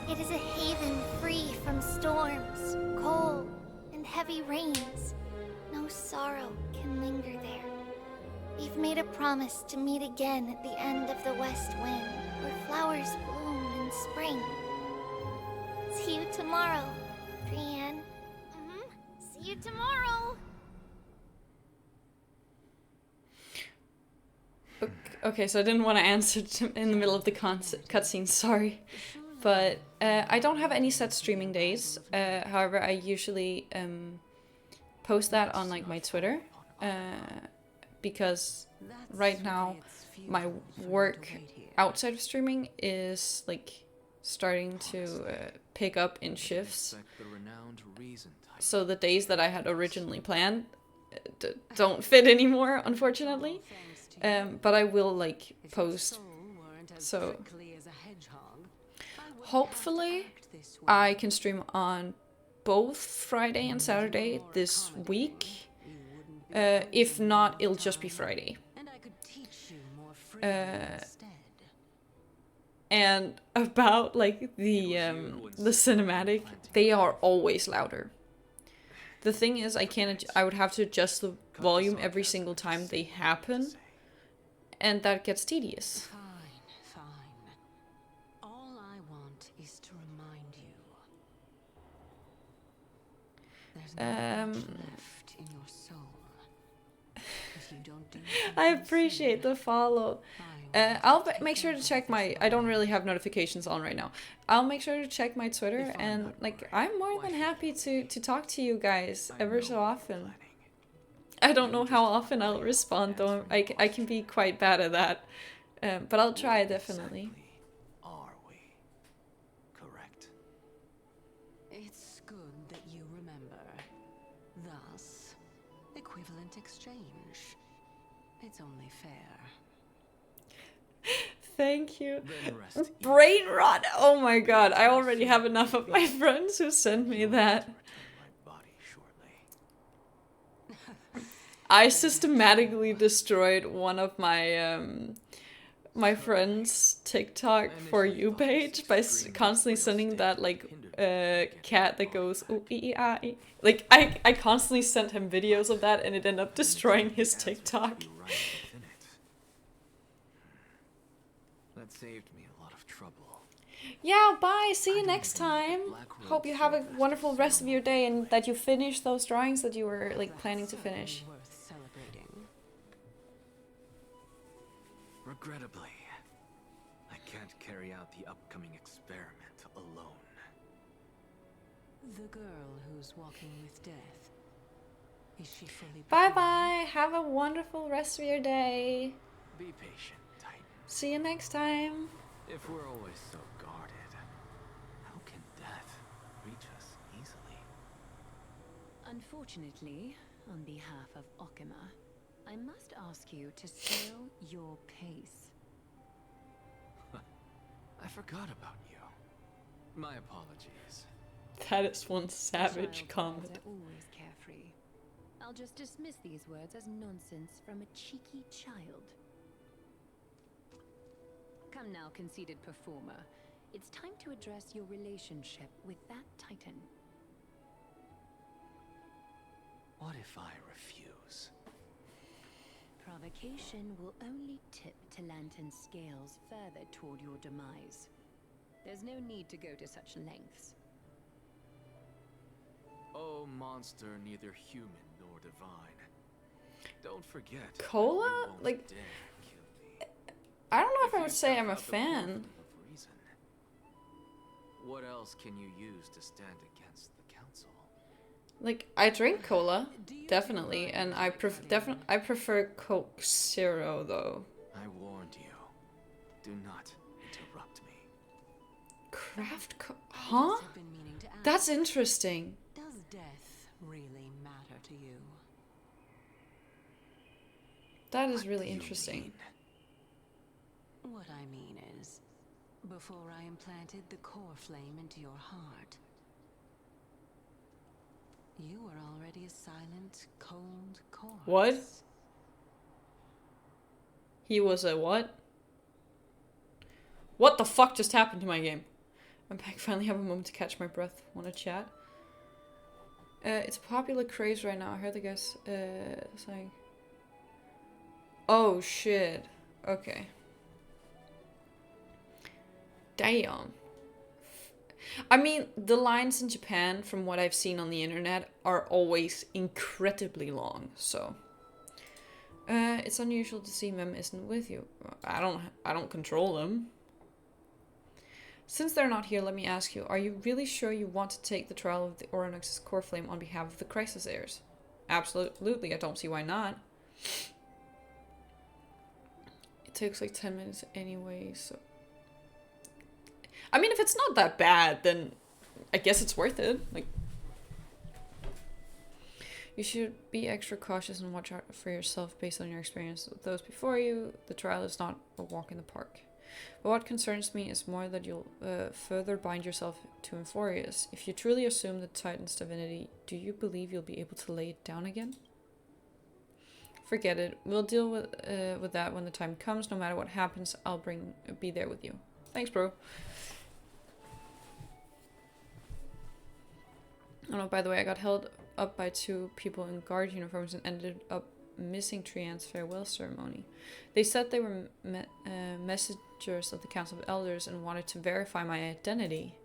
It is a haven free from storms, cold, and heavy rains. No sorrow can linger there. We've made a promise to meet again at the end of the west wind, where flowers bloom in spring. See you tomorrow, Brienne. See you tomorrow. Okay, so I didn't want to answer in the middle of the cutscene, sorry. But I don't have any set streaming days. However, I usually post that on like my Twitter. Because right now my work outside of streaming is like starting to pick up in shifts. So the days that I had originally planned don't fit anymore, unfortunately. But I will like post. So hopefully I can stream on both Friday and Saturday this week. If not, it'll just be Friday. And about like the cinematic, they are always louder. The thing is, I would have to adjust the volume every single time they happen, and that gets tedious. Fine. All I want is to remind you. There's nothing left in your soul. If you don't do I appreciate the follow. I'll make sure to check my... I don't really have notifications on right now. I'll make sure to check my Twitter, and like I'm more than happy to talk to you guys ever so often. I don't know how often I'll respond though. I can be quite bad at that, but I'll try definitely. Are we correct? It's good that you remember. Thus, equivalent exchange. It's only fair. Thank you. Brain rot! Oh my god, I already have enough of my friends who sent me that. I systematically destroyed one of my my friend's TikTok For You page by constantly sending that like cat that goes ooh, ee, ah, ee. Like I constantly sent him videos of that, and it ended up destroying his TikTok. That saved me a lot of trouble. Yeah, bye. See you next time. Hope you have a wonderful rest of your day and that you finish those drawings that you were like planning to finish. Worth celebrating. Regrettably, I can't carry out the upcoming experiment alone. The girl who's walking with death. Is she fully Bye bye. Have a wonderful rest of your day. Be patient, Titan. See you next time. If we're always so guarded, how can death reach us easily? Unfortunately, on behalf of Okima, I must ask you to slow your pace. I forgot about you. My apologies. That is one savage comment. Are always carefree. I'll just dismiss these words as nonsense from a cheeky child. Come now, conceited performer. It's time to address your relationship with that Titan. What if I refuse? Provocation will only tip Talantan's scales further toward your demise. There's no need to go to such lengths. Oh, monster neither human nor divine. Don't forget. Cola? Like, I don't know if I would say I'm a fan. What else can you use to stand against the council? Like, I drink cola, definitely, and I prefer Coke Zero though. I warned you. Do not interrupt me. Craft huh? That's interesting. Does death really matter to you? That is really interesting. What I mean is, before I implanted the core flame into your heart, you were already a silent, cold corpse. What? He was a what? What the fuck just happened to my game? I'm back. Finally have a moment to catch my breath. Wanna chat? It's a popular craze right now. I heard the guys saying. Oh shit. Okay. Damn. I mean, the lines in Japan, from what I've seen on the internet, are always incredibly long, so it's unusual to see Mem isn't with you. I don't control them. Since they're not here, let me ask you, are you really sure you want to take the trial of the Oronox's core flame on behalf of the Crisis Heirs? Absolutely, I don't see why not. It takes like 10 minutes anyway, so... I mean, if it's not that bad, then I guess it's worth it. Like, you should be extra cautious and watch out for yourself based on your experience with those before you. The trial is not a walk in the park. But what concerns me is more that you'll further bind yourself to Euphorius. If you truly assume the Titan's divinity, do you believe you'll be able to lay it down again? Forget it. We'll deal with that when the time comes. No matter what happens, I'll be there with you. Thanks, bro. Oh no, by the way, I got held up by 2 people in guard uniforms and ended up missing Trian's farewell ceremony. They said they were messengers of the Council of Elders and wanted to verify my identity.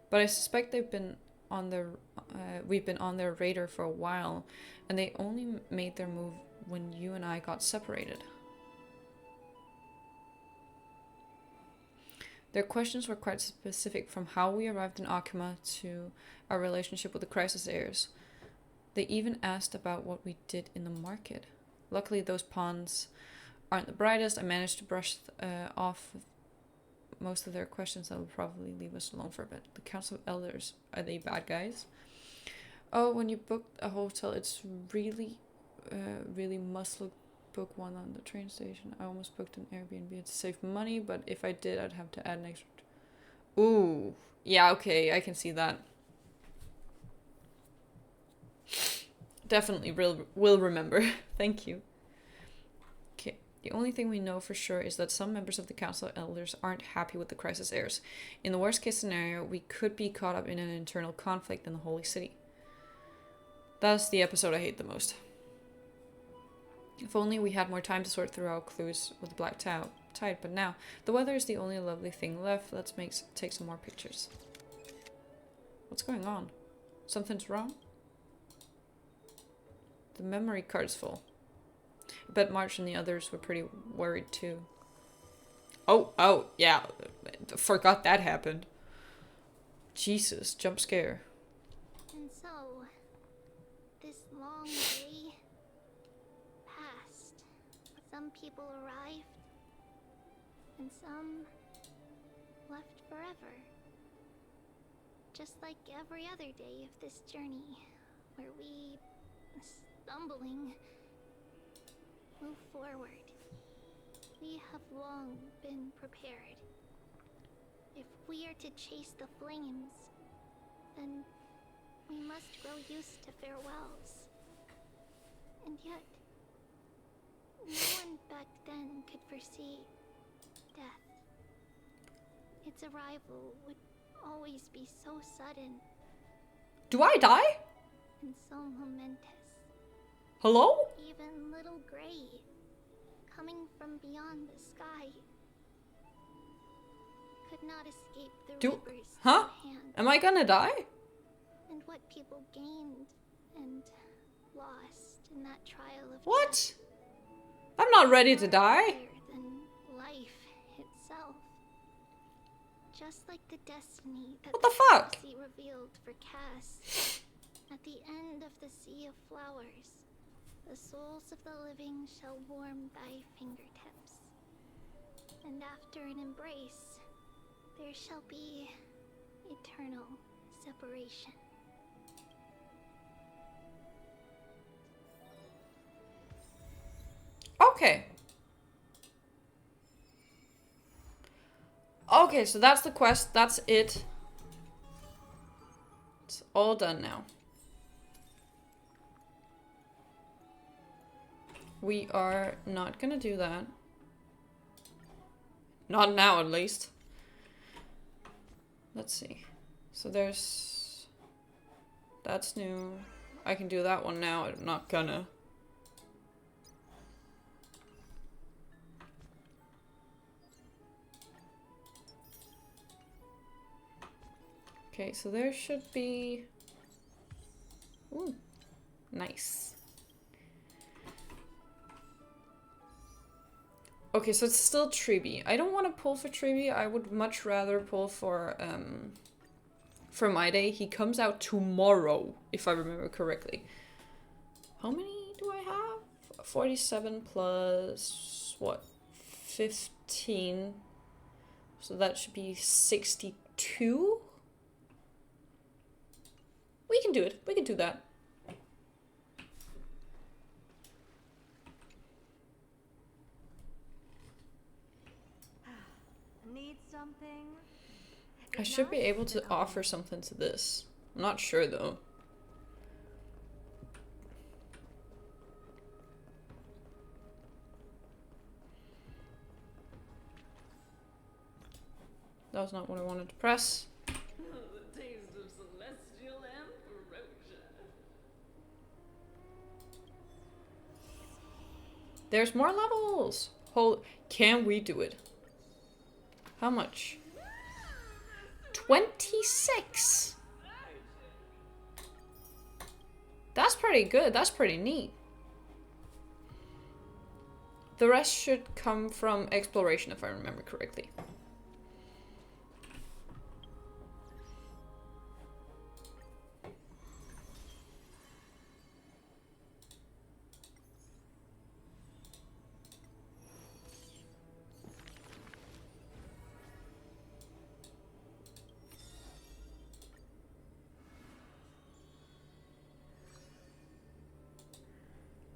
But I suspect we've been on their radar for a while, and they only made their move when you and I got separated. Their questions were quite specific, from how we arrived in Okima to our relationship with the Crisis Heirs. They even asked about what we did in the market. Luckily, those pawns aren't the brightest. I managed to brush off most of their questions that will probably leave us alone for a bit. The Council of Elders, are they bad guys? Oh, when you book a hotel, it's really must book one on the train station. I almost booked an Airbnb to save money, but if I did, I'd have to add an extra. Ooh, yeah, okay, I can see that. Definitely will remember. Thank you. Okay, the only thing we know for sure is that some members of the Council of Elders aren't happy with the Crisis Heirs. In the worst case scenario, we could be caught up in an internal conflict in the Holy City. That's the episode I hate the most. If only we had more time to sort through our clues with the Black tight, but now the weather is the only lovely thing left. Let's take some more pictures. What's going on? Something's wrong? The memory card's full. I bet March and the others were pretty worried too. Oh, yeah. Forgot that happened. Jesus, jump scare. And so, this long day passed. Some people arrived, and some left forever. Just like every other day of this journey, where we, stumbling, move forward. We have long been prepared. If we are to chase the flames, then we must grow used to farewells. And yet, no one back then could foresee death. Its arrival would always be so sudden. Do I die? And so momentous. Hello? Even little Gray, coming from beyond the sky, could not escape the Reaper's hand. Am I gonna die? And what people gained and lost in that trial of What? death, I'm not ready to die. than life itself. Just like the destiny that What the fuck? prophecy revealed for Cass. At the end of the sea of flowers, the souls of the living shall warm thy fingertips. And after an embrace, there shall be eternal separation. Okay. Okay, so that's the quest. That's it. It's all done now. We are not gonna do that. Not now, at least. Let's see. So there's... That's new. I can do that one now. I'm not gonna. Okay, so there should be... Ooh, nice. Okay, so it's still Triby. I don't want to pull for Triby. I would much rather pull for my day. He comes out tomorrow, if I remember correctly. How many do I have? 47 plus, what, 15? So that should be 62? We can do it. We can do that. Need something? I should be able to offer something to this. I'm not sure though. That was not what I wanted to press. The taste of celestial ambrosia. There's more levels! Can we do it? How much? 26! That's pretty good. That's pretty neat. The rest should come from exploration, if I remember correctly.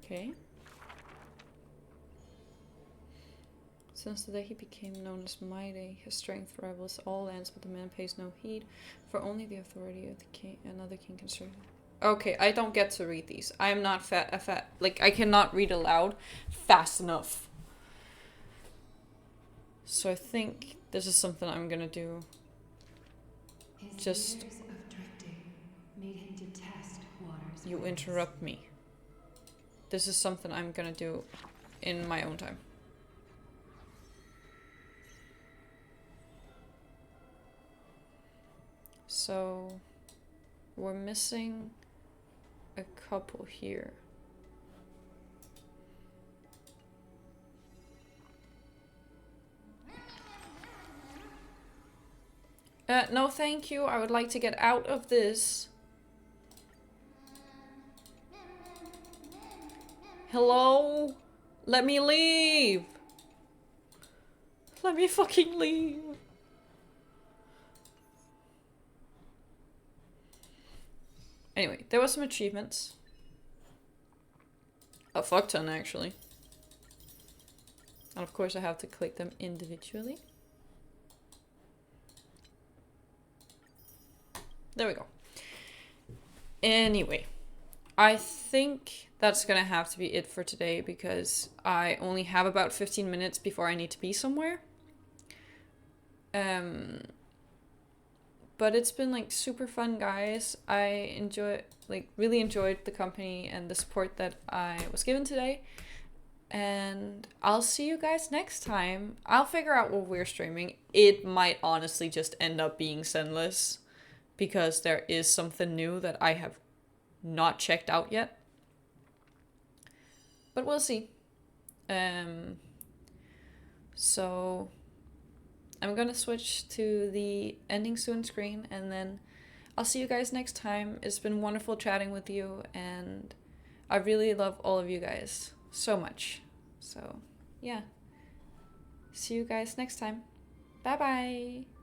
Okay. Since the day he became known as Mighty, his strength rivals all lands, but the man pays no heed, for only the authority of the king, another king can serve him. Okay, I don't get to read these. I am not like, I cannot read aloud fast enough. So I think this is something I'm gonna do. His Just... years of drifting made him detest water's You waves. interrupt me. This is something I'm gonna do in my own time. So we're missing a couple here. No thank you, I would like to get out of this. Hello? Let me leave! Let me fucking leave! Anyway, there were some achievements. A fuck ton, actually. And of course I have to click them individually. There we go. Anyway, I think that's gonna have to be it for today because I only have about 15 minutes before I need to be somewhere. But it's been like super fun, guys. I really enjoyed the company and the support that I was given today. And I'll see you guys next time. I'll figure out what we're streaming. It might honestly just end up being Sendless because there is something new that I have not checked out yet. But we'll see. So I'm gonna switch to the ending soon screen and then I'll see you guys next time. It's been wonderful chatting with you and I really love all of you guys so much. So yeah, see you guys next time. Bye bye.